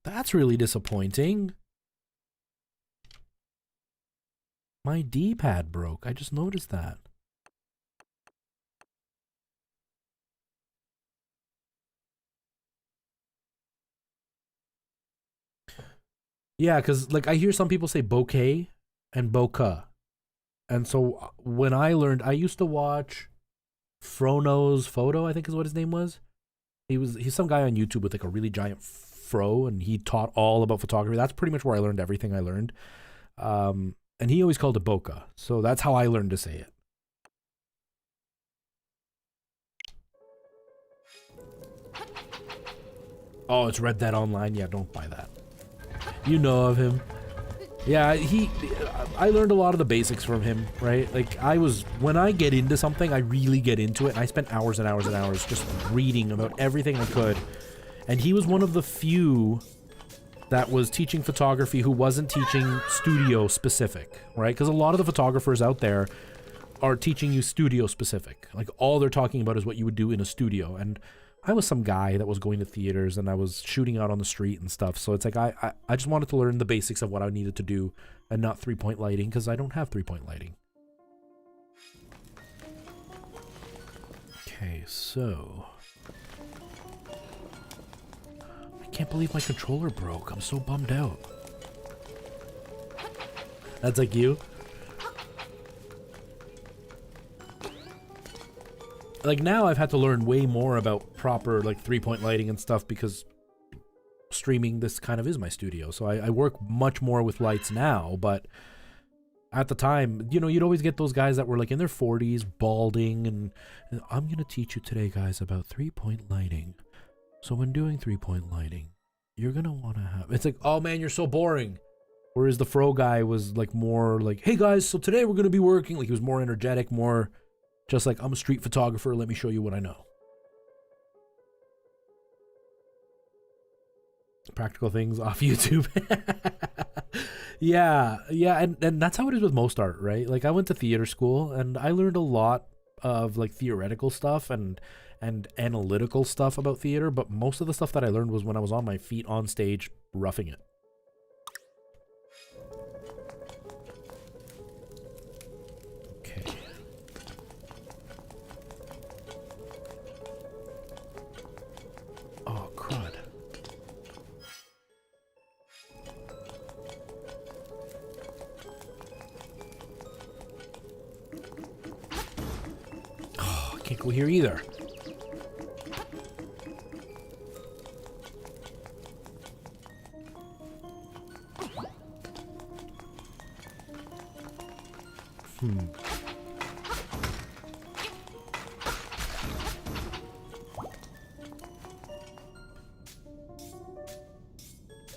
That's really disappointing. My D-pad broke. I just noticed that. Yeah, because like I hear some people say bokeh and bokeh. And so when I learned, I used to watch Frono's Photo, I think is what his name was. He's some guy on YouTube with like a really giant fro, and he taught all about photography. That's pretty much where I learned everything I learned. And he always called it bokeh, so that's how I learned to say it. Oh, it's Red Dead Online. Yeah, don't buy that. You know of him. Yeah, I learned a lot of the basics from him, right? Like, when I get into something, I really get into it, and I spent hours and hours and hours just reading about everything I could. And he was one of the few that was teaching photography who wasn't teaching studio specific, right? Because a lot of the photographers out there are teaching you studio specific. Like, all they're talking about is what you would do in a studio. And I was some guy that was going to theaters and I was shooting out on the street and stuff. So it's like I just wanted to learn the basics of what I needed to do and not three-point lighting because I don't have three-point lighting. Okay, so... I can't believe my controller broke. I'm so bummed out. That's like you? Like now I've had to learn way more about proper like three-point lighting and stuff because streaming this kind of is my studio. So I work much more with lights now, but at the time, you know, you'd always get those guys that were like in their 40s, balding, and I'm going to teach you today, guys, about three-point lighting. So when doing three-point lighting, you're going to want to have... It's like, oh man, you're so boring. Whereas the fro guy was like more like, hey guys, so today we're going to be working. Like he was more energetic, more... Just like, I'm a street photographer, let me show you what I know. Practical things off YouTube. yeah, and that's how it is with most art, right? Like, I went to theater school, and I learned a lot of, like, theoretical stuff and analytical stuff about theater, but most of the stuff that I learned was when I was on my feet on stage, roughing it. Can't go here either.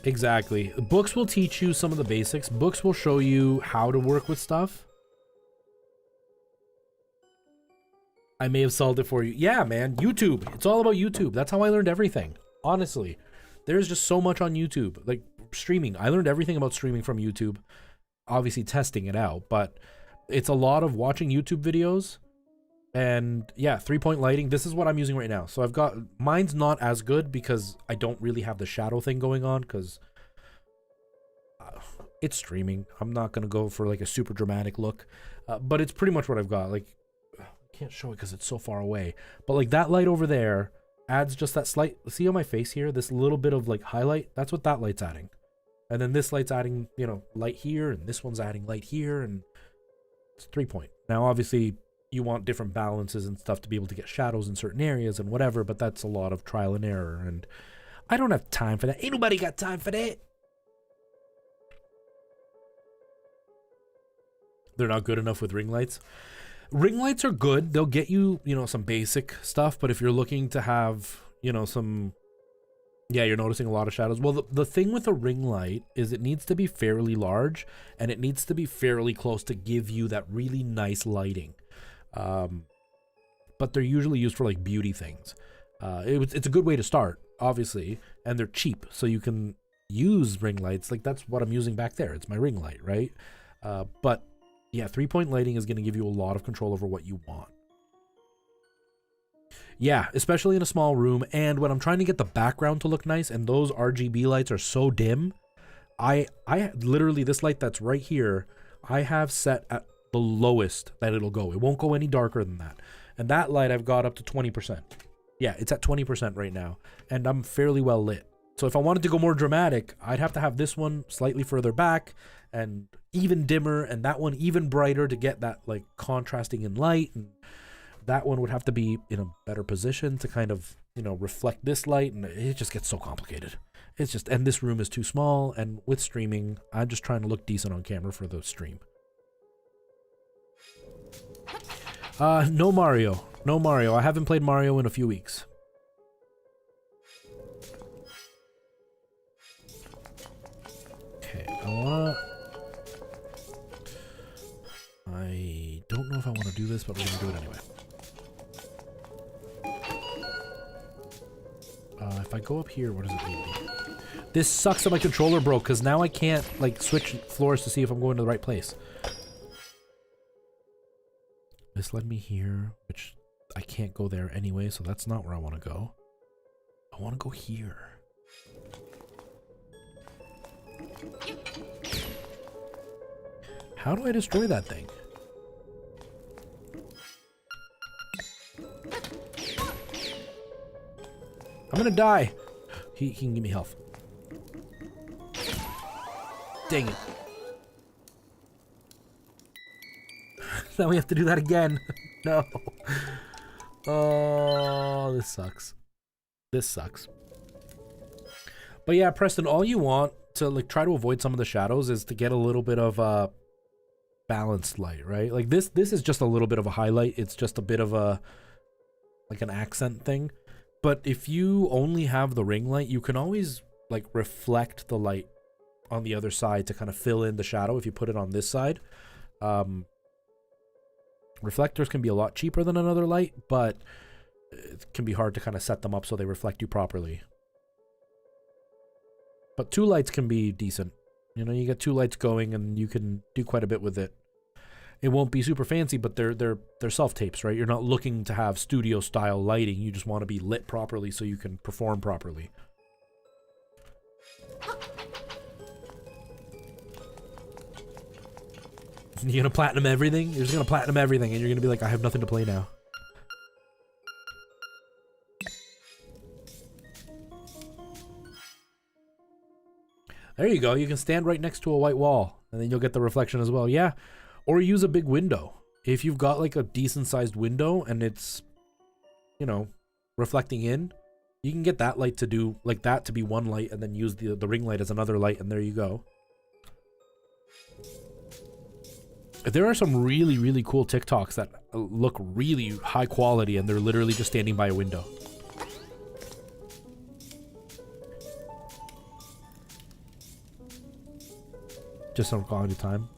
Exactly. Books will teach you some of the basics. Books will show you how to work with stuff. I may have solved it for you. Yeah, man. YouTube. It's all about YouTube. That's how I learned everything. Honestly. There's just so much on YouTube. Like, streaming. I learned everything about streaming from YouTube. Obviously testing it out. But it's a lot of watching YouTube videos. And, yeah, three-point lighting. This is what I'm using right now. So I've got... Mine's not as good because I don't really have the shadow thing going on. Because... it's streaming. I'm not going to go for, like, a super dramatic look. But it's pretty much what I've got. Like... Can't show it because it's so far away, but like that light over there adds just that slight, see on my face here, this little bit of like highlight. That's what that light's adding. And then this light's adding, you know, light here, and this one's adding light here, and it's 3-point. Now obviously you want different balances and stuff to be able to get shadows in certain areas and whatever, but that's a lot of trial and error, and I don't have time for that. Ain't nobody got time for that. They're not good enough with ring lights. Ring lights are good. They'll get you, you know, some basic stuff. But if you're looking to have, you know, some... Yeah, you're noticing a lot of shadows. Well, the thing with a ring light is it needs to be fairly large. And it needs to be fairly close to give you that really nice lighting. But they're usually used for, like, beauty things. It's a good way to start, obviously. And they're cheap. So you can use ring lights. Like, that's what I'm using back there. It's my ring light, right? But... yeah, three-point lighting is going to give you a lot of control over what you want. Yeah, especially in a small room, and when I'm trying to get the background to look nice, and those RGB lights are so dim, I literally, this light that's right here, I have set at the lowest that it'll go. It won't go any darker than that. And that light I've got up to 20%. Yeah, it's at 20% right now, and I'm fairly well lit. So if I wanted to go more dramatic, I'd have to have this one slightly further back and even dimmer, and that one even brighter to get that like contrasting in light, and that one would have to be in a better position to kind of, you know, reflect this light, and it just gets so complicated. It's just, and this room is too small, and with streaming, I'm just trying to look decent on camera for the stream. No Mario. No Mario. I haven't played Mario in a few weeks. Okay, I don't know if I want to do this, but we're gonna do it anyway. If I go up here, where does it lead me? This sucks that my controller broke, because now I can't, like, switch floors to see if I'm going to the right place. This led me here, which I can't go there anyway, so that's not where I want to go. I want to go here. How do I destroy that thing? I'm gonna die. He can give me health. Dang it. Now we have to do that again. No. Oh, this sucks. This sucks. But yeah, Preston, all you want to like try to avoid some of the shadows is to get a little bit of balanced light, right? Like this is just a little bit of a highlight. It's just a bit of a like an accent thing. But if you only have the ring light, you can always like reflect the light on the other side to kind of fill in the shadow if you put it on this side. Reflectors can be a lot cheaper than another light, but it can be hard to kind of set them up so they reflect you properly. But 2 lights can be decent. You know, you get 2 lights going and you can do quite a bit with it. It won't be super fancy, but they're self-tapes, right? You're not looking to have studio-style lighting. You just want to be lit properly so you can perform properly. You're gonna platinum everything? You're just gonna platinum everything, and you're gonna be like, I have nothing to play now. There you go. You can stand right next to a white wall, and then you'll get the reflection as well. Yeah. Or use a big window. If you've got like a decent sized window and it's, you know, reflecting in, you can get that light to do like that to be one light, and then use the ring light as another light, and there you go. There are some really, really cool TikToks that look really high quality, and they're literally just standing by a window. Just some quality time.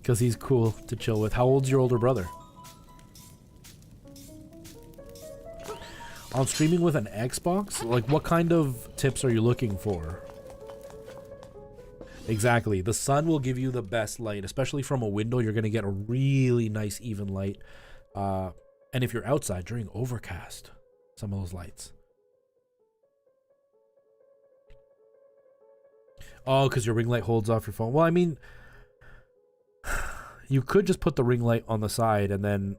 Because he's cool to chill with. How old's your older brother? On streaming with an Xbox? Like, what kind of tips are you looking for? Exactly. The sun will give you the best light, especially from a window. You're going to get a really nice, even light. And if you're outside during overcast, some of those lights. Oh, because your ring light holds off your phone. Well, I mean, you could just put the ring light on the side and then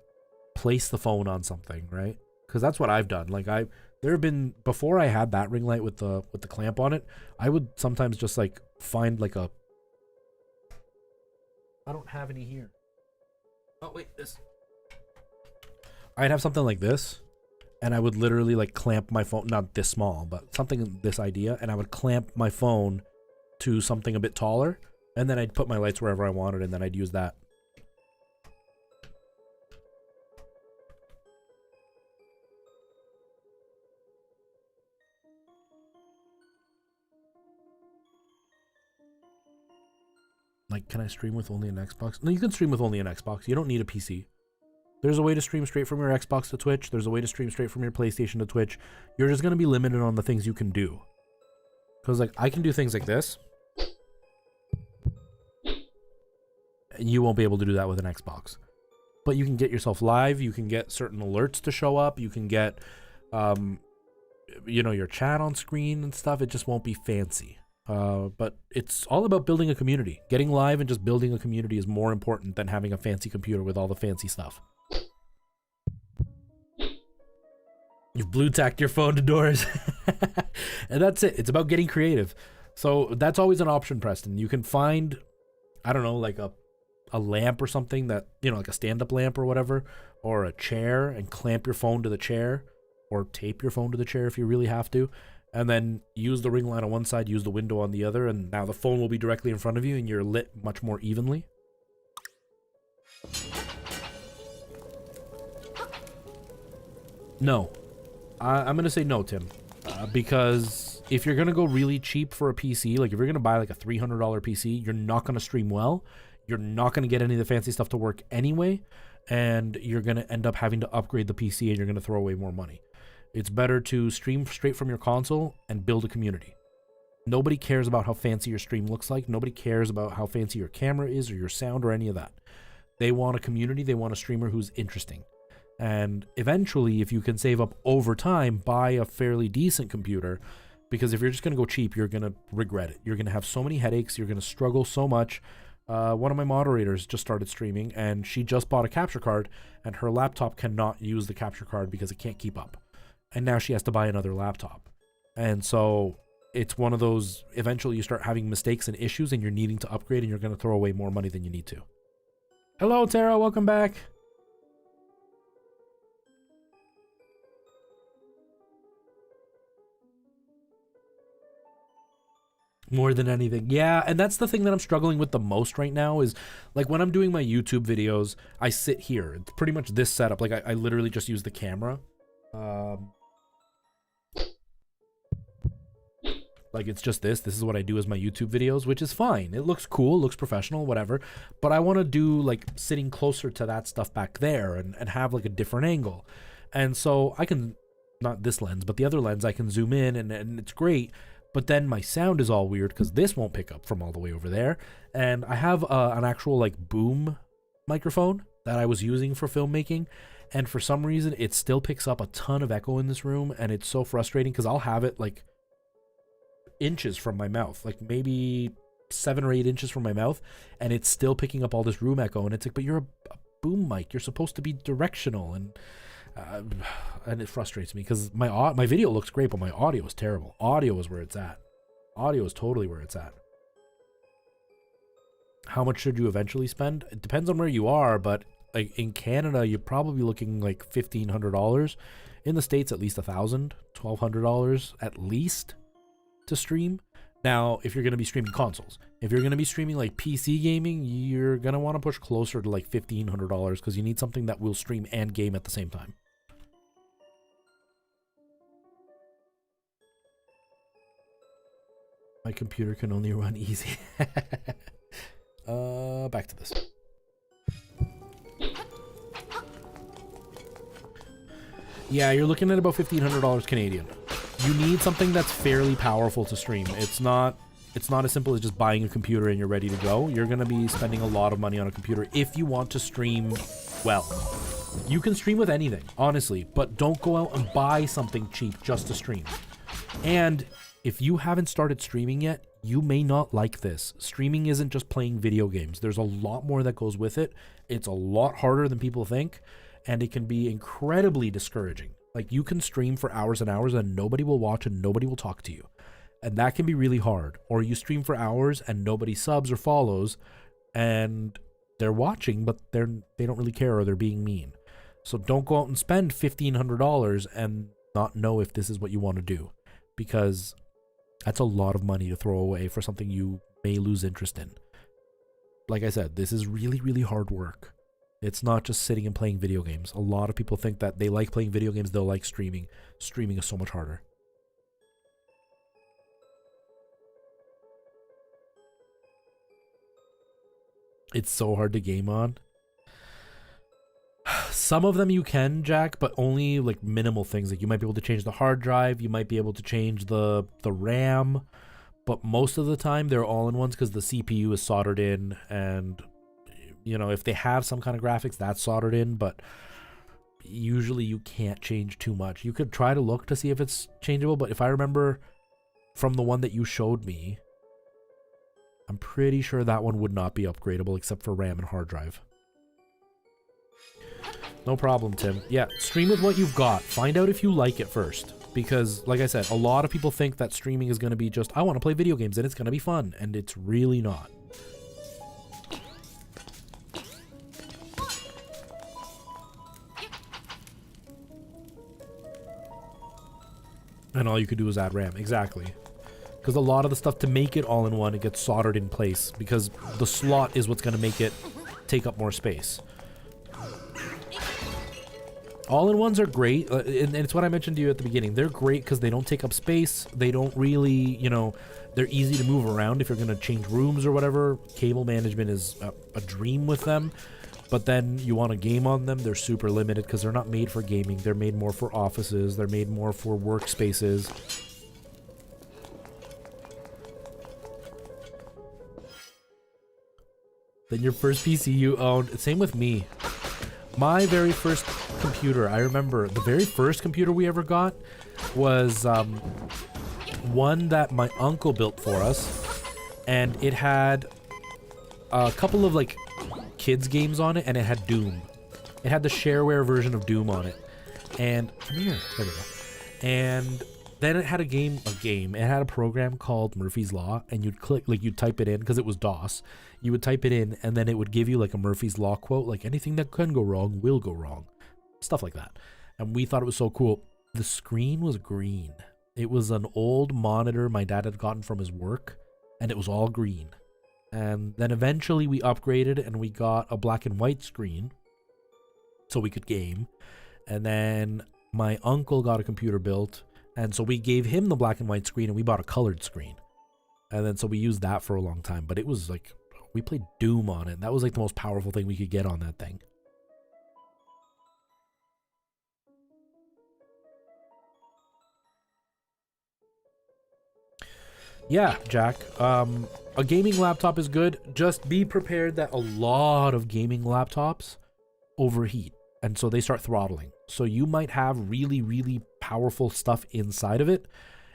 place the phone on something, right? Because that's what I've done. Like there have been, before I had that ring light with the clamp on it, I would sometimes just like find like a, I don't have any here. Oh wait, this. I'd have something like this, and I would literally like clamp my phone, not this small, but something this idea, and I would clamp my phone to something a bit taller, and then I'd put my lights wherever I wanted, and then I'd use that. Like, can I stream with only an Xbox? No, you can stream with only an Xbox. You don't need a PC. There's a way to stream straight from your Xbox to Twitch. There's a way to stream straight from your PlayStation to Twitch. You're just going to be limited on the things you can do. Because, like, I can do things like this. And you won't be able to do that with an Xbox. But you can get yourself live. You can get certain alerts to show up. You can get, you know, your chat on screen and stuff. It just won't be fancy. But it's all about building a community. Getting live and just building a community is more important than having a fancy computer with all the fancy stuff. You've blue tacked your phone to doors. And that's it. It's about getting creative. So that's always an option, Preston. You can find, I don't know, like a lamp or something that, you know, like a stand-up lamp or whatever, or a chair, and clamp your phone to the chair, or tape your phone to the chair if you really have to, and then use the ring light on one side, use the window on the other, and now the phone will be directly in front of you and you're lit much more evenly. No. I'm going to say no, Tim. Because if you're going to go really cheap for a PC, like if you're going to buy like a $300 PC, you're not going to stream well. You're not going to get any of the fancy stuff to work anyway. And you're going to end up having to upgrade the PC and you're going to throw away more money. It's better to stream straight from your console and build a community. Nobody cares about how fancy your stream looks like. Nobody cares about how fancy your camera is or your sound or any of that. They want a community. They want a streamer who's interesting. And eventually, if you can save up over time, buy a fairly decent computer. Because if you're just going to go cheap, you're going to regret it. You're going to have so many headaches. You're going to struggle so much. One of my moderators just started streaming, and she just bought a capture card, and her laptop cannot use the capture card because it can't keep up. And now she has to buy another laptop. And so it's one of those, eventually you start having mistakes and issues, and you're needing to upgrade, and you're going to throw away more money than you need to. Hello, Tara. Welcome back. More than anything. Yeah, and that's the thing that I'm struggling with the most right now is, like, when I'm doing my YouTube videos, I sit here. It's pretty much this setup. Like, I literally just use the camera. Like, it's just this. This is what I do as my YouTube videos, which is fine. It looks cool, looks professional, whatever. But I want to do, like, sitting closer to that stuff back there and have, like, a different angle. And so I can, not this lens, but the other lens, I can zoom in, and it's great. But then my sound is all weird because this won't pick up from all the way over there. And I have an actual, like, boom microphone that I was using for filmmaking. And for some reason, it still picks up a ton of echo in this room. And it's so frustrating because I'll have it, like, inches from my mouth. Like, maybe 7 or 8 inches from my mouth. And it's still picking up all this room echo. And it's like, but you're a boom mic. You're supposed to be directional. And it frustrates me because my video looks great, but my audio is terrible. Audio is where it's at. Audio is totally where it's at. How much should you eventually spend? It depends on where you are, but like in Canada, you're probably looking like $1,500. In the States, at least $1,000, $1,200 at least to stream. Now, if you're going to be streaming consoles, if you're going to be streaming like PC gaming, you're going to want to push closer to like $1,500 because you need something that will stream and game at the same time. My computer can only run easy. Back to this. Yeah, you're looking at about $1,500 Canadian. You need something that's fairly powerful to stream. It's not as simple as just buying a computer and you're ready to go. You're going to be spending a lot of money on a computer if you want to stream well. You can stream with anything, honestly, but don't go out and buy something cheap just to stream. And if you haven't started streaming yet, you may not like this. Streaming isn't just playing video games. There's a lot more that goes with it. It's a lot harder than people think, and it can be incredibly discouraging. Like, you can stream for hours and hours and nobody will watch and nobody will talk to you. And that can be really hard. Or you stream for hours and nobody subs or follows and they're watching, but they don't really care or they're being mean. So don't go out and spend $1,500 and not know if this is what you want to do, because that's a lot of money to throw away for something you may lose interest in. Like I said, this is really, really hard work. It's not just sitting and playing video games. A lot of people think that they like playing video games, they'll like streaming. Streaming is so much harder. It's so hard to game on. Some of them you can, Jack, but only like minimal things. Like you might be able to change the hard drive, you might be able to change the RAM, but most of the time they're all-in-ones because the CPU is soldered in, and you know, if they have some kind of graphics, that's soldered in, but usually you can't change too much. You could try to look to see if it's changeable, but if I remember from the one that you showed me, I'm pretty sure that one would not be upgradable except for RAM and hard drive. No problem, Tim. Yeah, stream with what you've got. Find out if you like it first. Because, like I said, a lot of people think that streaming is going to be just, I want to play video games and it's going to be fun. And it's really not. And all you could do is add RAM. Exactly. Because a lot of the stuff to make it all-in-one, it gets soldered in place. Because the slot is what's going to make it take up more space. All-in-ones are great, and it's what I mentioned to you at the beginning. They're great because they don't take up space. They don't really, you know, they're easy to move around if you're going to change rooms or whatever. Cable management is a dream with them. But then you want to game on them, they're super limited because they're not made for gaming. They're made more for offices. They're made more for workspaces. Then your first PC you owned. Same with me. My very first computer, I remember the very first computer we ever got was one that my uncle built for us, and it had a couple of like kids games on it, and it had Doom. It had the shareware version of Doom on it, and come here, there we go. And then it had it had a program called Murphy's Law, and you'd click, like you'd type it in because it was DOS. You would type it in, and then it would give you like a Murphy's Law quote, like anything that can go wrong will go wrong, stuff like that. And we thought it was so cool. The screen was green. It was an old monitor my dad had gotten from his work, and it was all green. And then eventually we upgraded and we got a black and white screen so we could game. And then my uncle got a computer built, and so we gave him the black and white screen and we bought a colored screen. And then so we used that for a long time, but it was like, we played Doom on it. That was like the most powerful thing we could get on that thing. Yeah, Jack. A gaming laptop is good. Just be prepared that a lot of gaming laptops overheat, and so they start throttling. So you might have really, really powerful stuff inside of it,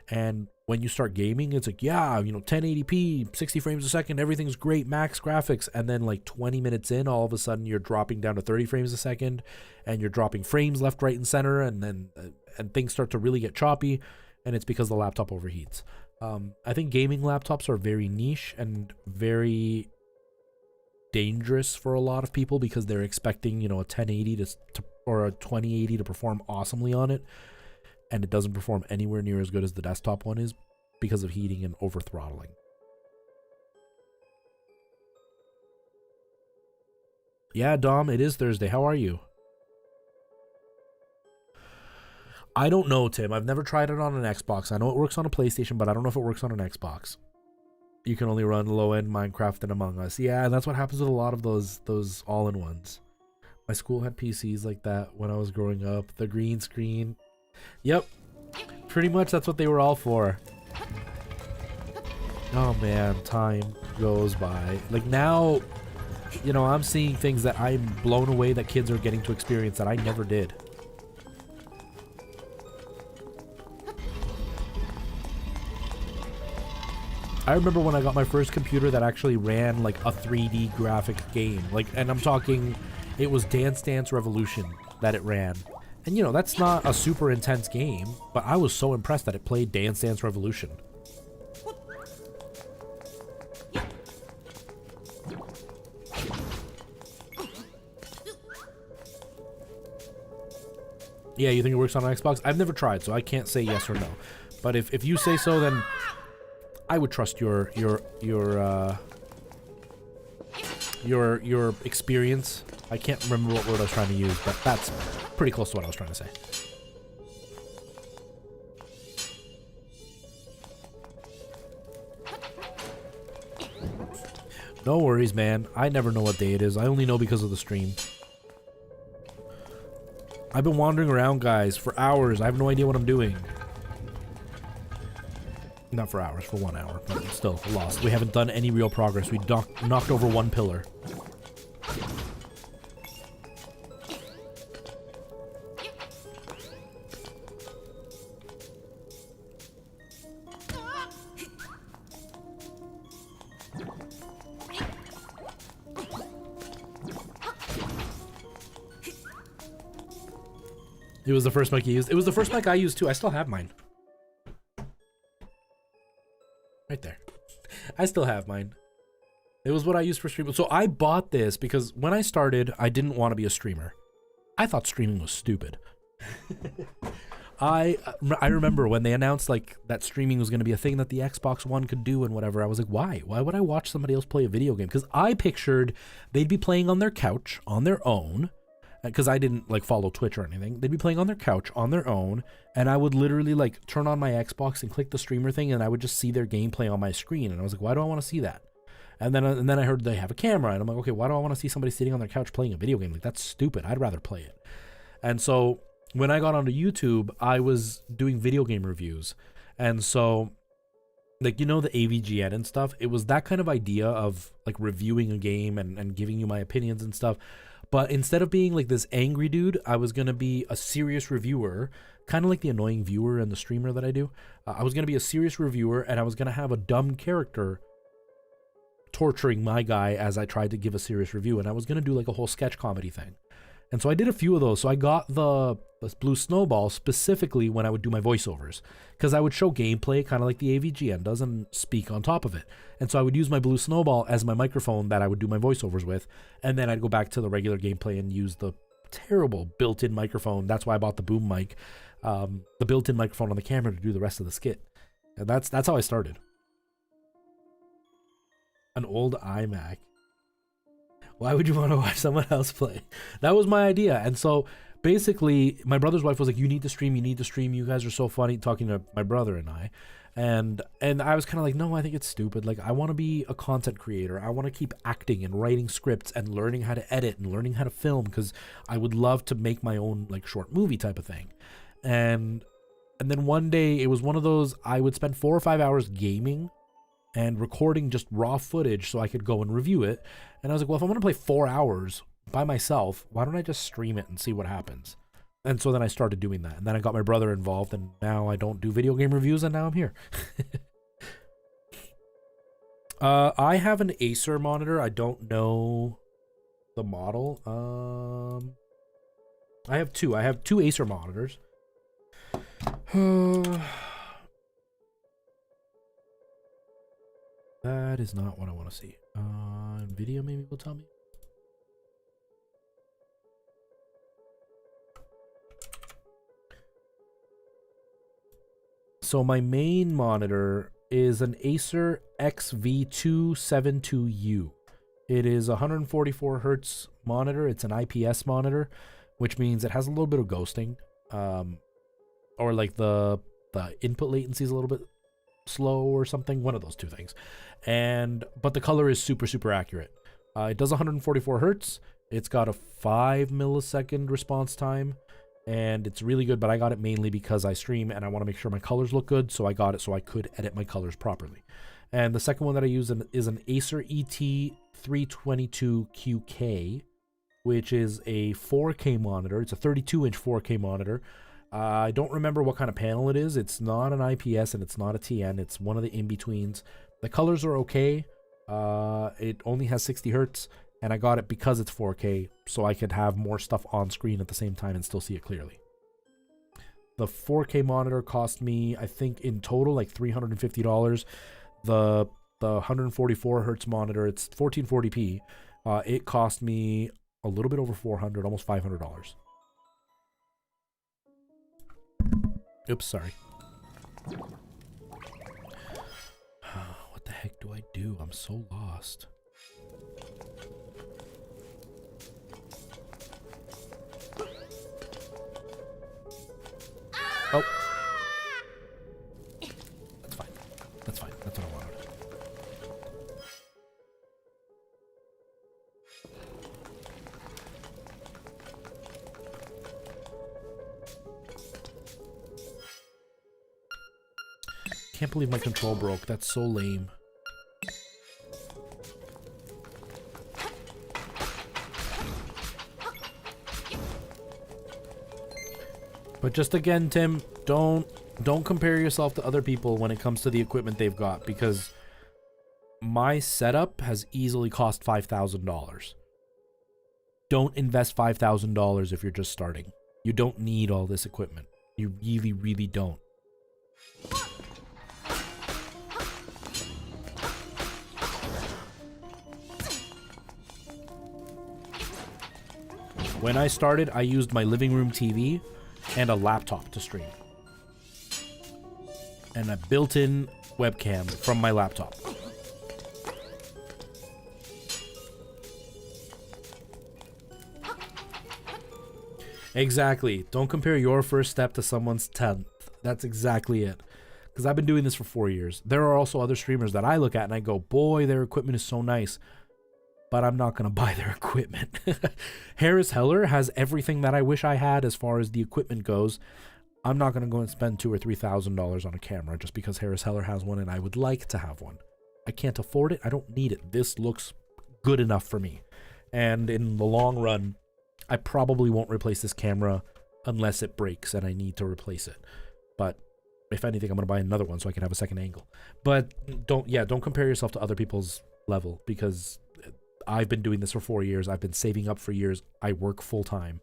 and when you start gaming, it's like, yeah, you know, 1080p, 60 frames a second, everything's great, max graphics, and then like 20 minutes in, all of a sudden you're dropping down to 30 frames a second, and you're dropping frames left, right, and center, and then and things start to really get choppy, and it's because the laptop overheats. I think gaming laptops are very niche and very dangerous for a lot of people because they're expecting, you know, a 1080 or a 2080 to perform awesomely on it, and it doesn't perform anywhere near as good as the desktop one is because of heating and over throttling. Yeah, Dom, it is Thursday. How are you? I don't know, Tim. I've never tried it on an Xbox. I know it works on a PlayStation, but I don't know if it works on an Xbox. You can only run low-end Minecraft and Among Us. Yeah, and that's what happens with a lot of those all-in-ones. My school had PCs like that when I was growing up. The green screen. Yep. Pretty much that's what they were all for. Oh man, time goes by. Like now, you know, I'm seeing things that I'm blown away that kids are getting to experience that I never did. I remember when I got my first computer that actually ran like a 3D graphic game. Like, and I'm talking, it was Dance Dance Revolution that it ran. And you know, that's not a super intense game, but I was so impressed that it played Dance Dance Revolution. Yeah, you think it works on an Xbox? I've never tried, so I can't say yes or no. But if you say so, then I would trust your experience. I can't remember what word I was trying to use, but that's pretty close to what I was trying to say. No worries, man. I never know what day it is. I only know because of the stream. I've been wandering around, guys, for hours. I have no idea what I'm doing. Not for hours, for 1 hour, but still lost. We haven't done any real progress. We knocked over one pillar. It was the first mic you used. It was the first mic I used too. I still have mine. Right there. I still have mine. It was what I used for streaming. So I bought this because when I started, I didn't want to be a streamer. I thought streaming was stupid. I remember when they announced like that streaming was going to be a thing that the Xbox One could do and whatever. I was like, why? Why would I watch somebody else play a video game? Because I pictured they'd be playing on their couch on their own. Because I didn't like follow Twitch or anything. They'd be playing on their couch on their own, and I would literally like turn on my Xbox and click the streamer thing, and I would just see their gameplay on my screen. And I was like, why do I want to see that? And then I heard they have a camera, and I'm like, okay, why do I want to see somebody sitting on their couch playing a video game? Like, that's stupid. I'd rather play it. And so when I got onto YouTube, I was doing video game reviews. And so, like, you know, the AVGN and stuff, it was that kind of idea of like reviewing a game and giving you my opinions and stuff. But instead of being like this angry dude, I was going to be a serious reviewer, kind of like the annoying viewer and the streamer that I do. I was going to be a serious reviewer, and I was going to have a dumb character torturing my guy as I tried to give a serious review. And I was going to do like a whole sketch comedy thing. And so I did a few of those. So I got the Blue Snowball specifically when I would do my voiceovers, because I would show gameplay kind of like the AVGN does and speak on top of it. And so I would use my Blue Snowball as my microphone that I would do my voiceovers with. And then I'd go back to the regular gameplay and use the terrible built-in microphone. That's why I bought the boom mic, the built-in microphone on the camera to do the rest of the skit. And that's how I started. An old iMac. Why would you want to watch someone else play? That was my idea. And so basically my brother's wife was like, you need to stream, you guys are so funny, talking to my brother and I. And I was kind of like, no, I think it's stupid. Like, I want to be a content creator. I want to keep acting and writing scripts and learning how to edit and learning how to film, because I would love to make my own like short movie type of thing. And then one day it was one of those, I would spend 4 or 5 hours gaming and recording just raw footage so I could go and review it. And I was like, well, if I'm going to play 4 hours by myself, why don't I just stream it and see what happens? And so then I started doing that. And then I got my brother involved, and now I don't do video game reviews, and now I'm here. I have an Acer monitor. I don't know the model. I have two. I have 2 Acer monitors. That is not what I want to see. Video maybe will tell me. So my main monitor is an Acer XV272U. It is a 144 hertz monitor. It's an IPS monitor, which means it has a little bit of ghosting, or like the input latency is a little bit slow or something, one of those two things. But the color is super accurate. It does 144 hertz. It's got a 5 millisecond response time, and it's really good, but I got it mainly because I stream and I want to make sure my colors look good, so I got it so I could edit my colors properly. And the second one that I use is an Acer ET322QK, which is a 4K monitor. It's a 32-inch 4K monitor. I don't remember what kind of panel it is. It's not an IPS and it's not a TN. It's one of the in-betweens. The colors are okay. It only has 60 hertz, and I got it because it's 4K, so I could have more stuff on screen at the same time and still see it clearly. The 4K monitor cost me, I think, in total, like $350. The 144 hertz monitor, it's 1440p. It cost me a little bit over $400, almost $500. Oops, sorry. What the heck do I do? I'm so lost. Oh. That's fine. That's fine. That's what I wanted. Can't believe my control broke. That's so lame. But just again, Tim, don't compare yourself to other people when it comes to the equipment they've got, because my setup has easily cost $5,000. Don't invest $5,000 if you're just starting. You don't need all this equipment. You really, really don't. When I started, I used my living room TV and a laptop to stream. And a built-in webcam from my laptop. Exactly. Don't compare your first step to someone's 10th. That's exactly it. Because I've been doing this for 4 years. There are also other streamers that I look at and I go, boy, their equipment is so nice. But I'm not going to buy their equipment. Harris Heller has everything that I wish I had as far as the equipment goes. I'm not going to go and spend $2,000 or $3,000 on a camera just because Harris Heller has one and I would like to have one. I can't afford it. I don't need it. This looks good enough for me. And in the long run, I probably won't replace this camera unless it breaks and I need to replace it. But if anything, I'm going to buy another one so I can have a second angle. But don't compare yourself to other people's level, because I've been doing this for 4 years. I've been saving up for years. I work full time.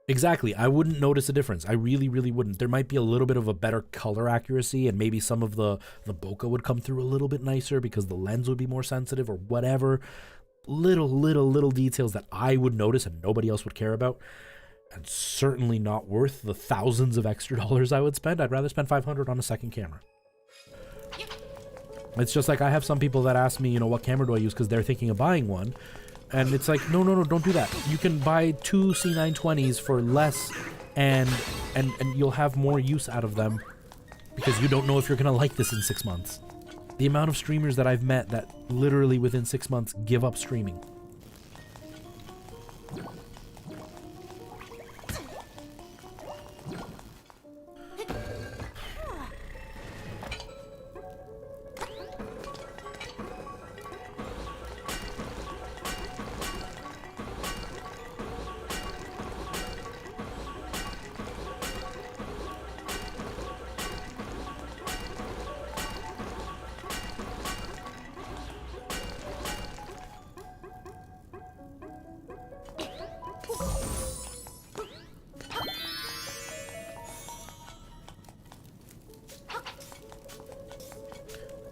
Exactly. I wouldn't notice a difference. I really, really wouldn't. There might be a little bit of a better color accuracy, and maybe some of the bokeh would come through a little bit nicer because the lens would be more sensitive or whatever. Little details that I would notice and nobody else would care about. And certainly not worth the thousands of extra dollars I would spend. I'd rather spend $500 on a second camera. It's just like I have some people that ask me, you know, what camera do I use because they're thinking of buying one. And it's like, no, don't do that. You can buy 2 C920s for less and you'll have more use out of them because you don't know if you're going to like this in 6 months. The amount of streamers that I've met that literally within 6 months give up streaming.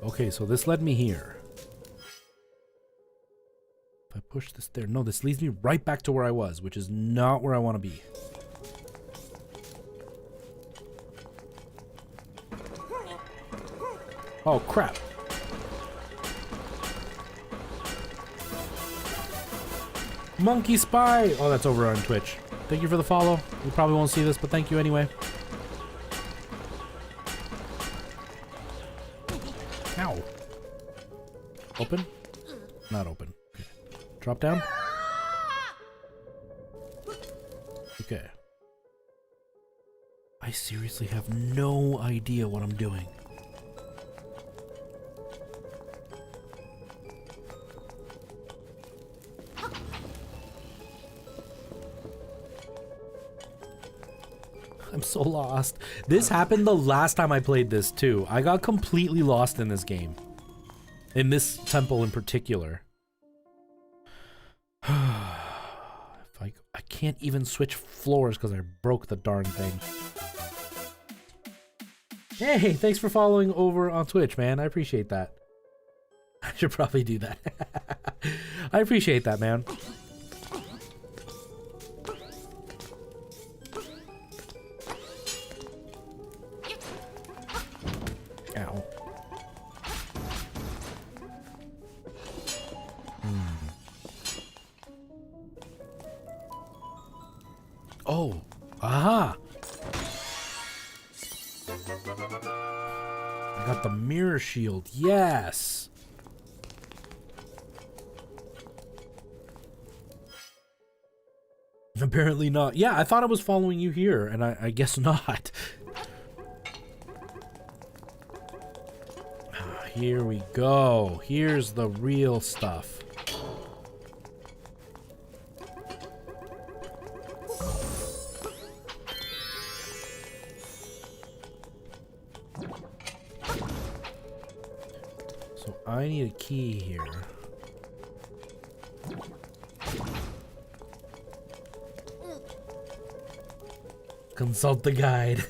Okay, so this led me here. If I push this there, no, this leads me right back to where I was, which is not where I want to be. Oh, crap. Monkey Spy! Oh, that's over on Twitch. Thank you for the follow. You probably won't see this, but thank you anyway. Ow. Open? Not open. Okay. Drop down? Okay. I seriously have no idea what I'm doing. I'm so lost. This happened the last time I played this too. I got completely lost in this game. In this temple in particular. I can't even switch floors because I broke the darn thing. Hey, thanks for following over on Twitch, man. I appreciate that. I should probably do that. I appreciate that, man. Ow. Oh, aha! I got the mirror shield, yes! Apparently not. Yeah, I thought I was following you here, and I guess not. Here we go. Here's the real stuff. So I need a key here. Consult the guide.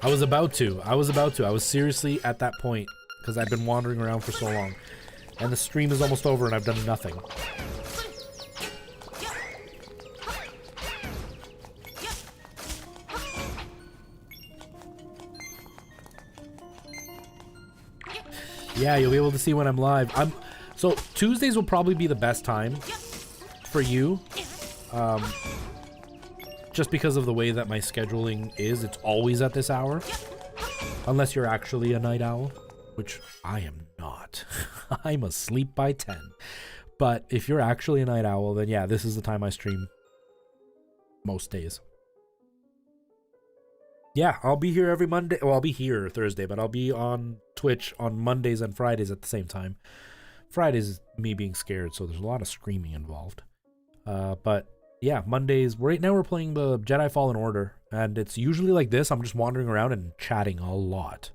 I was about to. I was seriously at that point because I've been wandering around for so long. And the stream is almost over and I've done nothing. Yeah, you'll be able to see when I'm live. So Tuesdays will probably be the best time for you. Just because of the way that my scheduling is, it's always at this hour. Unless you're actually a night owl, which I am not. I'm asleep by 10. But if you're actually a night owl, then yeah, this is the time I stream most days. Yeah, I'll be here every Monday. Well, I'll be here Thursday, but I'll be on Twitch on Mondays and Fridays at the same time. Fridays is me being scared, so there's a lot of screaming involved. But yeah, Mondays, right now we're playing the Jedi Fallen Order, and it's usually like this. I'm just wandering around and chatting a lot.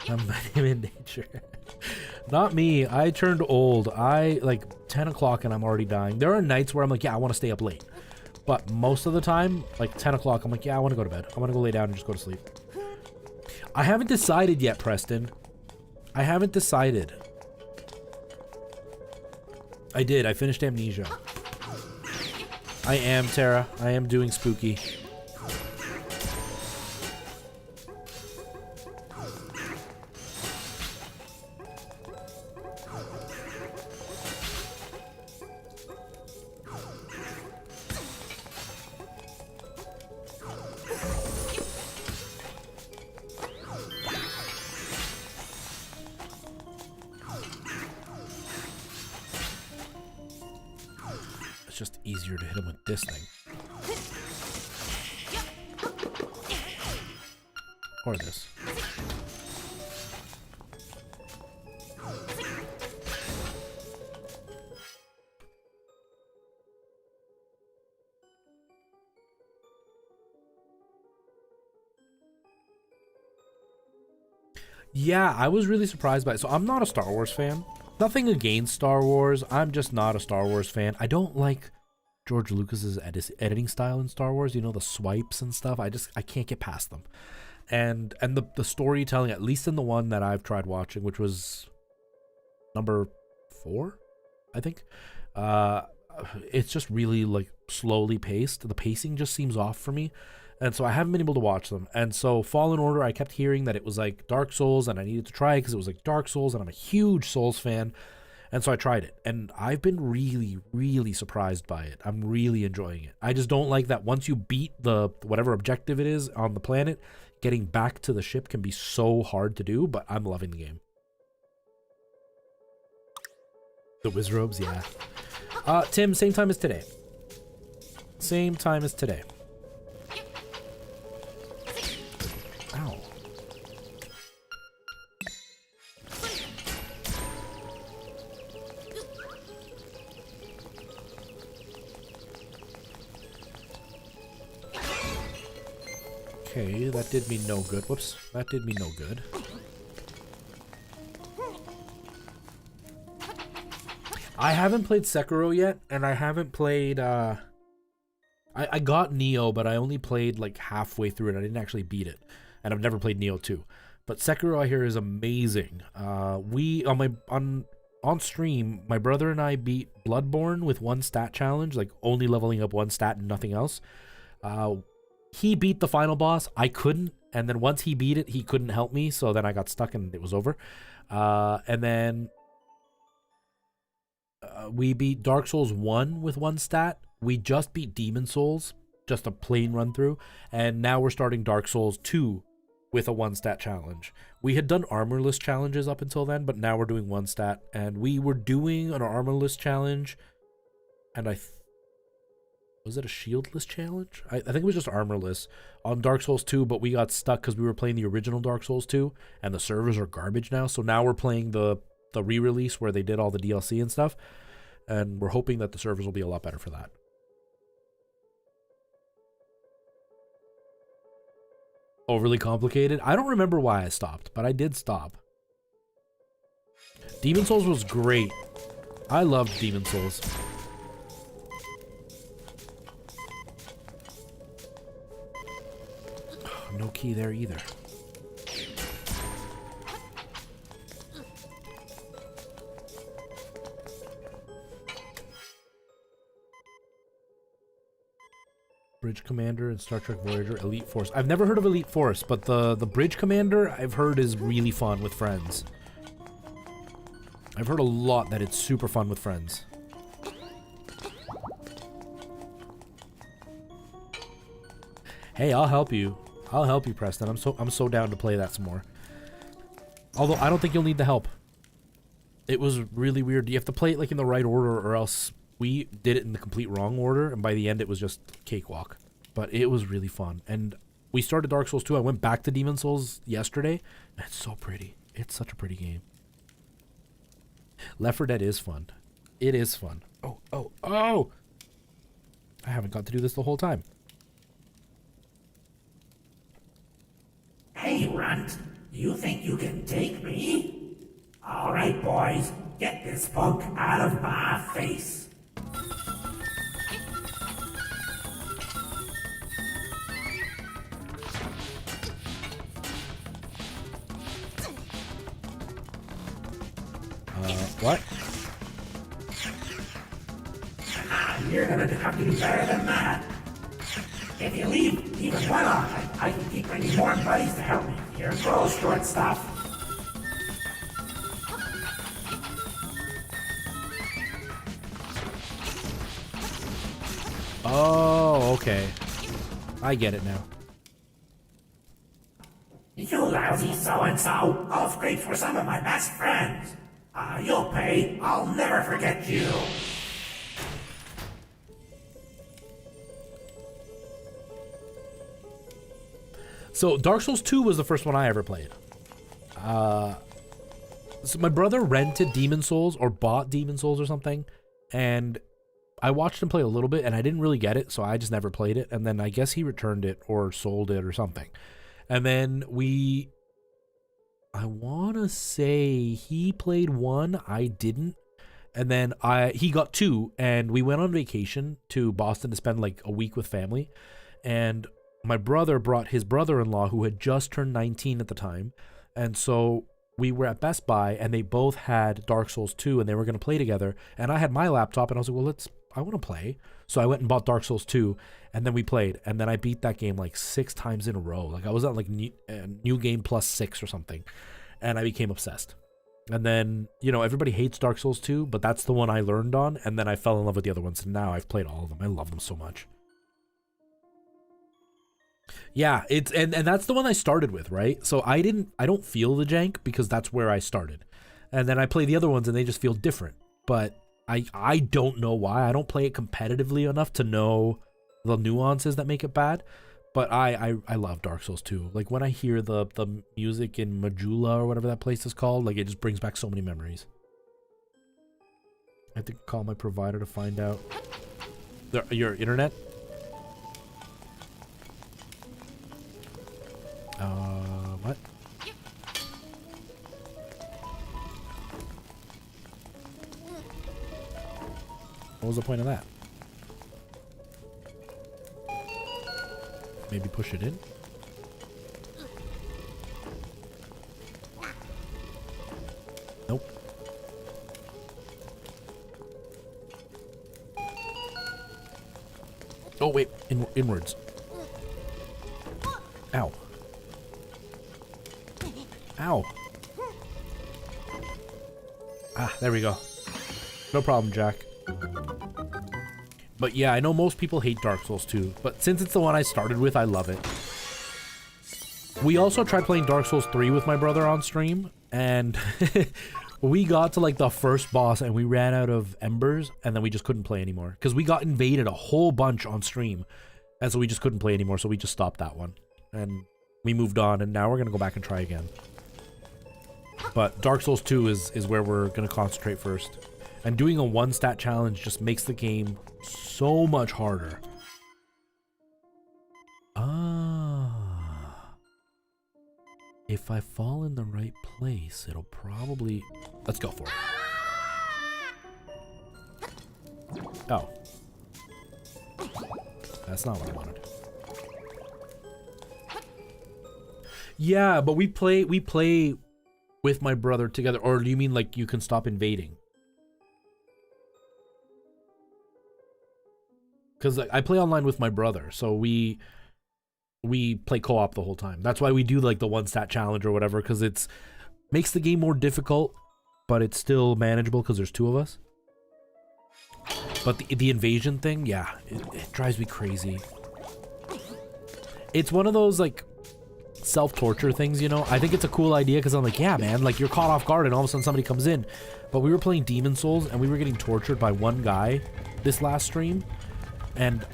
I'm in nature. Not me. I turned old. I like 10 o'clock and I'm already dying. There are nights where I'm like, yeah, I want to stay up late. But most of the time, like 10 o'clock, I'm like, yeah, I want to go to bed. I want to go lay down and just go to sleep. I haven't decided yet, Preston. I haven't decided. I did. I finished Amnesia. I am, Tara. I am doing spooky. It's just easier to hit him with this thing. Or this. Yeah, I was really surprised by it. So I'm not a Star Wars fan. Nothing against Star Wars. I'm just not a Star Wars fan. I don't like George Lucas's editing style in Star Wars. You know, the swipes and stuff. I can't get past them. And the storytelling, at least in the one that I've tried watching, which was number 4, I think. It's just really like slowly paced. The pacing just seems off for me. And so I haven't been able to watch them. And so Fallen Order, I kept hearing that it was like Dark Souls, and I needed to try it because it was like Dark Souls, and I'm a huge Souls fan. And so I tried it. And I've been really, really surprised by it. I'm really enjoying it. I just don't like that once you beat the whatever objective it is on the planet, getting back to the ship can be so hard to do, but I'm loving the game. The Wizrobes, yeah. Tim, same time as today. Same time as today. Ow. Okay, that did me no good. Whoops, that did me no good. I haven't played Sekiro yet, and I haven't played, I got Neo, but I only played like halfway through it. I didn't actually beat it, and I've never played Neo 2. But Sekiro, I hear, is amazing. We on stream, my brother and I beat Bloodborne with one stat challenge, like only leveling up one stat and nothing else. He beat the final boss. I couldn't, and then once he beat it, he couldn't help me, so then I got stuck and it was over. And then we beat Dark Souls 1 with one stat. We just beat Demon Souls, just a plain run through, and now we're starting Dark Souls 2 with a one stat challenge. We had done armorless challenges up until then, but now we're doing one stat, and we were doing an armorless challenge, and was it a shieldless challenge? I think it was just armorless on Dark Souls 2, but we got stuck because we were playing the original Dark Souls 2, and the servers are garbage now, so now we're playing the re-release where they did all the DLC and stuff, and we're hoping that the servers will be a lot better for that. Overly complicated. I don't remember why I stopped, but I did stop. Demon Souls was great. I loved Demon Souls. No key there either. Bridge Commander and Star Trek Voyager Elite Force. I've never heard of Elite Force, but the Bridge Commander I've heard is really fun with friends. I've heard a lot that it's super fun with friends. Hey, I'll help you. I'll help you, Preston. I'm so down to play that some more. Although I don't think you'll need the help. It was really weird. You have to play it like in the right order, or else we did it in the complete wrong order, and by the end it was just cakewalk. But it was really fun. And we started Dark Souls 2. I went back to Demon Souls yesterday, and it's so pretty. It's such a pretty game. Left 4 Dead is fun. It is fun. Oh, oh, oh! I haven't got to do this the whole time. Hey, Runt. You think you can take me? All right, boys. Get this punk out of my face. What? You're gonna have to do better than that. If you leave even one on, I can keep bringing more buddies to help me. Here goes, short stuff. Oh, okay. I get it now. You lousy so-and-so. All scrapes were some of my best friends. You'll pay. I'll never forget you. So Dark Souls 2 was the first one I ever played. So my brother rented Demon Souls or bought Demon Souls or something, and I watched him play a little bit, and I didn't really get it, so I just never played it. And then I guess he returned it or sold it or something. And then I want to say he played 1, I didn't. And then he got 2, and we went on vacation to Boston to spend like a week with family. And my brother brought his brother-in-law, who had just turned 19 at the time. And so we were at Best Buy, and they both had Dark Souls 2, and they were going to play together. And I had my laptop, and I was like, well, I want to play. So I went and bought Dark Souls 2, and then we played. And then I beat that game like 6 times in a row. Like I was at like new game plus 6 or something. And I became obsessed. And then, you know, everybody hates Dark Souls 2, but that's the one I learned on. And then I fell in love with the other ones. And now I've played all of them. I love them so much. Yeah, and that's the one I started with, right? So I don't feel the jank because that's where I started. And then I play the other ones and they just feel different. But I don't know why. I don't play it competitively enough to know the nuances that make it bad. But I love Dark Souls 2. Like when I hear the music in Majula or whatever that place is called, like it just brings back so many memories. I have to call my provider to find out. Your internet? What? What was the point of that? Maybe push it in? Nope. Oh wait, inwards. Ow. Ow. Ah, there we go. No problem, Jack. But yeah, I know most people hate Dark Souls 2, but since it's the one I started with, I love it. We also tried playing Dark Souls 3 with my brother on stream, and we got to like the first boss and we ran out of embers, and then we just couldn't play anymore. Because we got invaded a whole bunch on stream, and so we just couldn't play anymore, so we just stopped that one. And we moved on, and now we're going to go back and try again. But Dark Souls 2 is where we're going to concentrate first. And doing a 1-stat challenge just makes the game so much harder. Ah. if I fall in the right place, it'll probably... Let's go for it. Oh. That's not what I wanted. Yeah, but we play with my brother together. Or do you mean like you can stop invading? Because I play online with my brother, so we play co-op the whole time. That's why we do like the one stat challenge or whatever, because it's makes the game more difficult, but it's still manageable because there's two of us. But the invasion thing, yeah, it drives me crazy. It's one of those like self-torture things, you know. I think it's a cool idea because I'm like, yeah, man, like you're caught off guard and all of a sudden somebody comes in. But we were playing Demon Souls and we were getting tortured by one guy this last stream. And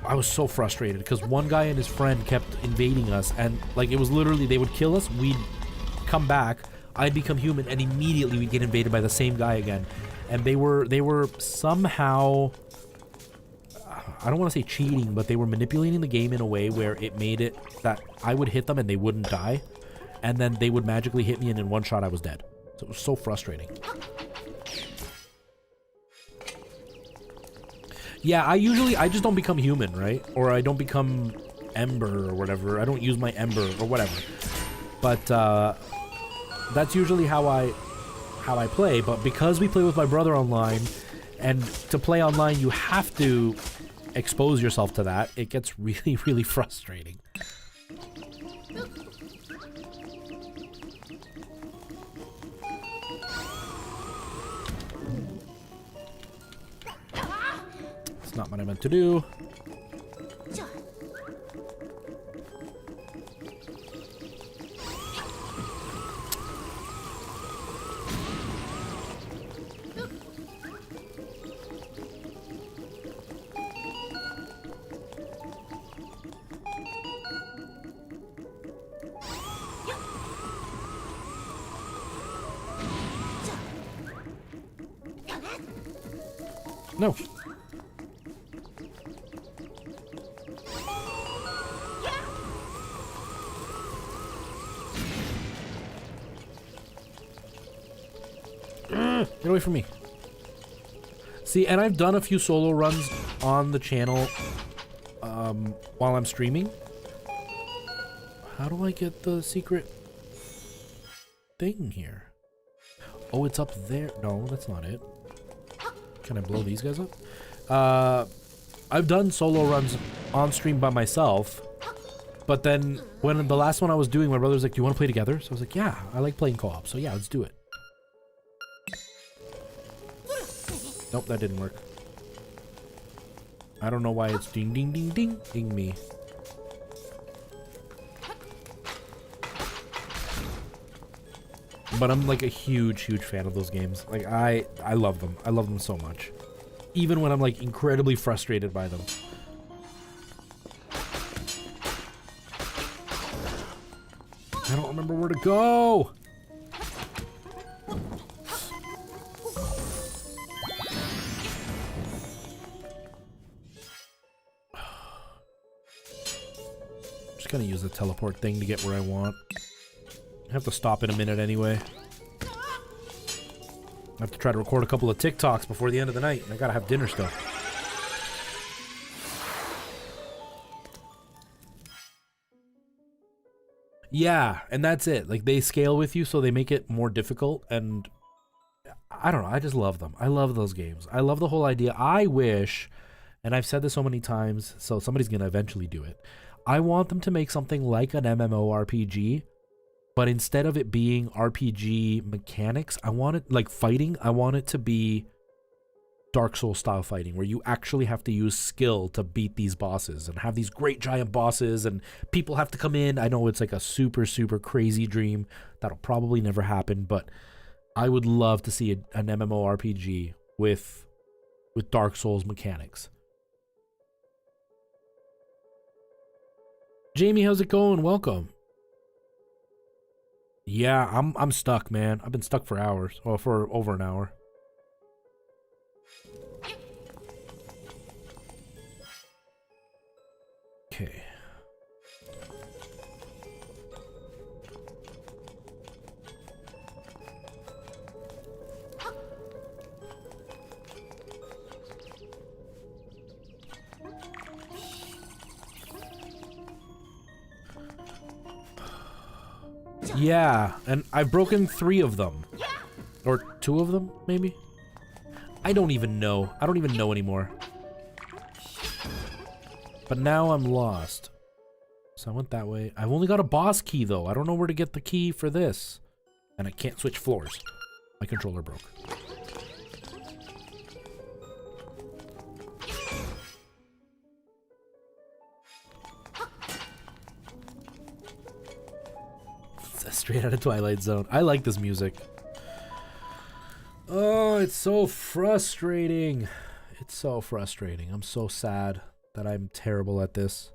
I was so frustrated because one guy and his friend kept invading us, and like it was literally they would kill us, we'd come back, I'd become human, and immediately we'd get invaded by the same guy again. And they were somehow, I don't want to say cheating, but they were manipulating the game in a way where it made it that I would hit them and they wouldn't die, and then they would magically hit me and in one shot I was dead. So it was so frustrating. Yeah, I just don't become human, right? Or I don't become Ember or whatever. I don't use my Ember or whatever. But that's usually how I play. But because we play with my brother online, and to play online you have to expose yourself to that, it gets really, really frustrating. Not what I meant to do. No. Get away from me. See, and I've done a few solo runs on the channel while I'm streaming. How do I get the secret thing here? Oh, it's up there. No, that's not it. Can I blow these guys up? I've done solo runs on stream by myself, but then when the last one I was doing, my brother was like, do you want to play together? So I was like, yeah, I like playing co-op, so yeah, let's do it. Nope, that didn't work. I don't know why it's ding ding ding ding ding me. But I'm like a huge fan of those games. Like I love them. I love them so much. Even when I'm like incredibly frustrated by them. I don't remember where to go. Just gonna use the teleport thing to get where I want. I have to stop in a minute anyway. I have to try to record a couple of TikToks before the end of the night. I gotta have dinner still. Yeah, and that's it. Like, they scale with you, so they make it more difficult, and I don't know, I just love them. I love those games. I love the whole idea. I wish, and I've said this so many times, so somebody's gonna eventually do it. I want them to make something like an MMORPG, but instead of it being RPG mechanics, I want it, like fighting, I want it to be Dark Souls style fighting, where you actually have to use skill to beat these bosses and have these great giant bosses, and people have to come in. I know it's like a super crazy dream that'll probably never happen, but I would love to see an MMORPG with Dark Souls mechanics. Jamie, how's it going? Welcome. Yeah, I'm stuck, man. I've been stuck for hours. Well, for over an hour. Okay. Yeah, and I've broken 3 of them. Or 2 of them, maybe? I don't even know. I don't even know anymore. But now I'm lost. So I went that way. I've only got a boss key, though. I don't know where to get the key for this. And I can't switch floors. My controller broke. Straight out of Twilight Zone. I like this music. Oh, it's so frustrating. It's so frustrating. I'm so sad that I'm terrible at this.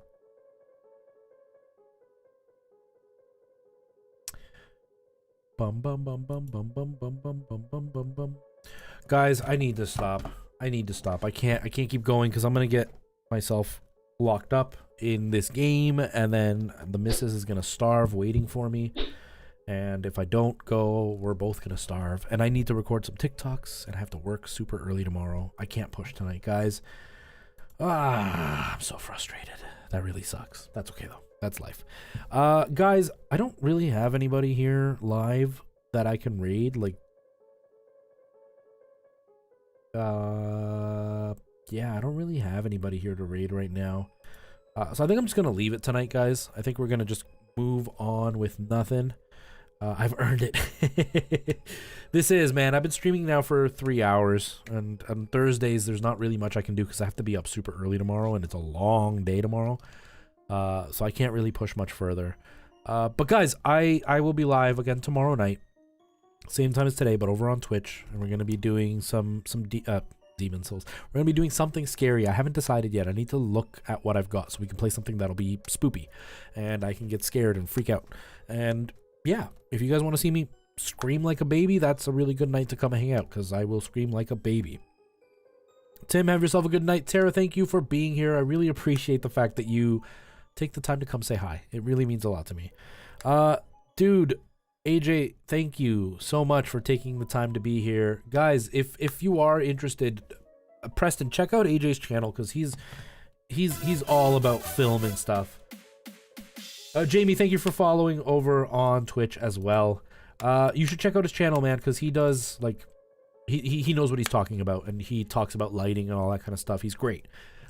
Bum bum bum bum bum bum bum bum bum bum bum bum. Guys, I need to stop. I need to stop. I can't keep going because I'm gonna get myself locked up in this game, and then the missus is gonna starve waiting for me. And if I don't go, we're both gonna starve. And I need to record some TikToks, and I have to work super early tomorrow. I can't push tonight, guys. I'm so frustrated. That really sucks. That's okay though. That's life. Guys, I don't really have anybody here live that I can raid. Like, yeah, I don't really have anybody here to raid right now. So I think I'm just gonna leave it tonight, guys. I think we're gonna just move on with nothing. I've earned it. This is, man, I've been streaming now for 3 hours, and on Thursdays there's not really much I can do because I have to be up super early tomorrow, and it's a long day tomorrow. So I can't really push much further. But guys, I will be live again tomorrow night, same time as today, but over on Twitch, and we're gonna be doing some Demon Souls. We're gonna be doing something scary. I haven't decided yet. I need to look at what I've got so we can play something that'll be spoopy, and I can get scared and freak out. And yeah, if you guys want to see me scream like a baby, that's a really good night to come and hang out, because I will scream like a baby. Tim, have yourself a good night. Tara, thank you for being here. I really appreciate the fact that you take the time to come say hi. It really means a lot to me. Dude, AJ, thank you so much for taking the time to be here. Guys, if you are interested, Preston, check out AJ's channel, because he's all about film and stuff. Jamie, thank you for following over on Twitch as well. You should check out his channel, man, because he does, like, he knows what he's talking about, and he talks about lighting and all that kind of stuff. He's great.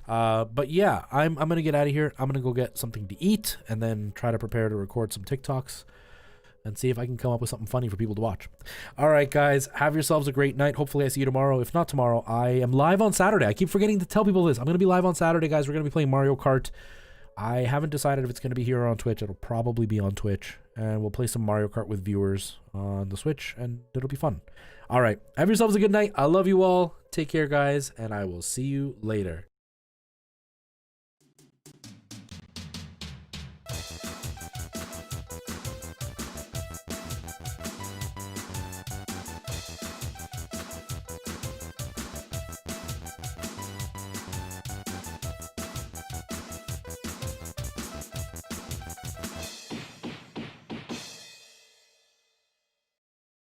But yeah, I'm gonna get out of here. I'm gonna go get something to eat, and then try to prepare to record some TikToks and see if I can come up with something funny for people to watch. All right, guys, have yourselves a great night. Hopefully I see you tomorrow. If not tomorrow, I am live on Saturday. I keep forgetting to tell people this. I'm gonna be live on Saturday, guys. We're gonna be playing Mario Kart. I haven't decided if it's going to be here or on Twitch. It'll probably be on Twitch, and we'll play some Mario Kart with viewers on the Switch, and it'll be fun. All right, have yourselves a good night. I love you all. Take care, guys, and I will see you later.